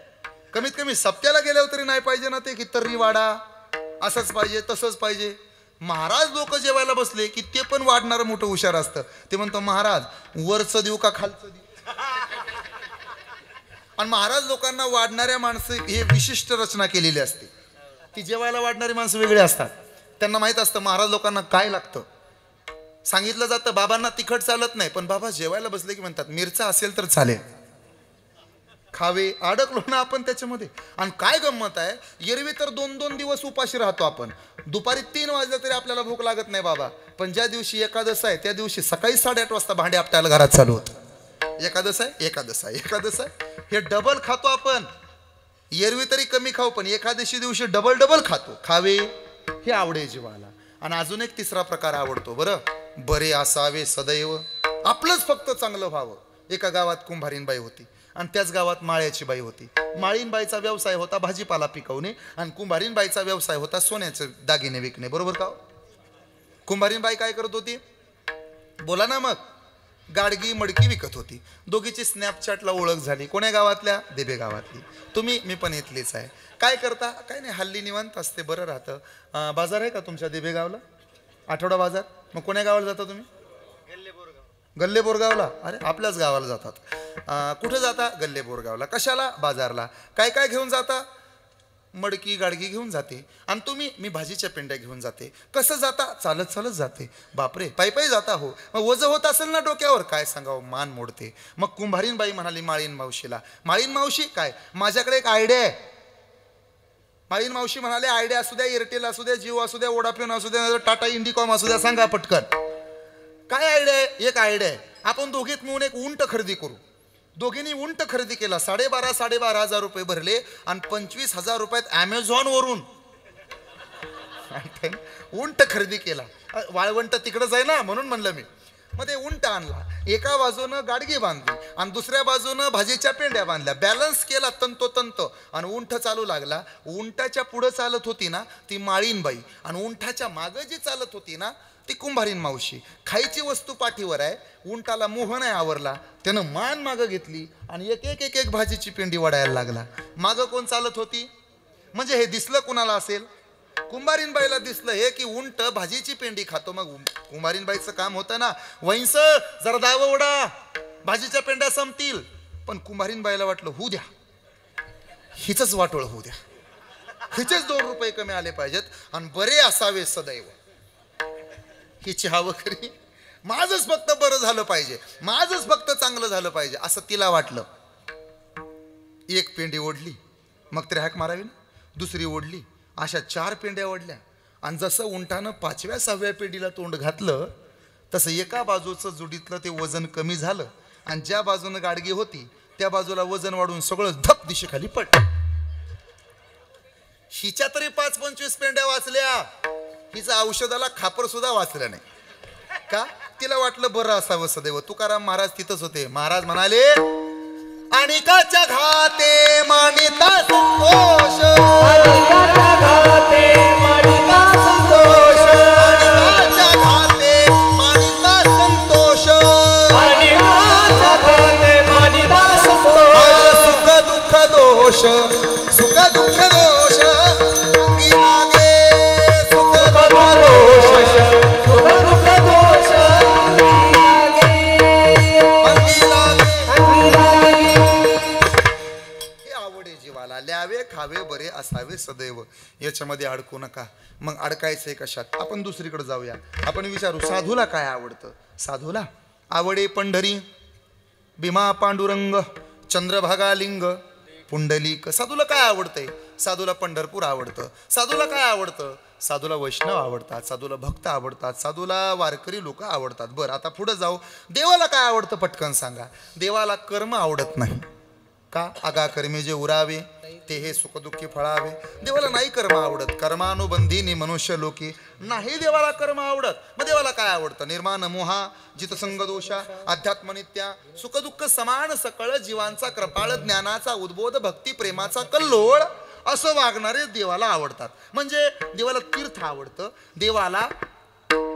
[SPEAKER 2] कमीत कमी सप्त्याला गेल्यावर तरी नाही पाहिजे ना ते, की तर्री वाडा असंच पाहिजे तसंच पाहिजे. महाराज लोक जेवायला बसले की ते पण वाढणारं मोठं हुशार असतं. ते म्हणतो महाराज वरचं देऊ का खालचं देऊ. आणि महाराज लोकांना वाढणाऱ्या माणसं हे विशिष्ट रचना केलेली असते. ती जेवायला वाढणारी माणसं वेगळी असतात. त्यांना माहित असतं महाराज लोकांना काय लागतं. सांगितलं जातं बाबांना तिखट चालत नाही, पण बाबा जेवायला बसले की म्हणतात मिरचा असेल तर चालेल. खावे, अडकलो ना आपण त्याच्यामध्ये. आणि काय गंमत आहे, एरवी तर 2-2 दिवस उपाशी राहतो आपण. दुपारी 3 वाजले तरी आपल्याला भूक लागत नाही बाबा. पण ज्या दिवशी एकादश आहे त्या दिवशी सकाळी 8:30 वाजता भांडे आपल्याला घरात चालू होतं. एकादश आहे, एकादश आहे, एकादश आहे, हे डबल खातो आपण. एरवी तरी कमी खाऊ, पण एकादशी दिवशी डबल खातो. खावे हे आवडे जीवाला. आणि अजून एक तिसरा प्रकार आवडतो बरं, बरे असावे सदैव, आपलंच फक्त चांगलं व्हावं. एका गावात कुंभारीणबाई होती आणि त्याच गावात माळ्याची बाई होती. माळीनबाईचा व्यवसाय होता भाजीपाला पिकवणे आणि कुंभारीणबाईचा व्यवसाय होता सोन्याचे दागिने विकणे. बरोबर का? कुंभारीणबाई काय करत होती बोला ना मग? गाडगी मडकी विकत होती. दोघीची स्नॅपचॅटला ओळख झाली. कोण्या गावातल्या? देबे गावातली. तुम्ही? मी पण इथलीच आहे. काय करता? काय नाही, हल्ली निवांत असते, बरं राहतं. बाजार आहे का तुमच्या देबे गावला? आठवडा बाजार. मग कोण्या गावाला जाता तुम्ही? गल्ले बोरगावला. अरे आपल्याच गावाला जातात. कुठे जाता? गल्ले बोरगावला. कशाला? बाजारला. काय काय घेऊन जाता? मडकी गाडगी घेऊन जाते. आणि तुम्ही? मी भाजीच्या पेंड्या घेऊन जाते. कसं जाता? चालत चालत जाते. बापरे, पायी जाता? हो. मग वजन होत असेल ना डोक्यावर? काय सांगावं, मान मोडते. मग कुंभारीणबाई म्हणाली माळीन मावशीला, माळीन मावशी काय, माझ्याकडे एक आयडिया आहे. माळीन मावशी म्हणाले, आयडिया असू द्या, एअरटेल असू द्या, जिओ असू द्या, वोडाफोन असू द्या, टाटा इंडिकॉम असू द्या, सांगा पटकन. काय आयडिया आहे? एक आयडिया आहे, आपण दोघीत मिळून एक उंट खरेदी करू. दोघींनी उंट खरेदी केला. 12,500 रुपये भरले आणि 25,000 रुपयात ॲमेझॉन वरून उंट खरेदी केला. वाळवंट तिकडंच आहे ना, म्हणून म्हणलं मी. मग ते उंट आणला. एका बाजूनं गाडगी बांधली आणि दुसऱ्या बाजूनं भाजीच्या पेंड्या बांधल्या. बॅलन्स केला तंतोतंत आणि उंट चालू लागला. उंटाच्या पुढं चालत होती ना ती माळीनबाई आणि उंटाच्या मागं जी चालत होती ना ती कुंभारीण मावशी. खायची वस्तू पाठीवर आहे. उंटाला मोह नाही आवरला. त्यानं मान मागं घेतली आणि एक एक भाजीची पेंडी वडायला लागला. मागं कोण चालत होती? म्हणजे हे दिसलं कुणाला असेल? कुंभारीणबाईला दिसलं हे की उंट भाजीची पेंडी खातो. मग कुंभारीणबाईचं काम होतं ना, वैंस जरा दाव ओढा, भाजीच्या पेंड्या संपतील. पण कुंभारीणबाईला वाटलं होऊ द्या, हिचंच वाटोळ होऊ द्या, हिचेच 2 रुपये कमी आले पाहिजेत आणि बरे असावे सदैव. हिची हवं खरी, माझंच फक्त बरं झालं पाहिजे, माझंच फक्त चांगलं झालं पाहिजे असं तिला वाटलं. एक पेंडी ओढली, मग तर हाक मारावी ना. दुसरी ओढली, अशा 4 पेंड्या ओढल्या. आणि जसं उंटानं 5व्या 6व्या पेंडीला तोंड घातलं तसं एका बाजूचं जुडीतलं ते वजन कमी झालं आणि ज्या बाजूनं गाडगी होती त्या बाजूला वजन वाढून सगळं धप दिशेखाली पडलं. हिच्या तरी 5-25 पेंड्या वाचल्या, हिचा औषधाला खापर सुद्धा वाचलं नाही. का? तिला वाटलं बरं असावं सदैव. तुकाराम महाराज तिथंच होते. महाराज म्हणाले, अनिकाच्या घाते मानिता संतोष,
[SPEAKER 3] अनिकाच्या घाते मानिता संतोष,
[SPEAKER 2] अनिकाच्या घाते मानिता संतोष,
[SPEAKER 3] अनिकाच्या घाते मानिता संतोष.
[SPEAKER 2] सुख दुःख दोष, सुख दुःख दोष अंगी लागे, सुख दुःख दोष,
[SPEAKER 3] सुख दुःख दोष अंगी लागे,
[SPEAKER 2] अंगी लागे.
[SPEAKER 3] अंगी लागे.
[SPEAKER 2] हे आवडे जीवाला. ल्यावे खावे बरे असावे सदैव. याच्यामध्ये अडकू नका. मग अडकायचंय कशात? आपण दुसरीकडे जाऊया. आपण विचारू, साधूला काय आवडतं? साधूला आवडे पंढरी, भीमा पांडुरंग, चंद्रभागा लिंग, पुंडलिक. साधूला काय आवडतंय? साधूला पंढरपूर आवडतं. साधूला काय आवडतं? साधूला वैष्णव आवडतात, साधूला भक्त आवडतात, साधूला वारकरी लोक आवडतात. बरं, आता पुढे जाऊ. देवाला काय आवडतं पटकन सांगा. देवाला कर्म आवडत नाही. का? आगा कर्मे जे उरावे ते हे सुखदुःखी फळावे. देवाला नाही कर्म आवडत. कर्मानुबंधीनी मनुष्य लोकी. नाही देवाला कर्म आवडत. मग देवाला काय आवडतं? निर्माण मोहा, जितसंग दोषा, अध्यात्मनित्या, सुखदुःख समान सकळ जीवांचा कृपाळ, ज्ञानाचा उद्बोध, भक्ती प्रेमाचा कल्लोळ असं वागणारे देवाला आवडतात. म्हणजे देवाला तीर्थ आवडतं, देवाला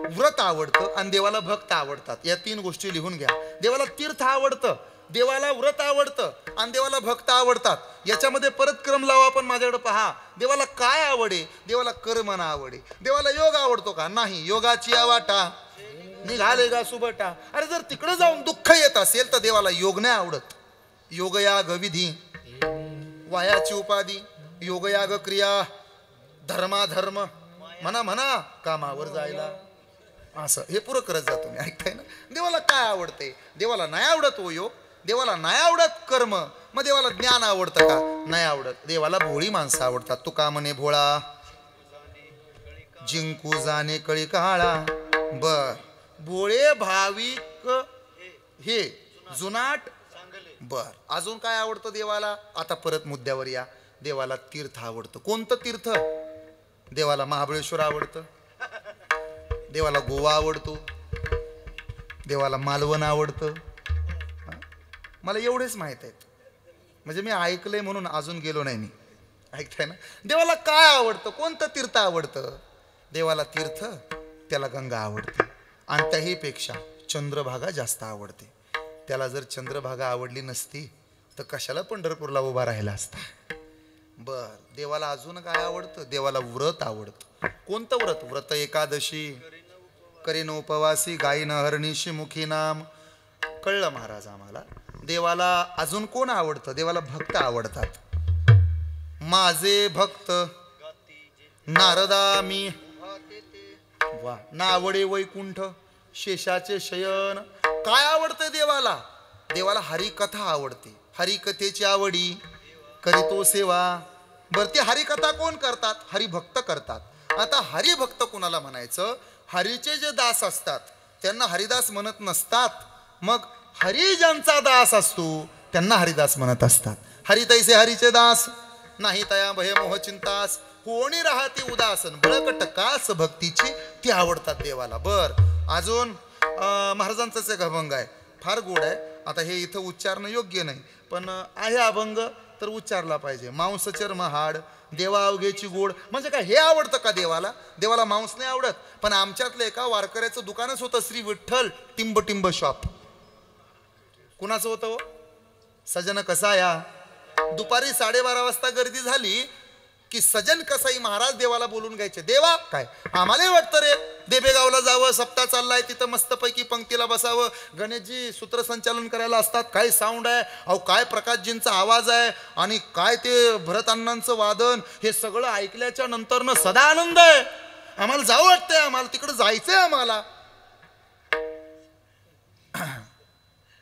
[SPEAKER 2] व्रत आवडतं आणि देवाला भक्त आवडतात. या 3 गोष्टी लिहून घ्या. देवाला तीर्थ आवडतं, देवाला व्रत आवडतं आणि देवाला भक्त आवडतात. याच्यामध्ये परत क्रम लावा. पण माझ्याकडे पहा, देवाला काय आवडे? देवाला कर्म ना आवडे. देवाला योग आवडतो का? नाही. योगाची वाटा निघाले गा सुबटा. अरे जर तिकडे जाऊन दुःख येत असेल तर देवाला योग नाही आवडत. योगयाग विधी, वायाची उपाधी, योगयाग क्रिया, धर्माधर्म, म्हणा कामावर जायला, असं हे पुरं करत जा तुम्ही. ऐकताय ना? देवाला काय आवडते? देवाला नाही आवडत हो योग, देवाला नाही आवडत कर्म. मग देवाला ज्ञान आवडतं का? नाही आवडत. देवाला भोळी माणसं आवडतात. तुका म्हणे भोळा जिंकू जाणे कळी काळा. बर, भोळे भाविक हे जुनाट. बर, अजून काय आवडतं देवाला? आता परत मुद्द्यावर या. देवाला तीर्थ आवडतं. कोणतं तीर्थ? देवाला महाबळेश्वर आवडतं, देवाला गोवा आवडतो, देवाला मालवण आवडतं. मला एवढेच माहित आहेत, म्हणजे मी ऐकलंय म्हणून अजून गेलो नाही मी. ऐकताय ना? देवाला काय आवडतं? कोणतं तीर्थ आवडतं? देवाला तीर्थ, त्याला गंगा आवडते आणि त्याही पेक्षा चंद्रभागा जास्त आवडते. त्याला जर चंद्रभागा आवडली नसती तर कशाला पंढरपूरला उभा राहिला असता. बर, देवाला अजून काय आवडतं? देवाला व्रत आवडतं. कोणतं व्रत? व्रत एकादशी, करीन उपवासी, गायीन हरणीशी मुखी नाम. कळलं महाराज आम्हाला. देवाला अजून कोण आवडतं? देवाला भक्त आवडतात. माझे भक्त नारदा मी, वा, नावडे वैकुंठ शेषाचे शयन. काय आवडतं देवाला? देवाला हरिकथा आवडते. हरिकथेची आवडी करीतो सेवा. बर, ती हरिकथा कोण करतात? हरिभक्त करतात. आता हरिभक्त कोणाला म्हणायचं? हरीचे जे दास असतात त्यांना हरिदास म्हणत नसतात. मग हरी ज्यांचा दास असतो त्यांना हरिदास म्हणत असतात. हरी तैसे हरीचे दास, नाही तया भय मोह चिंतास, कोणी राहते उदासन, बळकट कास भक्तीची, ती आवडतात देवाला. बर, अजून महाराजांचाच एक अभंग आहे, फार गोड आहे. आता हे इथं उच्चारणं योग्य नाही, पण आहे अभंग तर उच्चारला पाहिजे. मांस चर्म हाड देवा अवघेची गोड. म्हणजे काय, हे आवडतं का देवाला? देवाला मांस नाही आवडत. पण आमच्यातलं एका वारकऱ्याचं दुकानच होतं, श्री विठ्ठल टिंब टिंब शॉप. कुणाचं होतं हो? सजन कसाया. दुपारी 12:30 वाजता गर्दी झाली की सजन कसाई महाराज देवाला बोलून घ्यायचे. देवा काय, आम्हालाही वाटतं रे देबेगावला जावं, सप्ताह चाललाय, तिथं मस्तपैकी पंक्तीला बसावं, गणेशजी सूत्रसंचालन करायला असतात, काय साऊंड आहे, अहो काय प्रकाशजींचा आवाज आहे, आणि काय ते भरत अण्णांचं वादन, हे सगळं ऐकल्याच्या नंतर सदा आनंद आहे. आम्हाला जावं वाटतंय, आम्हाला तिकडं जायचंय आम्हाला.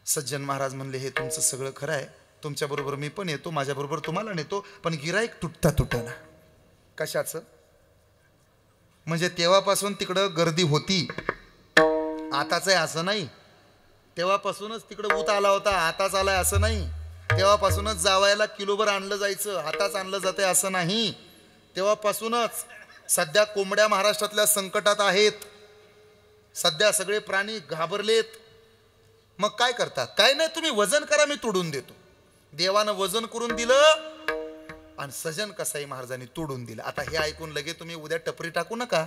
[SPEAKER 2] सज्जन महाराज म्हणले, हे तुमचं सगळं खरं आहे, तुमच्याबरोबर मी पण येतो, माझ्याबरोबर तुम्हाला नेतो, पण गिराईक तुटता तुटना. कशाचं? म्हणजे तेव्हापासून तिकडं गर्दी होती, आताच आहे असं नाही. तेव्हापासूनच तिकडं ऊत आला होता, आताच आलाय असं नाही. तेव्हापासूनच जावायला किलोभर आणलं जायचं, आताच आणलं जाते असं नाही. तेव्हापासूनच. सध्या कोंबड्या महाराष्ट्रातल्या संकटात आहेत, सध्या सगळे प्राणी घाबरलेत. मग काय करतात? काय नाही, तुम्ही वजन करा, मी तोडून देतो. देवानं वजन करून दिलं आणि सजन कसाई महाराजांनी तोडून दिलं. आता हे ऐकून लगे तुम्ही उद्या टपरी टाकू नका.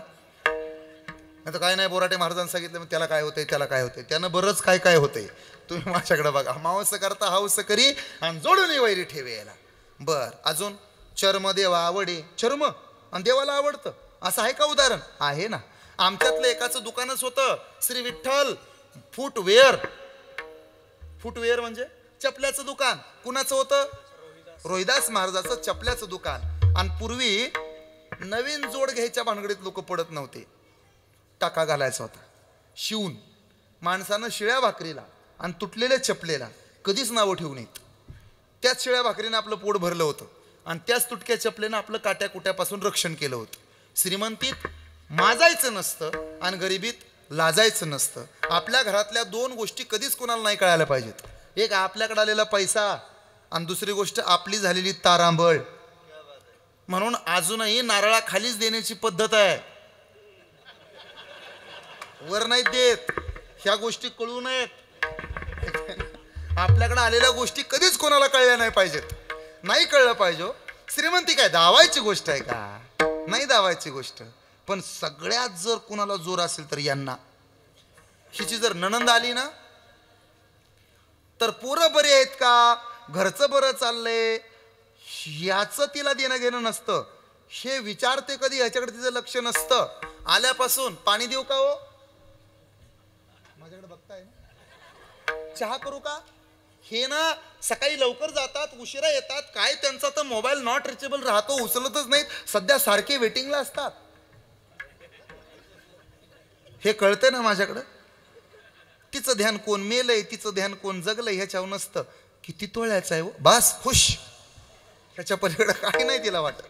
[SPEAKER 2] नाही काय नाही, बोराटे महाराजांनी सांगितलं, मग त्याला काय होतंय, त्याला काय होतंय, त्यानं बरंच काय काय होतंय. तुम्ही माझ्याकडे बघा. मावस करता हाऊस करी आणि जोडून वैरी ठेवेला. बर, अजून चर्म देवा आवडे. चर्म आणि देवाला आवडतं असं आहे का उदाहरण? आहे ना. आमच्यातलं एकाचं दुकानच होतं, श्री विठ्ठल फुटवेअर. फुटवेअर म्हणजे चपल्याचं दुकान. कुणाचं होतं? रोहिदास महाराजाचं चपल्याचं दुकान. आणि पूर्वी नवीन जोड घ्यायच्या भानगडीत लोक पडत नव्हते. टाका घालायचा होता शिवून. माणसानं शिळ्या भाकरीला आणि तुटलेल्या चपलेला कधीच नावं ठेवू नयेत. त्याच शिळ्या भाकरीनं आपलं पोट भरलं होतं आणि त्याच तुटक्या चपलेनं आपलं काट्या कुट्यापासून रक्षण केलं होतं. श्रीमंतीत माजायचं नसतं आणि गरिबीत लाजायचं नसतं. आपल्या घरातल्या दोन गोष्टी कधीच कोणाला नाही कळायला पाहिजेत. एक आपल्याकडे आलेला पैसा आणि दुसरी गोष्ट आपली झालेली तारांबळ. म्हणून अजूनही नारळाखालीच देण्याची पद्धत आहे, वर नाही देत. ह्या गोष्टी कळू नयेत. आपल्याकडे आलेल्या गोष्टी कधीच कोणाला कळल्या नाही पाहिजेत. नाही कळलं पाहिजे. श्रीमंती काय दावायची गोष्ट आहे का? नाही दावायची गोष्ट. पण सगळ्यात जर कुणाला जोर असेल तर यांना. हिची जर नणंद आली ना तर पोरं बरे आहेत का, घरचं बरं चाललंय, याचं तिला देणं घेणं नसतं. हे विचारते कधी, ह्याच्याकडे तिचं लक्ष नसतं. आल्यापासून पाणी देऊ का हो, माझ्याकडे बघताय, चहा करू का, हे ना सकाळी लवकर जातात, उशिरा येतात. काय त्यांचा तर मोबाईल नॉट रिचेबल राहतो, उचलतच नाहीत. सध्या सारखे वेटिंगला असतात. हे कळतंय ना माझ्याकडं. तिचं ध्यान कोण मेलंय, तिचं ध्यान कोण जगलंय ह्याच्यावर नसतं. किती तोळ्याचा आहे हो? बास खुश, त्याच्या पलीकडे काही नाही तिला वाटत.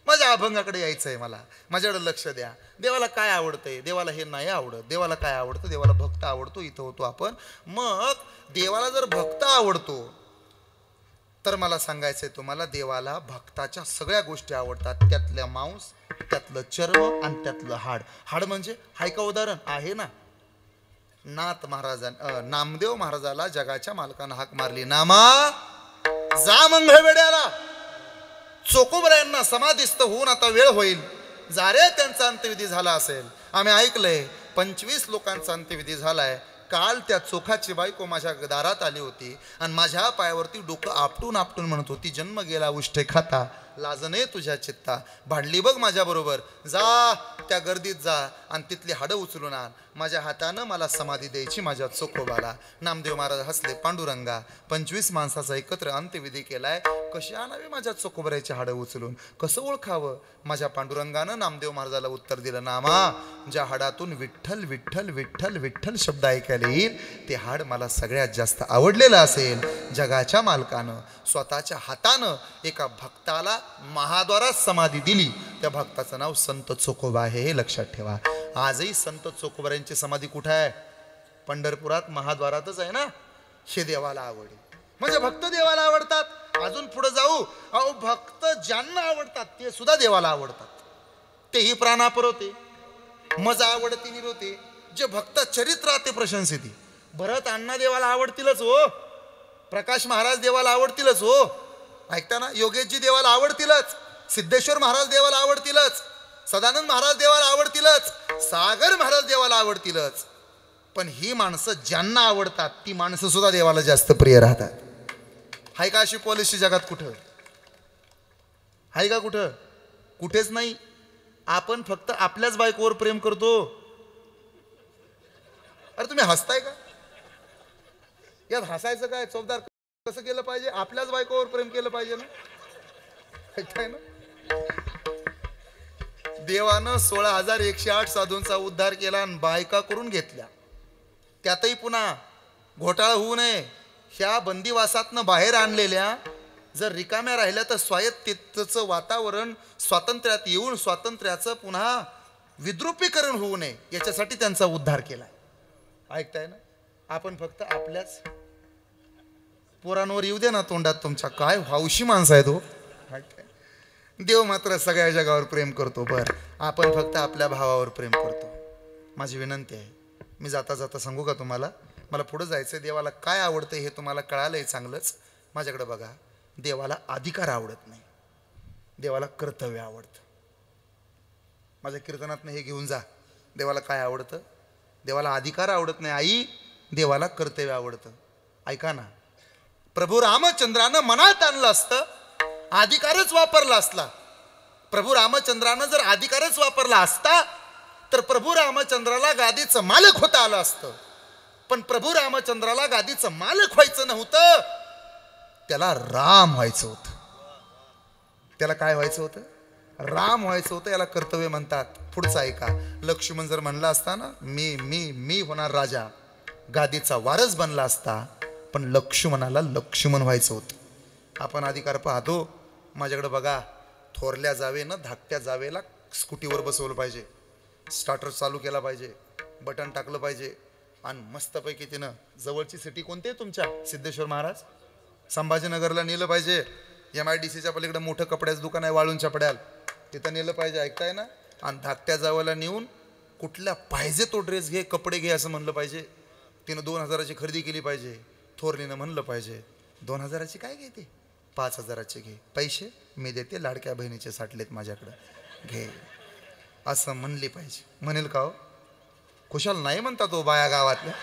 [SPEAKER 2] माझ्या अभंगाकडे यायचं आहे मला, माझ्याकडे लक्ष द्या. देवाला काय आवडतंय? देवाला हे नाही आवडत. देवाला काय आवडतं? देवाला भक्त आवडतो. इथं होतो आपण. मग देवाला जर भक्त आवडतो तर मला सांगायचंय तुम्हाला, देवाला भक्ताच्या सगळ्या गोष्टी आवडतात. त्यातल्या मांस, त्यातलं चर्म आणि त्यातलं हाड. हाड म्हणजे हाय का उदाहरण आहे ना, नामदेव महाराजाला जगाच्या मालकानं हाक मारली, नामा जा मंगळवेड्याला, चोकोबऱ्यांना समाधिस्थ होऊन आता वेळ होईल, जा रे. त्यांचा अंत्यविधी झाला असेल. आम्ही ऐकलंय 25 लोकांचा अंत्यविधी झालाय. काल त्या चोखाची बायको माझ्या दारात आली होती आणि माझ्या पायावरती डोकं आपटून आपटून म्हणत होती, जन्म गेला उष्टे खाता, लाजणे तुझ्या चित्ता. भांडली बघ माझ्या बरोबर, जा त्या गर्दीत जा आणि तिथली हाडं उचलून आण. माझ्या हातानं मला समाधी द्यायची माझ्या चोखोबाला. नामदेव महाराज हसले, पांडुरंगा 25 माणसाचा एकत्र अंत्यविधी केलाय, कशी आणावी माझ्या चोखोबऱ्याची हाडं उचलून, कसं ओळखावं? माझ्या पांडुरंगानं नामदेव महाराजाला उत्तर दिलं, नामा ज्या हाडातून विठ्ठल विठ्ठल विठ्ठल विठ्ठल शब्द ऐकायला येईल ते हाड मला सगळ्यात जास्त आवडलेलं असेल. जगाच्या मालकानं स्वतःच्या हातानं एका भक्ताला महाद्वारात समाधी दिली. त्या भक्ताचं नाव संत चोखोबा आहे, हे लक्षात ठेवा. आजही संत चोखोबाऱ्यांची समाधी कुठे आहे? पंढरपुरात महाद्वारातच आहे ना. हे देवाला आवडे म्हणजे भक्त देवाला आवडतात. अजून पुढे जाऊ, अहो भक्त ज्यांना आवडतात ते सुद्धा देवाला आवडतात. तेही प्राणापर होते, मजा आवडती निरोते. जे भक्त चरित्राते प्रशंसिती. भरत अण्णा देवाला आवडतीलच हो, प्रकाश महाराज देवाला आवडतीलच हो, ऐकता ना, योगेशजी देवाला आवडतीलच, सिद्धेश्वर महाराज देवाला आवडतीलच, सदानंद महाराज देवाला आवडतीलच, सागर महाराज देवाला आवडतीलच. पण ही माणसं ज्यांना आवडतात ती माणसं सुद्धा देवाला जास्त प्रिय राहतात. हाय का अशी पॉलिसी जगात? कुठं हाय का? कुठं? कुठेच नाही. आपण फक्त आपल्याच बायकोवर प्रेम करतो. अरे तुम्ही हसताय का? यात हसायचं काय? चौकदार कसं केलं पाहिजे? आपल्याच बायकोवर प्रेम केलं पाहिजे ना. ऐकताय ना? देवानं 16,108 साधूंचा उद्धार केला आणि बायका करून घेतल्या. त्यातही पुन्हा घोटाळा होऊ नये, ह्या बंदिवासातनं बाहेर आणलेल्या जर रिकाम्या राहिल्या तर स्वायत्ततेचं वातावरण स्वातंत्र्यात येऊन स्वातंत्र्याचं पुन्हा विद्रुपीकरण होऊ नये याच्यासाठी त्यांचा उद्धार केला. ऐकताय ना? आपण फक्त आपल्याच पोरांवर येऊ दे ना तोंडात तुमच्या. काय हौशी माणसं आहे तो. देव मात्र सगळ्या जगावर प्रेम करतो. बरं, आपण फक्त आपल्या भावावर प्रेम करतो. माझी विनंती आहे, मी जाता जाता सांगू का तुम्हाला, मला पुढं जायचं. देवाला काय आवडतं हे तुम्हाला कळालंय चांगलंच. माझ्याकडे बघा, देवाला अधिकार आवडत नाही, देवाला कर्तव्य आवडतं. माझ्या कीर्तनातनं हे घेऊन जा. देवाला काय आवडतं? देवाला अधिकार आवडत नाही आई, देवाला कर्तव्य आवडतं. ऐका ना, प्रभू रामचंद्रानं मनात आणलं असतं, अधिकारच वापरला असला, प्रभू रामचंद्रानं जर अधिकारच वापरला असता तर प्रभू रामचंद्राला गादीचं मालक होता आलं असतं. पण प्रभू रामचंद्राला गादीचं मालक व्हायचं नव्हतं, त्याला राम व्हायचं होतं. त्याला काय व्हायचं होतं? राम व्हायचं होतं. याला कर्तव्य म्हणतात. पुढचं ऐका, लक्ष्मण जर म्हणला असता ना, मी मी मी होणार राजा, गादीचा वारस बनला असता, पण लक्ष्मणाला लक्ष्मण व्हायचं होतं. आपण अधिकार पाहतो. माझ्याकडे बघा, थोरल्या जावेनं धाकट्या जावेला स्कूटीवर बसवलं पाहिजे, स्टार्टर चालू केला पाहिजे, बटन टाकलं पाहिजे आणि मस्तपैकी तिनं जवळची सिटी कोणती आहे तुमच्या? सिद्धेश्वर महाराज. संभाजीनगरला नेलं पाहिजे. MIDCच्या पलीकडे मोठं कपड्याचं दुकान आहे वाळूंच्या पड्याल, तिथं नेलं पाहिजे. ऐकताय ना? आणि धाकट्या जावेला नेऊन कुठल्या पाहिजे तो ड्रेस घे, कपडे घे असं म्हणलं पाहिजे. तिनं 2,000ची खरेदी केली पाहिजे. थोरलीनं म्हणलं पाहिजे, 2,000ची काय घेते? 5,000ची घे, पैसे मी देते, लाडक्या बहिणीचे साठलेत माझ्याकडं, घे असं म्हणली पाहिजे. म्हणेल का हो? खुशाल नाही म्हणतात तो बाया गावातल्या,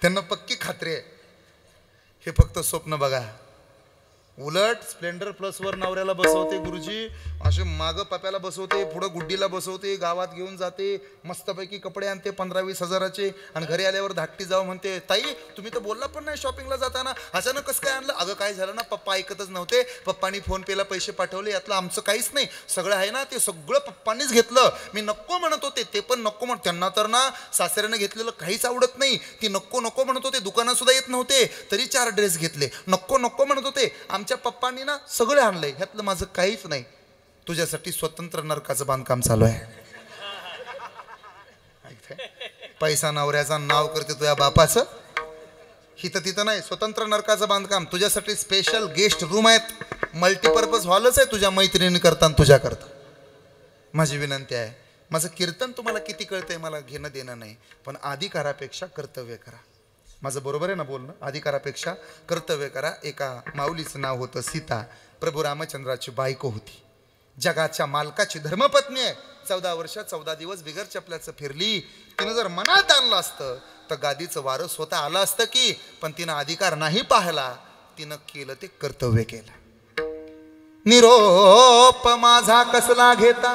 [SPEAKER 2] त्यांना पक्की खात्री आहे. हे फक्त स्वप्न बघा. उलट स्प्लेंडर प्लस वर नवऱ्याला बसवते गुरुजी, असे मागं पप्याला बसवते, पुढं गुड्डीला बसवते, गावात घेऊन जाते, मस्तपैकी कपडे आणते 15-20 हजाराचे, आणि घरी आल्यावर धाकटी जाऊ म्हणते, ताई तुम्ही तर बोलला पण नाही शॉपिंगला जाताना, अचानक कसं काय आणलं? अगं काय झालं ना, पप्पा ऐकतच नव्हते, पप्पानी फोन पेला पैसे पाठवले, यातलं आमचं काहीच नाही, सगळं आहे ना ते सगळं पप्पांनीच घेतलं, मी नको म्हणत होते ते पण नको म्हणत, त्यांना तर ना सासऱ्यानं घेतलेलं काहीच आवडत नाही, ती नको नको म्हणत होते, दुकानात सुद्धा येत नव्हते तरी 4 ड्रेस घेतले, नको नको म्हणत होते, आमच्या पप्पांनी ना सगळं आणलंय, ह्यातलं माझं काहीच नाही, तुझ्यासाठी स्वतंत्र नरकाचं बांधकाम चालू आहे. पैसा नवऱ्याचा नाव करते तुझ्या बापाचं, हिथं तिथं नाही, स्वतंत्र नरकाचं बांधकाम, तुझ्यासाठी स्पेशल गेस्ट रूम आहेत, मल्टीपर्पज हॉलच आहे तुझ्या मैत्रिणी करता तुझ्या करता. माझी विनंती आहे, माझं कीर्तन तुम्हाला किती कळतंय मला घेणं देणं नाही, पण अधिकारापेक्षा कर्तव्य करा. माझं बरोबर आहे ना बोलणं? अधिकारापेक्षा कर्तव्य करा. एका माऊलीचं नाव होतं सीता, प्रभू रामचंद्राची बायको होती, जगाच्या मालकाची धर्मपत्नी आहे, 14 वर्ष 14 दिवस बिगर चपल्याचं फिरली. तिनं जर मनात आणलं असतं तर गादीचं वारं स्वतः आलं असतं की, पण तिनं अधिकार नाही पाहिला, तिनं केलं ते कर्तव्य केलं. निरोप माझा कसला घेता,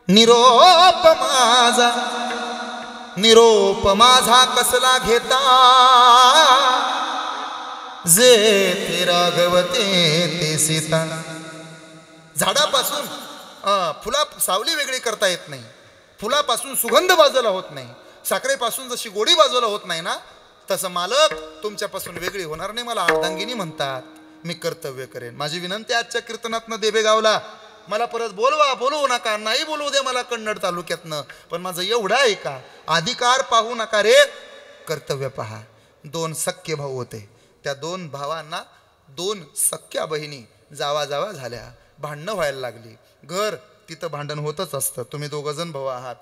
[SPEAKER 2] निरोप माझा, निरोप माझा कसला घेता, जे ते राघवते ते सीता. झाडापासून फुला सावली वेगळी करता येत नाही, फुलापासून सुगंध बाजूला होत नाही, साखरेपासून जशी गोडी बाजूला होत नाही ना, तसं मालक तुमच्यापासून वेगळी होणार नाही. मला अर्धांगिनी म्हणतात, मी कर्तव्य करेन. माझी विनंती आजच्या कीर्तनातनं देबेगावला, मला परत बोलवू नका, नाही बोलवू दे मला कन्नड तालुक्यातनं, पण माझं एवढं आहे का, अधिकार पाहू नका रे, कर्तव्य पहा. 2 सख्खे भाऊ होते, त्या 2 भावांना 2 सख्ख्या बहिणी जावा जावा झाल्या, भांडणं व्हायला लागली. घर तिथं भांडण होतच असतं. तुम्ही 2 जण भाऊ आहात,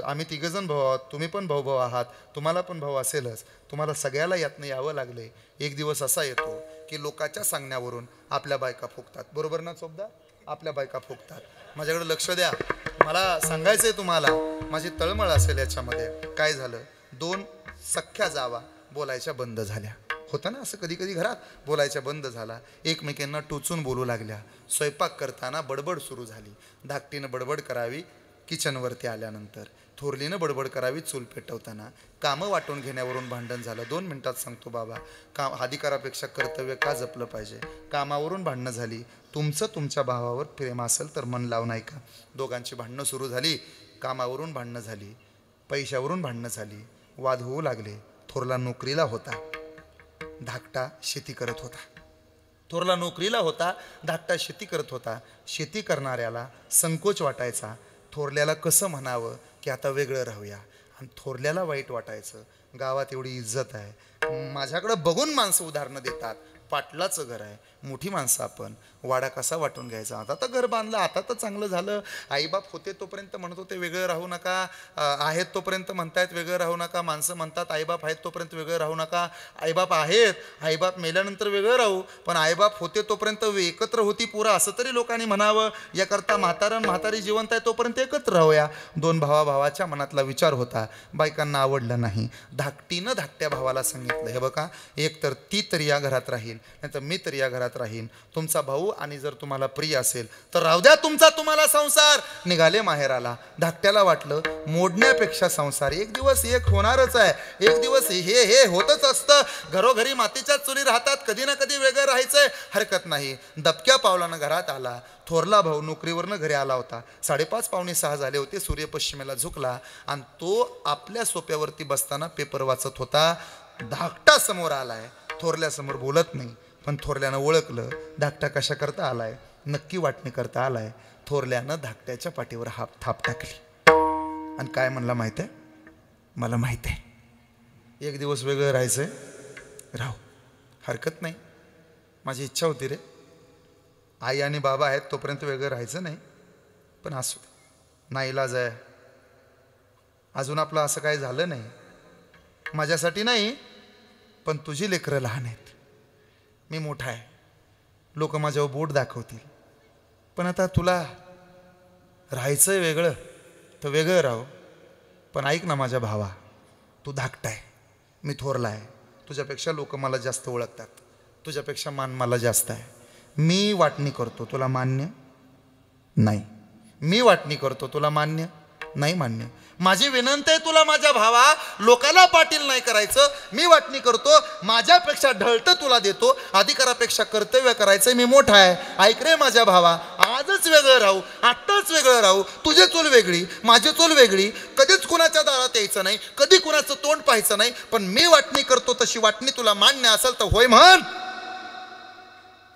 [SPEAKER 2] आम्ही 3 जण भाऊ आहात, तुम्ही पण भाऊ आहात, तुम्हाला पण भाऊ असेलच, तुम्हाला सगळ्याला यातनं यावं लागले. एक दिवस असा येतो की लोकांच्या सांगण्यावरून आपल्या बायका फुकतात. बरोबर ना चोपदा? आपल्या बायका फुकतात. माझ्याकडे लक्ष द्या, मला सांगायचंय तुम्हाला, माझी तळमळ असेल याच्यामध्ये. काय झालं, 2 सख्ख्या जावा बोलायच्या बंद झाल्या. होतं ना असं कधी कधी घरात, बोलायच्या बंद झाला, एकमेकांना टोचून बोलू लागल्या. स्वयंपाक करताना बडबड सुरू झाली. धाकटीनं बडबड करावी किचनवरती आल्यानंतर, थोरलीनं बडबड करावी चूल पेटवताना. कामं वाटून घेण्यावरून भांडण झालं. 2 मिनिटात सांगतो बाबा, अधिकारापेक्षा कर्तव्य का जपलं पाहिजे. कामावरून भांडणं झाली. तुमचं तुमच्या भावावर प्रेम असेल तर मन लावून ऐका. दोघांची भांडणं सुरू झाली, कामावरून भांडणं झाली, पैशावरून भांडणं झाली, वाद होऊ लागले. थोरला नोकरीला होता, धाकटा शेती करत होता. थोरला नोकरीला होता, धाकटा शेती करत होता. शेती करणाऱ्याला संकोच वाटायचा, थोरल्याला कसं म्हणावं की आता वेगळं राहूया, आणि थोरल्याला वाईट वाटायचं, गावात एवढी इज्जत आहे, माझ्याकडं बघून माणसं उदाहरणं देतात, पाटलाचं घर आहे, मोठी माणसं आपण, वाडा कसा वाटून घ्यायचा. आता तर घर बांधलं, आता तर चांगलं झालं. आईबाप होते तोपर्यंत म्हणत होते वेगळं राहू नका, आहेत तोपर्यंत म्हणतायत वेगळं राहू नका. माणसं म्हणतात आईबाप आहेत तोपर्यंत वेगळं राहू नका. आईबाप आहेत, आईबाप मेल्यानंतर वेगळं राहू, पण आईबाप होते तोपर्यंत एकत्र होती पोरं, असं तरी लोकांनी म्हणावं. याकरता म्हातारी जिवंत आहे तोपर्यंत एकत्र राहूया. 2 भावाच्या मनातला विचार होता, बायकांना आवडलं नाही. धाकटीनं धाकट्या भावाला सांगितलं, हे बघा, एक तर ती तरी या घरात राहील, नाही तर मी तरी या घरात राहीन. तुमचा भाऊ आणि जर तुम्हाला प्रिय असेल तर राहू द्या तुमचा तुम्हाला संसार. निघाले माहेराला. धाकट्याला वाटलं मोडण्यापेक्षा संसार एक दिवस एक होणारच आहे, एक दिवस हे होतच असतं. घरोघरी मातीच्या चुली राहतात, कधी ना कधी वेगळं राहायचंय, हरकत नाही. दबक्या पावलानं घरात आला. थोरला भाऊ नोकरीवरनं घरी आला होता. 5:30 पावणे 6 झाले होते. सूर्य पश्चिमेला झुकला आणि तो आपल्या सोप्यावरती बसताना पेपर वाचत होता. धाकटा समोर आलाय, थोरल्यासमोर बोलत नाही, पण थोरल्यानं ओळखलं धाकटा कशा करता आलाय, नक्की वाटणी करता आलाय. थोरल्यानं धाकट्याच्या पाठीवर थाप टाकली आणि काय म्हणला माहिती आहे, मला माहिती आहे एक दिवस वेगळं राहायचंय, राहू, हरकत नाही, माझी इच्छा होती रे. आई आणि बाबा आहेत तोपर्यंत वेगळं राहायचं नाही, पण असू नाईलाज आहे. अजून आपलं असं काही झालं नाही, माझ्यासाठी नाही, पण तुझी लेकरं लहान आहेत, मी मोठा आहे, लोक माझ्यावर बोट दाखवतील, पण आता तुला राहायचंय वेगळं तर वेगळं राहू. पण ऐक ना माझ्या भावा, तू धाकटा आहे, मी थोरला आहे, तुझ्यापेक्षा लोक मला जास्त ओळखतात, तुझ्यापेक्षा मान मला जास्त आहे. मी वाटणी करतो, तुला मान्य नाही. मी वाटणी करतो, तुला मान्य नाही. मान्य. माझी विनंती आहे तुला माझ्या भावा, लोकाला पाटील नाही करायचं. मी वाटणी करतो, माझ्यापेक्षा ढळतं तुला देतो. अधिकारापेक्षा कर्तव्य करायचं. मी मोठा आहे. ऐक रे माझ्या भावा, आजच वेगळं राहू, आत्ताच वेगळं राहू. तुझी चूल वेगळी, माझी चूल वेगळी. कधीच कुणाच्या दारात यायचं नाही, कधी कुणाचं तोंड पाहायचं नाही. पण मी वाटणी करतो तशी वाटणी तुला मान्य असेल तर होय म्हण.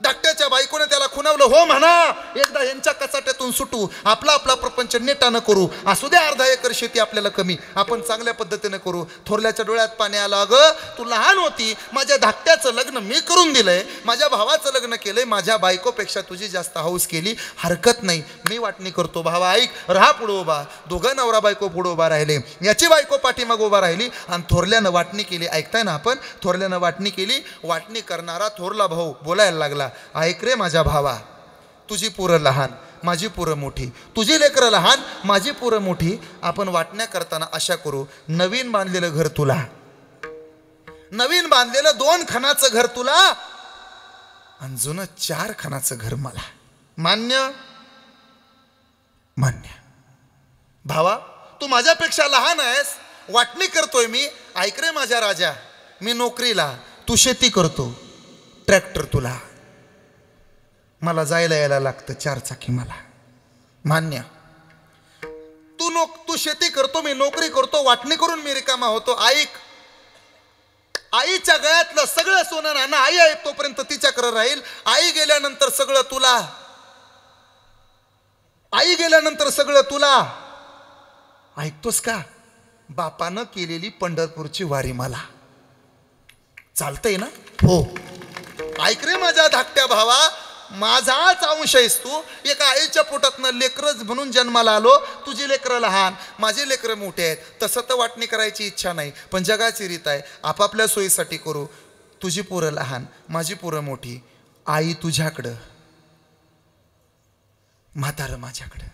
[SPEAKER 2] धाकट्याच्या बायकोने त्याला खुणावलं, हो म्हणा. एकदा यांच्या कचाट्यातून सुटू, आपला आपला प्रपंच नेटानं करू. असू दे अर्धा एकर शेती आपल्याला कमी, आपण चांगल्या पद्धतीने करू. थोरल्याच्या डोळ्यात पाणी आलं. अगं तू लहान होती, माझ्या धाकट्याचं लग्न मी करून दिलंय, माझ्या भावाचं लग्न केलंय, माझ्या बायकोपेक्षा तुझी जास्त हौस केली, हरकत नाही. मी वाटणी करतो. भावा ऐक, राहा पुढं उभा. दोघं नवरा बायको पुढं उभा राहिले, याची बायको पाठीमाग उभा राहिली आणि थोरल्यानं वाटणी केली. ऐकताय ना आपण, थोरल्यानं वाटणी केली. वाटणी करणारा थोरला भाऊ बोलायला लागला, ऐक रे माझ्या भावा, तुझी पोरं लहान, माझी पोरं मोठी. तुझी लेकरं लहान, माझी पोरं मोठी. आपण वाटण्या करताना अशा करू, नवीन बांधलेलं घर तुला, नवीन बांधलेलं 2 खणाचं घर तुला आणि जुनं 4 खणाचं घर मला. मान्य? मान्य. भावा तू माझ्यापेक्षा लहान आहेस, वाटणी करतोय मी. ऐक रे माझ्या राजा, मी नोकरीला, तू शेती करतो. ट्रॅक्टर तुला, मला जायला यायला लागतं 4 चाकी मला. मान्य. तू शेती करतो, मी नोकरी करतो. वाटणी करून मी रिकामा होतो. ऐक, आईच्या गळ्यातलं सगळं सोनं नाणं आई आहे तोपर्यंत तिच्याकडे राहील. आई गेल्यानंतर सगळं तुला, आई गेल्यानंतर सगळं तुला. ऐकतोस का? बापानं केलेली पंढरपूरची वारी मला चालतंय ना? हो. ऐक रे माझ्या धाकट्या भावा, माझाच अंश आहेस तू. एका आईच्या पोटातनं लेकरच म्हणून जन्माला आलो. तुझी लेकरं लहान, माझी लेकरं मोठे आहेत. तसं तर वाटणी करायची इच्छा नाही, पण जगाची रीत आहे, आपापल्या सोयीसाठी करू. तुझी पोरं लहान, माझी पोरं मोठी. आई तुझ्याकडं, म्हातारं माझ्याकडं.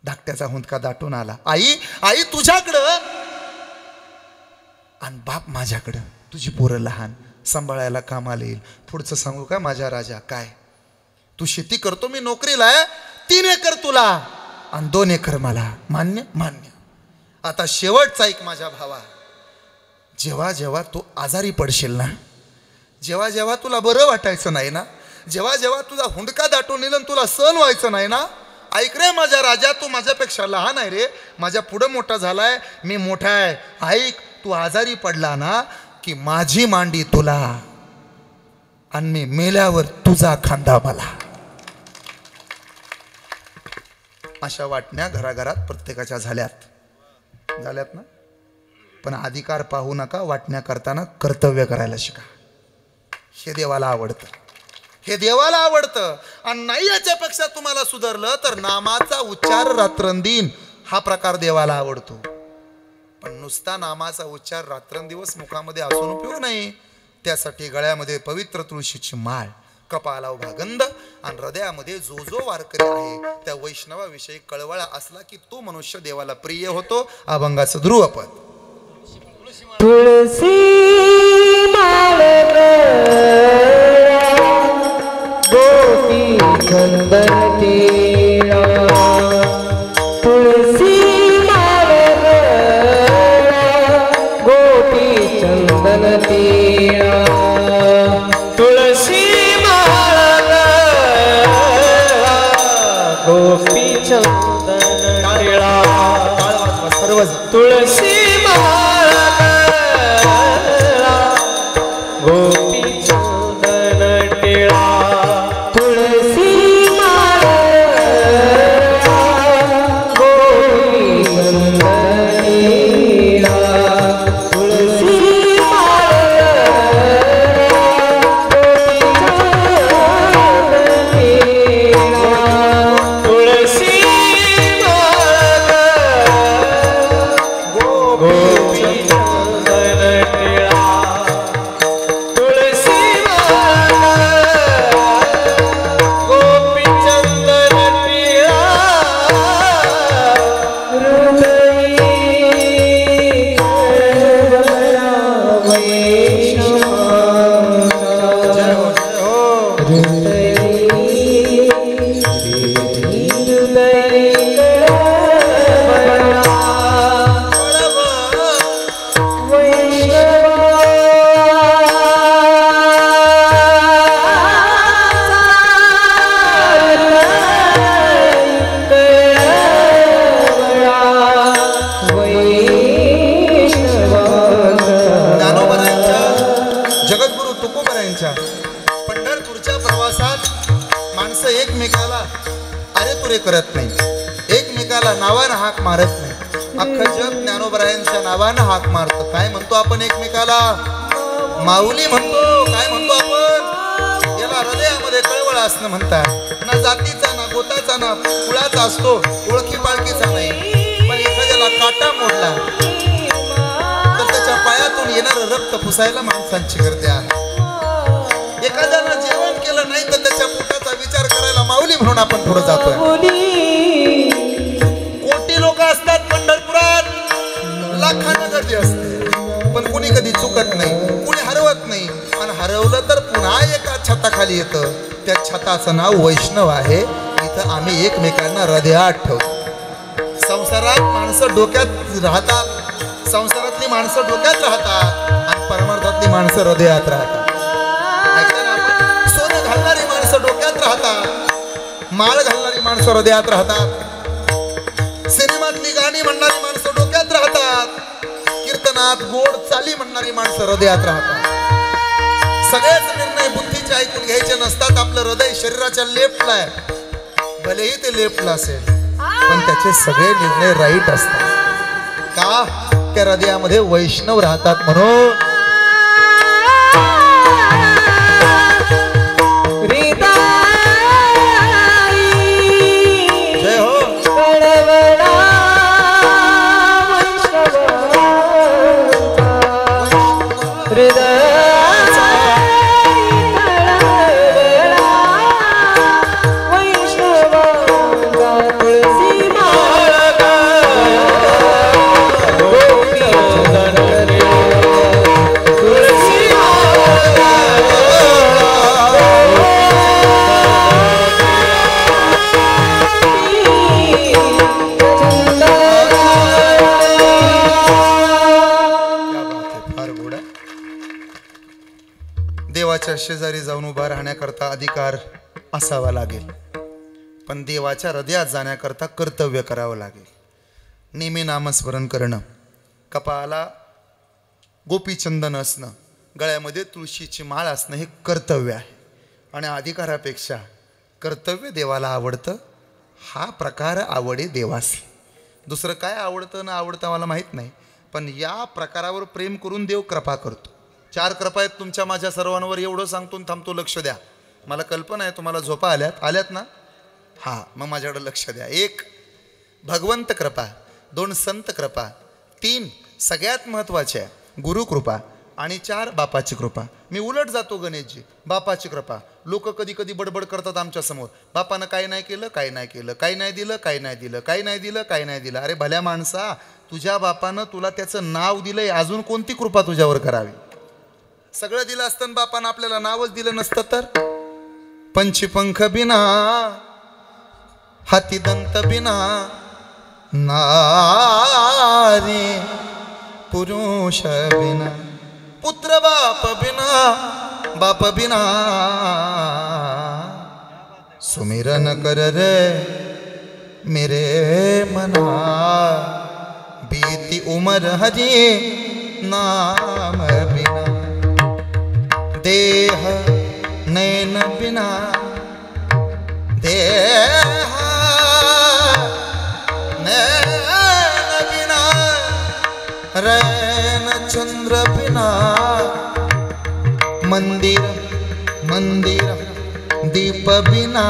[SPEAKER 2] धाकट्याचा हुंदका दाटून आला. आई आई तुझ्याकडं आणि बाप माझ्याकडं. तुझी पोरं लहान, सांभाळायला कामाला येईल. पुढचं सांगू का माझ्या राजा? काय? तू शेती करतो, मी नोकरीला आहे. 3 एकर तुला आणि 2 एकर मला. मान्य? मान्य. आता शेवटचा ऐक माझ्या भावा, जेव्हा जेव्हा तू आजारी पडशील ना, जेव्हा जेव्हा तुला बरं वाटायचं नाही ना, जेव्हा जेव्हा तुझा हुंडका दाटून येईल आणि तुला सहन व्हायचं नाही ना, ऐक रे माझ्या राजा, तू माझ्यापेक्षा लहान आहे रे, माझ्या पुढं मोठा झालाय, मी मोठा आहे. ऐक, तू आजारी पडला ना की माझी मांडी तुला आणि मी मेल्यावर तुझा खांदा मला. अशा वाटण्या घराघरात प्रत्येकाच्या झाल्यात ना. पण अधिकार पाहू नका, वाटण्या करताना कर्तव्य करायला शिका. हे देवाला आवडतं, हे देवाला आवडतं. आणि नाही याच्यापेक्षा तुम्हाला सुधारलं तर नामाचा उच्चार रात्रंदिन हा प्रकार देवाला आवडतो. पण नुसता नामाचा उच्चार रात्रंदिवस मुखामध्ये असून उपयोग नाही. त्यासाठी गळ्यामध्ये पवित्र तुळशीची माळ, कपाला उभा गंध आणि हृदयामध्ये जो जो वारकरी आहे त्या वैष्णवाविषयी कळवळा असला की तो मनुष्य देवाला प्रिय होतो. अभंगाचं ध्रुवपद.
[SPEAKER 3] तुळसी माळ गोपी चंदन टिळा, तुळसी माळ गोपी चंदन टिळा, तुळसी माळ गोपी चंदन टिळा,
[SPEAKER 2] सर्व
[SPEAKER 3] तुळसी माळ गोपी चंदन टिळा, तुळसी माळ गोपी चंदन टिळा, तुळसी माळ गोपी चंदन टिळा, तुळसी माळ
[SPEAKER 2] एकमेकाला अरे तुरे करत नाही, एकमेकाला नावानं हाक मारत नाही. अख्खं जग ज्ञानोबरायांच्या नावानं हाक मारतं. काय म्हणतो आपण एकमेकाला? माऊली म्हणतो. काय म्हणतो आपण? याला हृदयामध्ये कळवळ असणं म्हणतात. ना जातीचा, ना गोताचा, ना कुळाचा असतो, ओळखी पाळखीचा नाही. पण एखाद्याला काटा मोडला तर त्याच्या पायातून येणारं रक्त पुसायला माणसांची गर्दी आहे. एखाद्यानं जेवण केलं नाही तर त्याच्या पोटाचा विचार करायला माऊली म्हणून आपण पुढे जातोय. कोटी लोक असतात पंढरपुरात, लाखांना गर्दी असते, पण कुणी कधी चुकत नाही, कुणी हरवत नाही. आणि हरवलं तर पुन्हा एका छताखाली येतं. त्या छताचं नाव वैष्णव आहे. इथं आम्ही एकमेकांना हृदयात ठेवतो. संसारात माणसं डोक्यात राहतात, संसारातली माणसं डोक्यात राहतात आणि परमार्थातली माणसं हृदयात राहतात. सोनं घालणारी माणसं डोक्यात राहतात, माळ घालणारी माणसं हृदयात राहतात. सिनेमातली गाणी म्हणणारी माणसं डोक्यात राहतात, कीर्तनात गोड चाली म्हणणारी माणसं हृदयात राहतात. सगळेच निर्णय बुद्धीचे ऐकून घ्यायचे नसतात. आपलं हृदय शरीराच्या लेफ्टला आहे, भलेही ते लेफ्टला असेल, पण त्याचे सगळे निर्णय राईट असतात. का? त्या हृदयामध्ये वैष्णव राहतात म्हणून. जय हो. देवाच्या शेजारी जाऊन उभा राहण्याकरता अधिकार असावा लागेल, पण देवाच्या हृदयात जाण्याकरता कर्तव्य करावं लागेल. नेहमी नामस्मरण करणं, कपाळाला गोपीचंदन असणं, गळ्यामध्ये तुळशीची माळ असणं हे कर्तव्य आहे. आणि अधिकारापेक्षा कर्तव्य देवाला आवडतं. हा प्रकार आवडे देवासी. दुसरं काय आवडतं ना आवडतं मला माहीत नाही, पण या प्रकारावर प्रेम करून देव कृपा करतो. 4 कृपा आहेत तुमच्या माझ्या सर्वांवर, एवढं सांगतो थांबतो. लक्ष द्या. मला कल्पना आहे तुम्हाला झोपा आल्यात ना? हां, मग माझ्याकडे लक्ष द्या. 1 भगवंत कृपा, 2 संत कृपा, 3 सगळ्यात महत्त्वाचे आहे गुरुकृपा, आणि 4 बापाची कृपा. मी उलट जातो गणेशजी. बापाची कृपा. लोक कधी कधी बडबड करतात आमच्या समोर, बापानं काय नाही केलं, काय नाही केलं, काय नाही दिलं, काय नाही दिलं, काय नाही दिलं, काय नाही दिलं. अरे भल्या माणसा, तुझ्या बापानं तुला त्याचं नाव दिलंय, अजून कोणती कृपा तुझ्यावर करावी? सगळं दिलं असतं बापानं आपल्याला नावच दिलं नसतं तर. पंचपंख बिना, हाती दंत बिना, नारी पुरुष बिना, पुत्र बाप बिना, बाप बिना, सुमिरन कर रे मेरे मना, बीती उमर हरी नाम बिना, देह नैन बिना, देह नैन बिना, रैन चंद्र बिना, मंदिर मंदिर दीप बिना,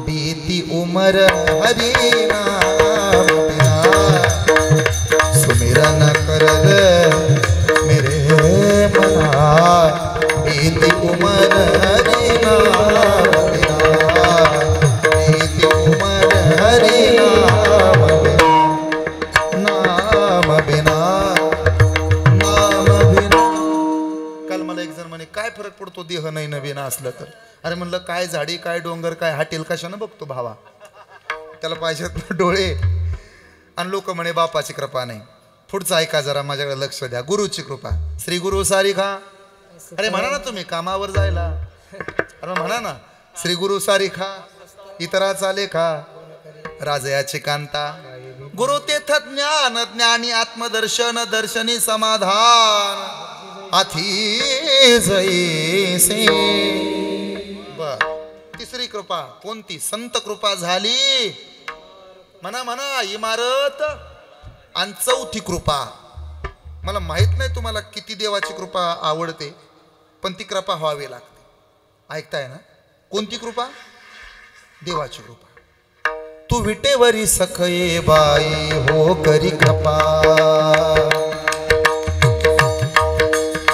[SPEAKER 2] बीती उमर हरि नाम बिना, सुमिरन कर मेरे मना, बीती उमर हरि नाम बिना, बीती उमर हरि नाम बिना, नाम बिना, नाम बिना. काल मला एक जण म्हणे काय फरक पडतो देह नाही नवीन असलं तर. अरे म्हणलं काय झाडी, काय डोंगर, काय हाटेल कशानं बघतो भावा? त्याला पाहिजेत डोळे. आणि लोक म्हणे बापाची कृपा नाही. पुढचं ऐका जरा, माझ्याकडे लक्ष द्या. गुरुची कृपा, श्री गुरु सारिखा. अरे म्हणा ना तुम्ही कामावर जायला, अरे म्हणा ना श्री गुरु सारिखा, इतराचा लेखा, राजयाची कांता, गुरु तेथ ज्ञान, ज्ञानी आत्मदर्शन, दर्शनी समाधान, आथी जैसे कृपा? कोणती? संत कृपा झाली म्हणा म्हणा, इमारत. आणि चौथी कृपा, मला माहित नाही तुम्हाला किती देवाची कृपा आवडते, पण ती कृपा व्हावी लागते. ऐकताय ना? कोणती कृपा? देवाची कृपा. तू विटेवरी सखये बाई हो करी कृपा.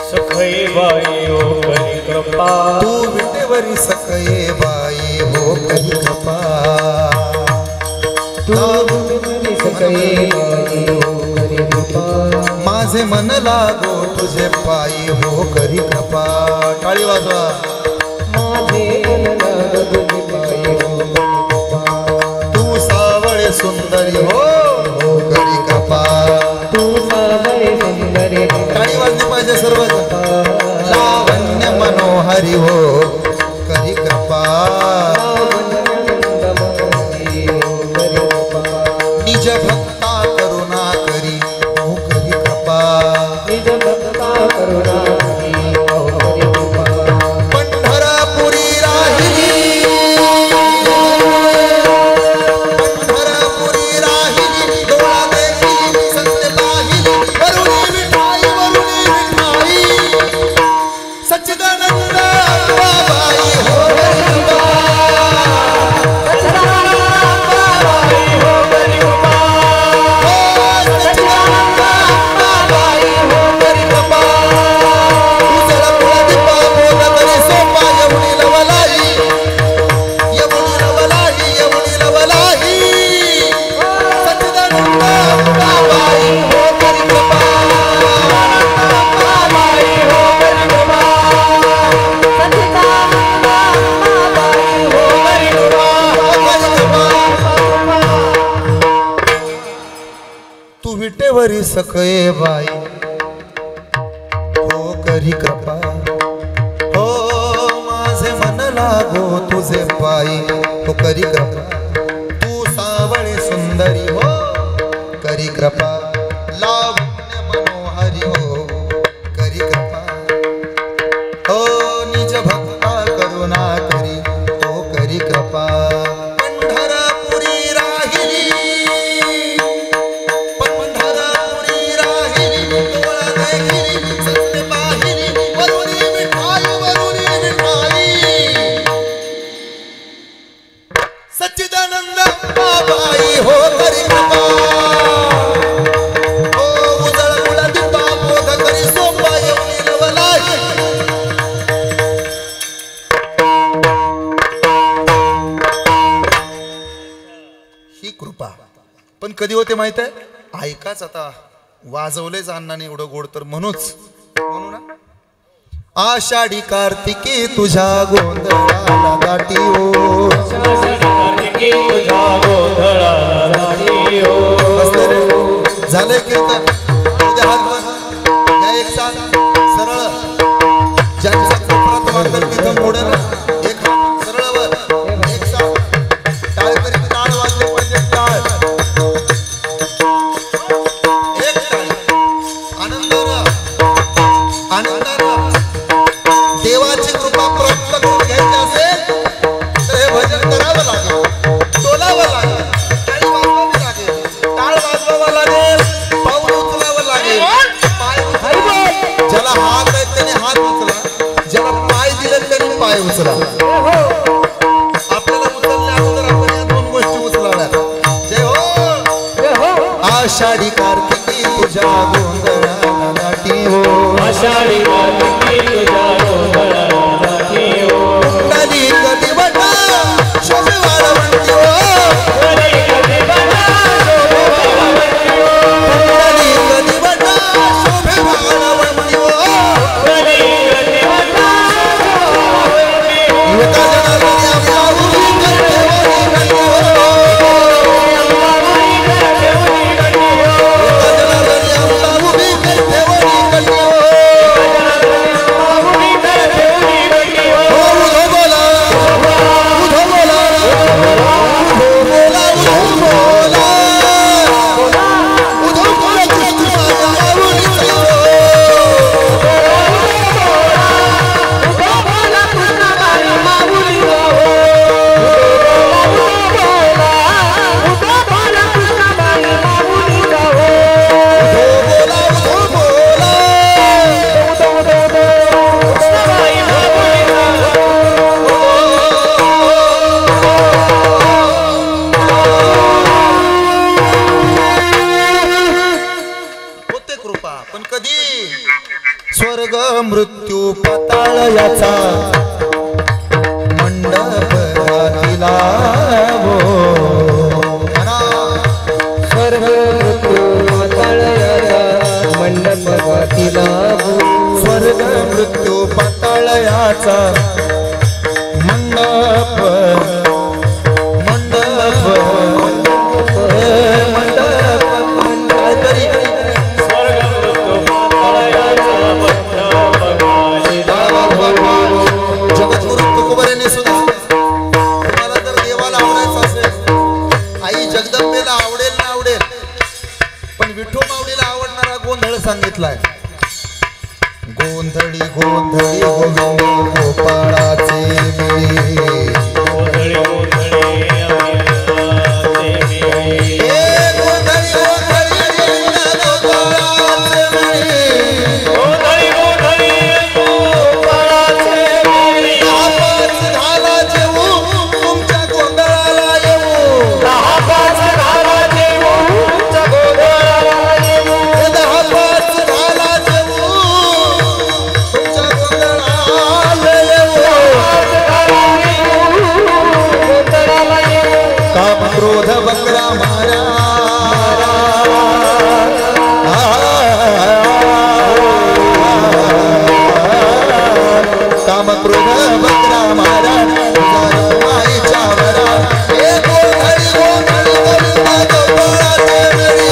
[SPEAKER 3] सखये बाई हो करी कृपा.
[SPEAKER 2] तू विटेवरी सखये बाई हो करी कृपा. माझे मन लागो तुझे पायी हो करी कृपा. टाळी वाजवा. तू सावळे सुंदरी हो करी कृपा. टाळी वाजली पाहिजे सर्व. लावण्य मनोहरी हो करी कृपा. निज भक्ता करुणा करी हो करी कृपा.
[SPEAKER 3] निज भक्ता करुणा करी हो करी कृपा.
[SPEAKER 2] पंढरपुरी राहिली, पंढरपुरी राहिली, डोळा देखी सत्य पाहिली. वरुणी विठाई, वरुणी विठाई, सच्चिदानंद बाबाई हो करी कृपा. तू विटेवरी सखये बाई हो करी कृपा. हो माझे मन लागो तुझे पायी हो करी कृपा. तू सावळे सुंदरी हो करी कृपा. लावण्य मनोहरी हो करी कृपा. हो निज भक्ता करुणा करी हो करी कृपा. पंढरपुरी राहिली, पंढरपुरी राहिली, डोळा देखिली सत्य पाहिली. वरुणी विठाई, वरुणी विठाई, सच्चिदानंद बाबाई हो करी कृपा. हो उजळ मुला दीपा बोध करी सोपा येऊनी लवलाई. ही कृपा पण कधी होते माहित आहे? ऐकाच आता. वाजवलेच अण्णाने एवढं गोड तर म्हणूच म्हणू ना. आषाढी कार्तिकी तुझ्या गोंधळाला गाठी हो.
[SPEAKER 3] कार्तिकी तुझ्या गोंधळाला गाठी हो.
[SPEAKER 2] बसले रे. झाले कीर्तन. उद्या हात वर. या एक साथ सरळ. ज्यांचा कोपरा तुम्हाला तिथं मोडेल एक हात सरळ वर. एक साथ टाळ करी. टाळ वाजले पाहिजे. टाळ एक टाळ. आनंदानं आनंदानं देवाची कृपा प्राप्त करून घ्यायची असेल तर हे भजन करावं लागेल. बोलावं लागेल. टाळी वाजवावी लागेल. टाळ वाजवावा लागेल. पाऊल उचलावं लागेल. पाय उचला. ज्याला हात आहेत त्याने हात उचला. ज्याला पाय दिले त्यांनी पाय उचला. आपल्याला उचलल्या अगोदर आपण या दोन गोष्टी उचलाव्या. जय हो. आषाढी कार्तिकी तुझ्या गोंधळाला गाठी हो.
[SPEAKER 3] आषाढी कार्तिकी तुझ्या गोंधळाला गाठी हो.
[SPEAKER 2] कुंडली कधी बटा शोभे वाळवंटी हो. कुंडली कधी बटा शोभे वाळवंटी हो. एका जणाला आपला उभी करते वरी कटी हो. एका जणाला आपला उभी करते वरी कटी हो. हो उधो बोला, उधो बोला, उधो बोला, उधो बोला, उधो बोला कृष्ण माझ्या आवडीचा हो.
[SPEAKER 3] उधो बोला कृष्ण माझ्या आवडीचा.
[SPEAKER 1] गातीला हो
[SPEAKER 3] स्वर्ग मृत्यू पाताळ याचा मंडप गातीला हो
[SPEAKER 1] स्वर्ग मृत्यू पाताळ याचा मंडप मंडप मंडप काहीतरी स्वर्ग मृत्यू पाताळ याचा मंडप गातीला हो.
[SPEAKER 2] जगद्गुरु तुकोबारायांनी सुद्धा तुम्हाला जर देवाला आवडायचं असेल, आई जगदंबेला आवडेल ना आवडेल, पण विठू माऊलीला आवडणारा गोंधळ सांगितलाय. गोंधळी गोंधळी गोविंद गोपाळाचे मिळे,
[SPEAKER 1] गोंधळी गोंधळी
[SPEAKER 2] क्रोध बकरा मारा काम क्रोध बकरा मारा माईच्या वरा हे गोंधळी गोंधळी गोविंद गोपाळाचे मिळे.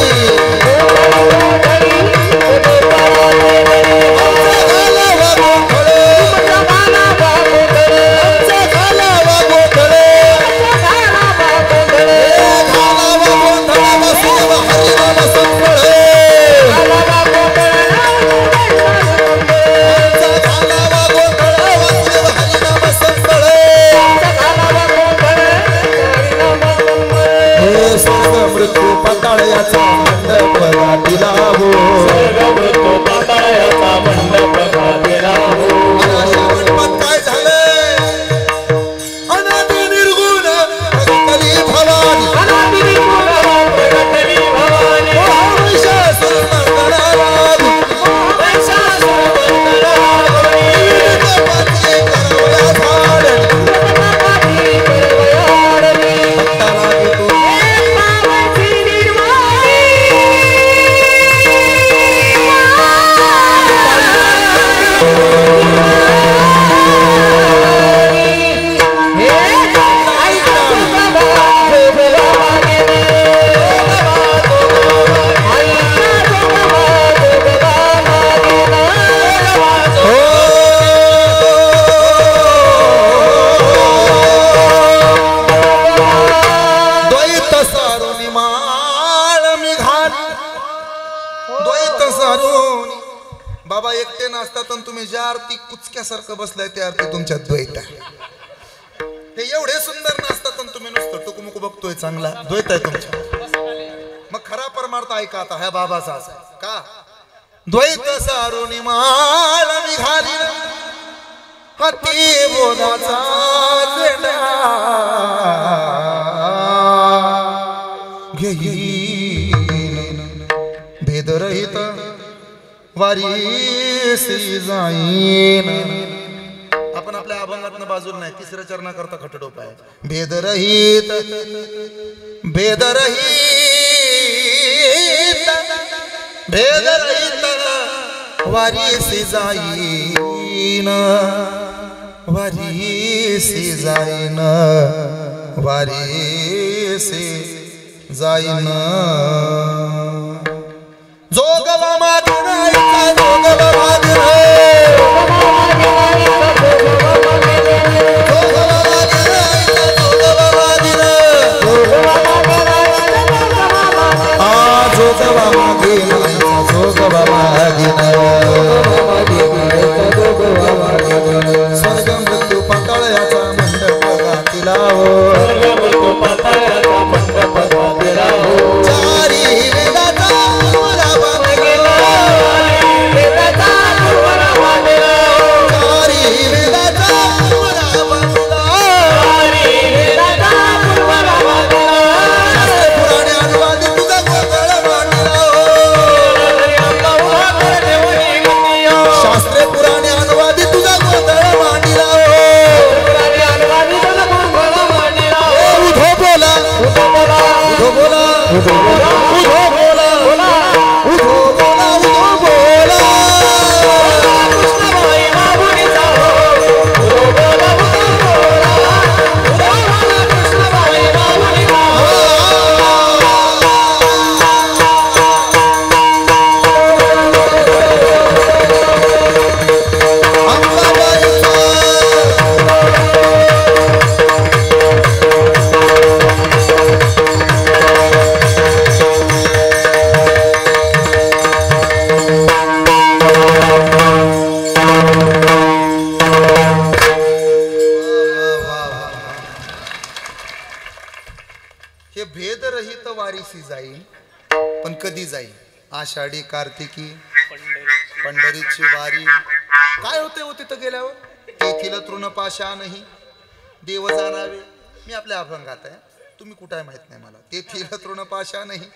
[SPEAKER 2] मृत्यू पाताळयाचा मंडप गातीला हो
[SPEAKER 1] स्वर्ग मृत्यू पाताळ याचा मंडप गातीला हो.
[SPEAKER 2] अशा मंडपात काय झालंय? अनादि निर्गुण प्रगटली भवानी,
[SPEAKER 1] अनादि निर्गुण प्रगटली भवानी,
[SPEAKER 2] महिषासुर मर्दनाला
[SPEAKER 1] महिषासुर मर्दनाला
[SPEAKER 2] विघ्नपती करवया झाडली, भक्ताला घेतो बाबा एकटे नसतात आणि तुम्ही ज्या आरती कुचक्यासारखं बसलाय त्या आरती तुमच्या द्वैत आहे. ते एवढे सुंदर नसतात आणि तुम्ही नुसतं टुकमुक बघतोय, चांगला द्वैत आहे तुमच्या. मग खरा परमार्थ ऐका आता ह्या बाबाचा असा का द्वैत सारुणी माळ निघाली हाती बोधाचा झेंडा घेईन भेदरहित वारीसी जाईन. आपण आपल्या अभंगातनं बाजूला नाही, तिसऱ्या चरणा करता खटडोप आहे. भेदरहित भेदरहित भेदरहित वारीसी जाईन वारीसी जाईन वारीसी जाईन. जोगवा मागीन आईचा जोगवा मागीन जोगवा मागीन आईचा जोगवा मागीन जोगवा मागीन आईचा जोगवा मागीन. स्वर्ग मृत्यू पाताळ याचा मंडप गातीला हो
[SPEAKER 1] स्वर्ग मृत्यू पाताळ याचा मंडप गातीला हो.
[SPEAKER 2] चारी वेदाचा
[SPEAKER 1] उधो बोला
[SPEAKER 2] उधो बोला
[SPEAKER 1] बोला
[SPEAKER 2] उधो बोला उधो बोला
[SPEAKER 1] कृष्णाबाई माऊलीचा हो उधो बोला उधो बोला उधो बोला कृष्णाबाई माऊलीचा हो
[SPEAKER 2] हे भेदरहित वारीसी जाईल पण कधी जाईल आषाढी कार्तिकी पंढरीची वारी काय होते हो तिथं गेल्यावर तेथील तृणपाशा नाही देव जाणावे मी आपल्या अभंगात आहे तुम्ही कुठे आहे माहित नाही मला तेथील तृणपाशा नाही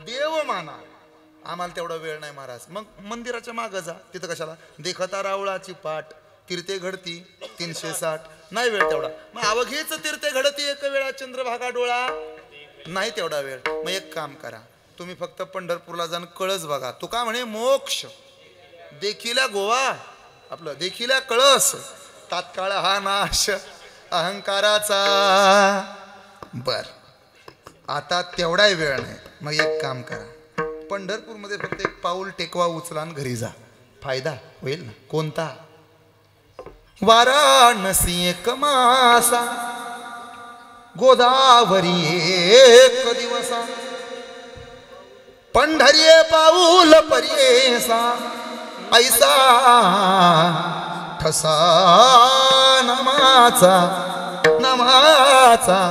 [SPEAKER 2] देव माना आम्हाला तेवढा वेळ नाही महाराज मग मंदिराच्या मागं जा तिथं कशाला देखता रावळाची पाठ तीर्थे घडती 360 नाही वेळ तेवढा मग अवघेच तीर्थे घडती एक वेळा चंद्रभागा डोळा नाही तेवढा वेळ मग एक काम करा तुम्ही फक्त पंढरपूरला जाऊन कळस बघा तू का म्हणे मोक्ष देखीला गोवा आपलं देखीला कळस तात्काळ हा नाश अहंकाराचा बर आता तेवढाही वेळ नाही मग एक काम करा पंढरपूरमध्ये फक्त एक पाऊल टेकवा उचला आणि घरी जा फायदा होईल ना कोणता वाराणसी एक मासा गोदावरी एक दिवसा पंढरी पाऊल परेसा ऐसा ठसा नामाचा नामाचा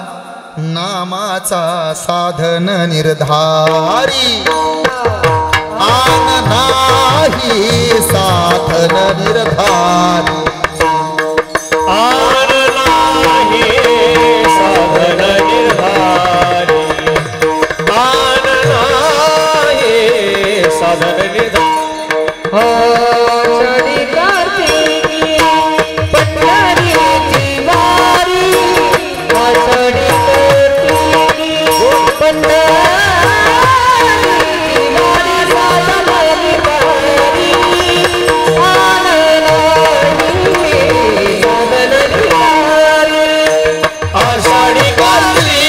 [SPEAKER 2] नामाचा साधन निर्धारी आन नाही साधन निर्धारी
[SPEAKER 1] आन नाही साधन निर्धारी आन नाही साधन निर्धारी
[SPEAKER 3] आषाढी कार्तिकी पंढरीची वारी आषाढी कार्तिकी पंढरीची वारी साधनाची वारी आनंदाची साधनाची वारी
[SPEAKER 1] आषाढी कार्तिकी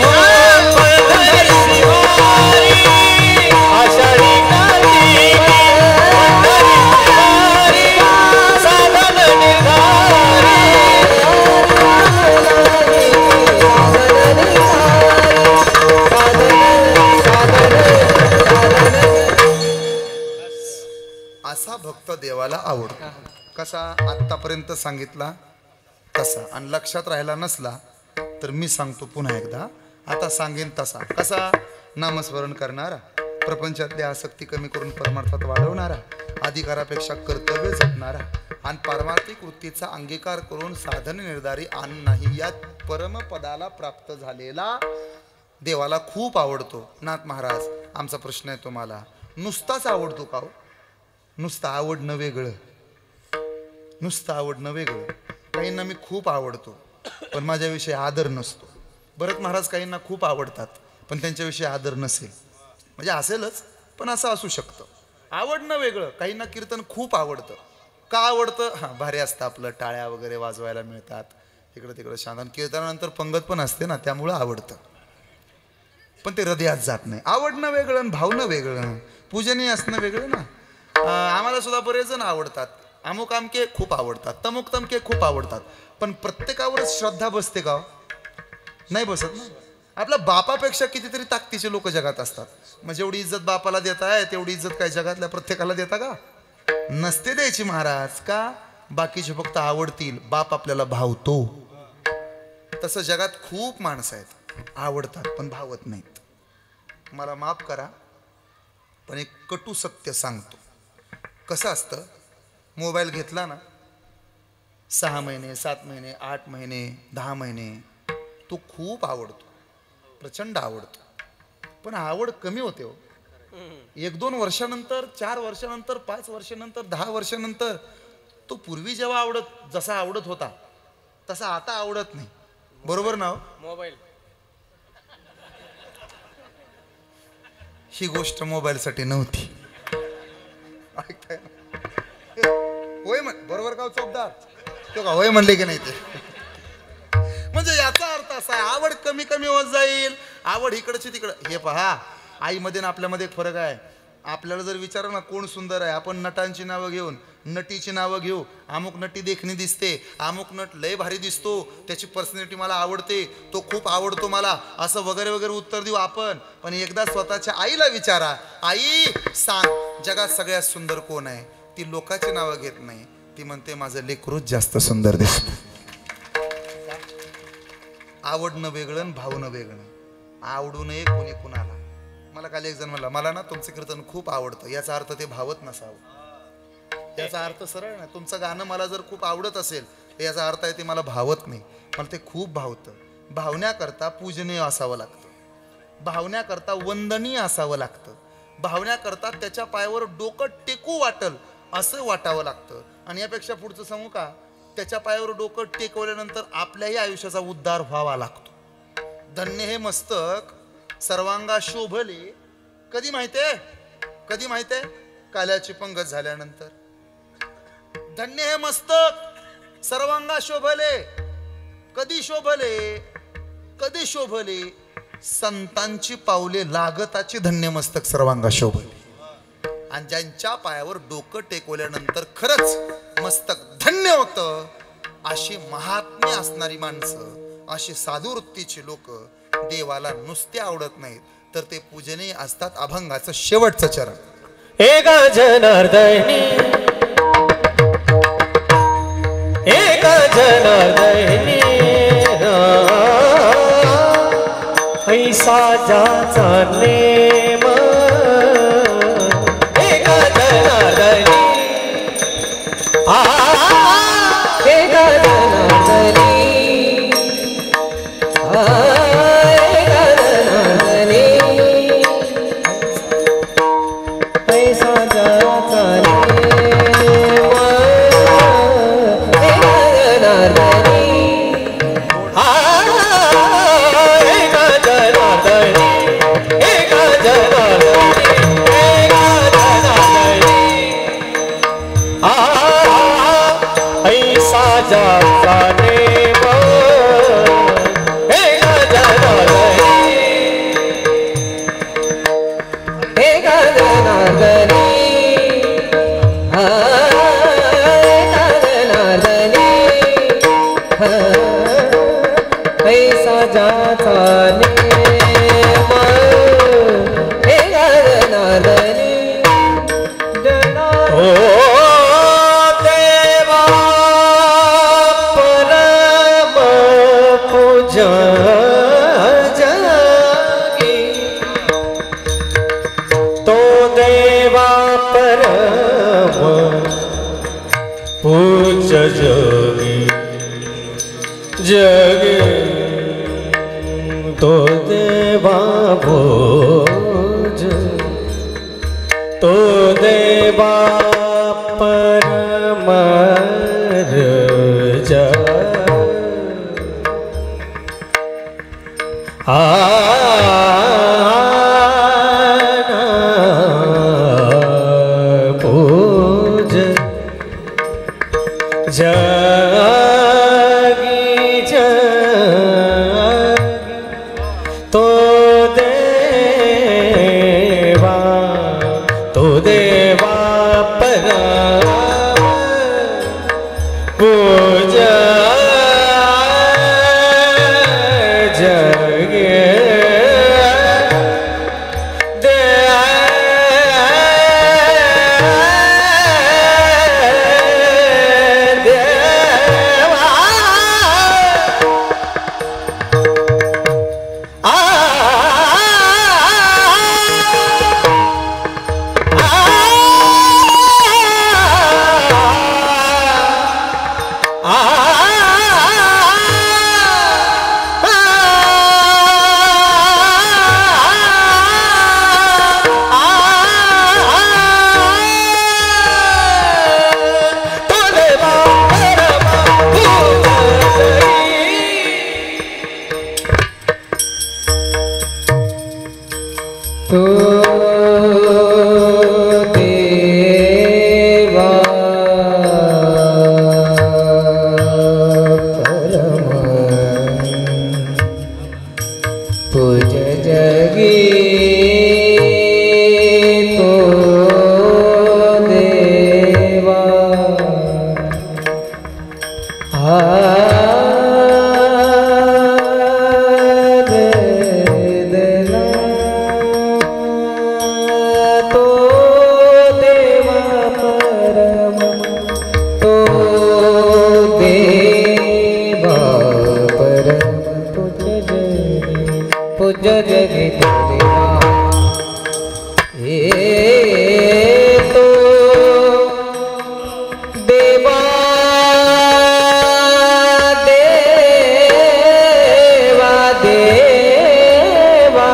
[SPEAKER 1] हो पंढरीची वारी आषाढी कार्तिकी पंढरीची वारी साधन निर्धारी
[SPEAKER 2] असा भक्त देवाला आवडतो कसा आत्तापर्यंत सांगितला तसा आणि लक्षात राहिला नसला तर मी सांगतो पुन्हा एकदा आता सांगेन तसा कसा नामस्मरण करणारा प्रपंचातली आसक्ती कमी करून परमार्थात वाढवणारा अधिकारापेक्षा कर्तव्य जपणारा आणि पारमार्थिक वृत्तीचा अंगीकार करून साधन निर्धारी आण नाही या परमपदाला प्राप्त झालेला देवाला खूप आवडतो नाथ महाराज आमचा प्रश्न आहे तुम्हाला नुसताच आवडतो का हो? नुसतं आवडणं वेगळं नुसतं आवडणं वेगळं काहींना मी खूप आवडतो पण माझ्याविषयी आदर नसतो भरत महाराज काहींना खूप आवडतात पण त्यांच्याविषयी आदर नसेल म्हणजे असेलच पण असं असू शकतं आवडणं वेगळं काहींना कीर्तन खूप आवडतं का आवडतं हां भारी असतं आपलं टाळ्या वगैरे वाजवायला मिळतात इकडं तिकडं शांत कीर्तनानंतर पंगत पण असते ना त्यामुळं आवडतं पण ते हृदयात जात नाही आवडणं वेगळं आणि भावणं वेगळं पूजनीय असणं वेगळं ना आम्हाला सुद्धा बरेच जण आवडतात अमुक आमके खूप आवडतात तमुक तमके खूप आवडतात पण प्रत्येकावरच श्रद्धा बसते का नाही बसत ना आपल्या बापापेक्षा कितीतरी ताकदीचे लोक जगात असतात मग जेवढी इज्जत बापाला देता आहे तेवढी इज्जत काय जगातल्या प्रत्येकाला देता का नसते द्यायची महाराज का बाकीचे फक्त आवडतील बाप आपल्याला भावतो तसं जगात खूप माणसं आहेत आवडतात पण भावत नाहीत मला माफ करा पण एक कटू सत्य सांगतो कसं असतं मोबाईल घेतला ना 6 महिने 7 महिने 8 महिने 10 महिने तो खूप आवडतो प्रचंड आवडतो पण आवड कमी होते हो 1-2 वर्षानंतर 4 वर्षानंतर 5 वर्षानंतर 10 वर्षानंतर तो पूर्वी जेव्हा जसा आवडत होता तसा आता आवडत नाही बरोबर ना
[SPEAKER 1] मोबाईल
[SPEAKER 2] ही गोष्ट मोबाईलसाठी नव्हती. ऐकताय ना? होय बरोबर का चौकदार? तो का होय म्हणले की नाही ते? म्हणजे याचा अर्थ असा आहे, आवड कमी कमी होत जाईल, आवड इकडची तिकडं. हे पहा, आईमध्ये ना आपल्यामध्ये एक फरक आहे. आपल्याला जर विचारलं ना कोण सुंदर आहे, आपण नटांची नावं घेऊन नटीची नावं घेऊ. अमुक नटी देखणी दिसते, अमुक नट लय भारी दिसतो, त्याची पर्सनॅलिटी मला आवडते, तो खूप आवडतो मला, असं वगैरे वगैरे उत्तर देऊ आपण. पण एकदा स्वतःच्या आईला विचारा, आई सांग जगात सगळ्यात सुंदर कोण आहे? ती लोकांची नावं घेत नाही, ती म्हणते माझं लेकरूच जास्त सुंदर दिसतं. आवडणं वेगळं, भावणं वेगळं. आवडू नये कोणी कुणाला. मला काल एक जण म्हणला, मला ना तुमचं कीर्तन खूप आवडतं. याचा अर्थ ते भावत नसावं. याचा अर्थ सरळ ना, तुमचं गाणं मला जर खूप आवडत असेल याचा अर्थ आहे ते मला भावत नाही. मला ते खूप भावतं. भावण्याकरता पूजनीय असावं लागतं, भावण्याकरता वंदनीय असावं लागतं, भावण्याकरता त्याच्या पायावर डोकं टेकू वाटल असं वाटावं लागतं. आणि यापेक्षा पुढचं सांगू का, त्याच्या पायावर डोकं टेकवल्यानंतर आपल्याही आयुष्याचा उद्धार व्हावा लागतो. धन्य हे मस्तक सर्वांगा शोभले. कधी माहितीये? कधी माहितीये? काल्याची पंगत झाल्यानंतर. धन्य हे मस्तक सर्वांगा शोभले. कधी शोभले? कधी शोभले? संतांची पावले लागताची धन्य मस्तक सर्वांगा शोभले. आणि ज्यांच्या पायावर डोकं टेकवल्यानंतर खरंच मस्तक धन्य होतं, अशी महात्म्य असणारी माणसं, अशी साधुवृत्तीची लोक देवाला नुसते आवडत नाहीत, तर ते पूजनीय असतात. अभंगाचं शेवटचं चरण.
[SPEAKER 1] एक जनार्दनी, एक जनार्दनी, ऐसा ज्याचा नेम. एक जनार्दनी,
[SPEAKER 3] एक जनार्दनी,
[SPEAKER 1] जगे तो देवा भोज, तो देवा परम रजा. पूज तो
[SPEAKER 3] पूज्य जगी देवा तो देवा देवा देवा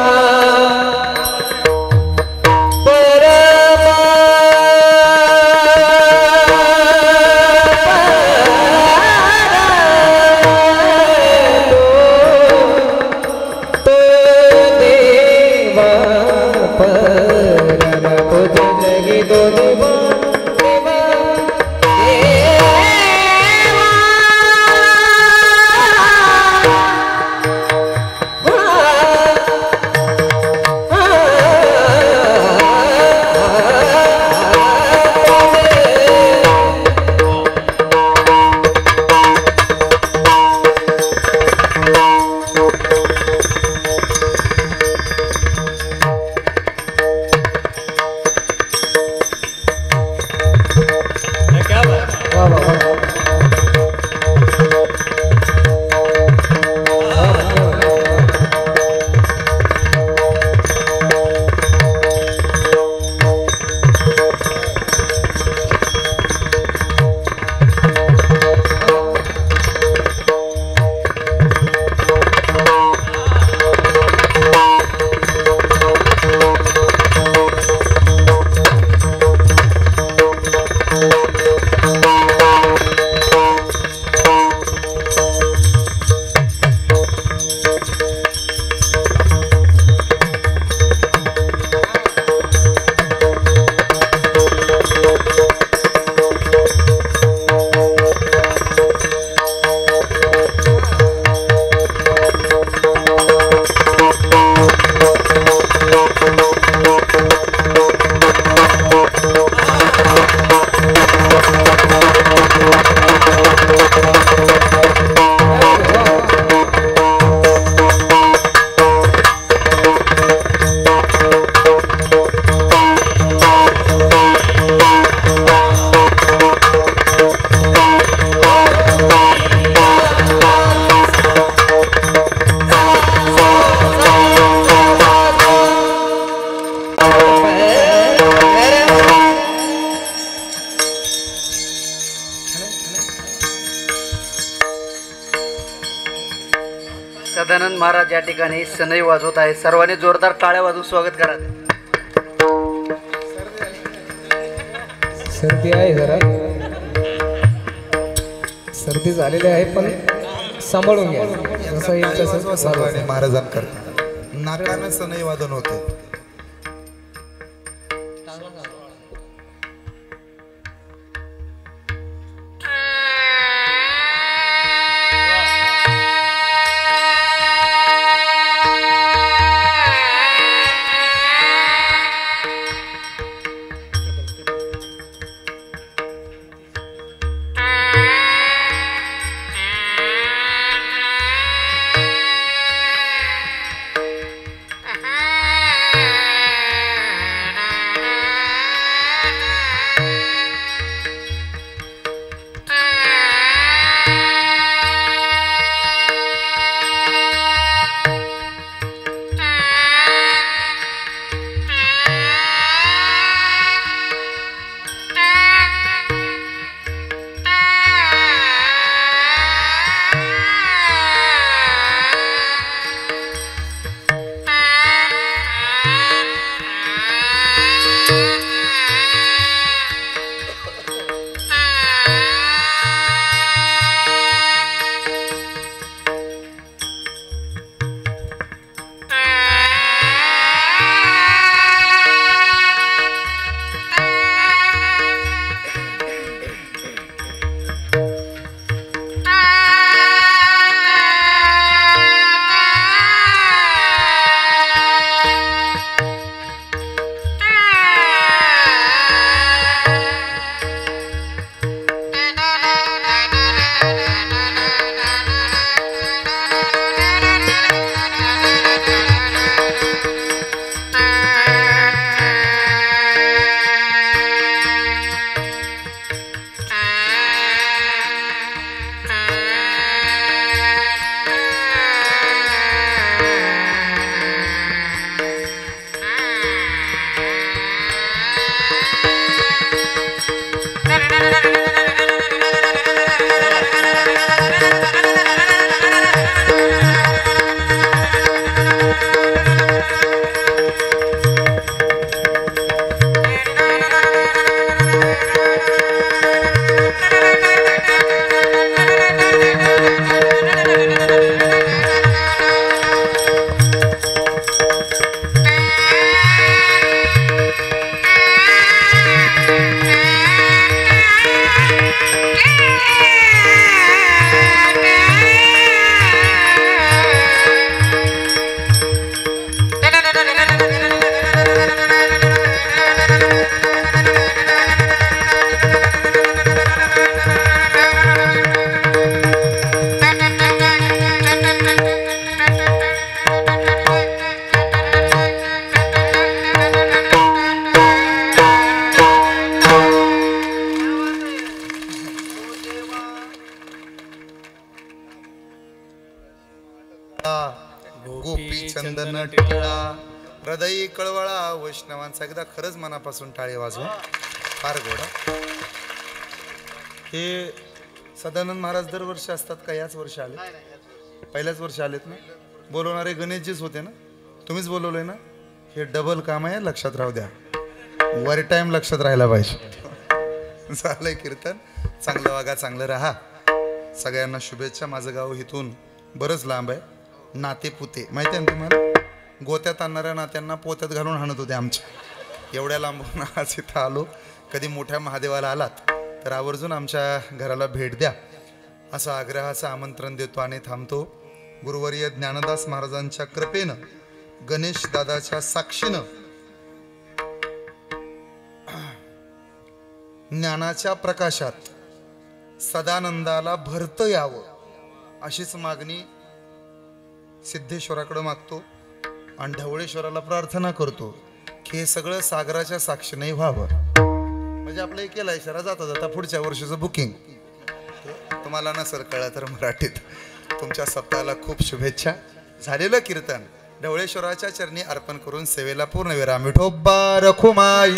[SPEAKER 4] सदानंद महाराज या ठिकाणी सनई वाजवत आहेत. सर्वांनी जोरदार टाळ्या वाजवून स्वागत करा.
[SPEAKER 3] सर्दी आहे जरा, सर्दी झालेली आहे पण सांभाळून घ्या. जसं येईल तसं
[SPEAKER 2] सर्वांनी महाराजांकरता नाकानं सनई वादन होते.
[SPEAKER 1] Ah
[SPEAKER 2] गोपी चंदन टिळा हृदयी कळवळा वैष्णवांचा एकदा खरंच मनापासून टाळे वाजवा. फार गोड. हे सदानंद महाराज दरवर्षी असतात का याच वर्षी आले? पहिल्याच वर्षी आलेत ना? बोलवणारे गणेशजीच होते ना? तुम्हीच बोलवलंय ना? हे डबल काम आहे, लक्षात राहू द्या. वर टाइम लक्षात राहायला पाहिजे. झालंय कीर्तन. चांगलं वागा, चांगलं राहा. सगळ्यांना शुभेच्छा. माझं गाव इथून बरंच लांब आहे. नाते पुते माहिती आहे ना तुम्हाला? गोत्यात आणणाऱ्या नात्यांना पोत्यात घालून हाणत होते आमच्या. एवढ्या लांबून आज इथं आलो. कधी मोठ्या महादेवाला आलात तर आवर्जून आमच्या घराला भेट द्या असं आग्रहाचं आमंत्रण देतो आणि थांबतो. गुरुवर्य ज्ञानदास महाराजांच्या कृपेनं, गणेश दादाच्या साक्षीनं ज्ञानाच्या प्रकाशात सदानंदाला भरतं यावं अशीच मागणी सिद्धेश्वराकडे मागतो आणि ढवळेश्वराला प्रार्थना करतो की हे सगळं सागराच्या साक्षीने व्हावं. म्हणजे आपलं एक केलं इशारा जाता जाता पुढच्या वर्षीचं बुकिंग. तुम्हाला नसेल कळलं तर मराठीत. तुमच्या सप्ताहाला खूप शुभेच्छा. झालेलं कीर्तन ढवळेश्वराच्या चरणी अर्पण करून सेवेला पूर्ण विराम. विठोबा रखुमाई.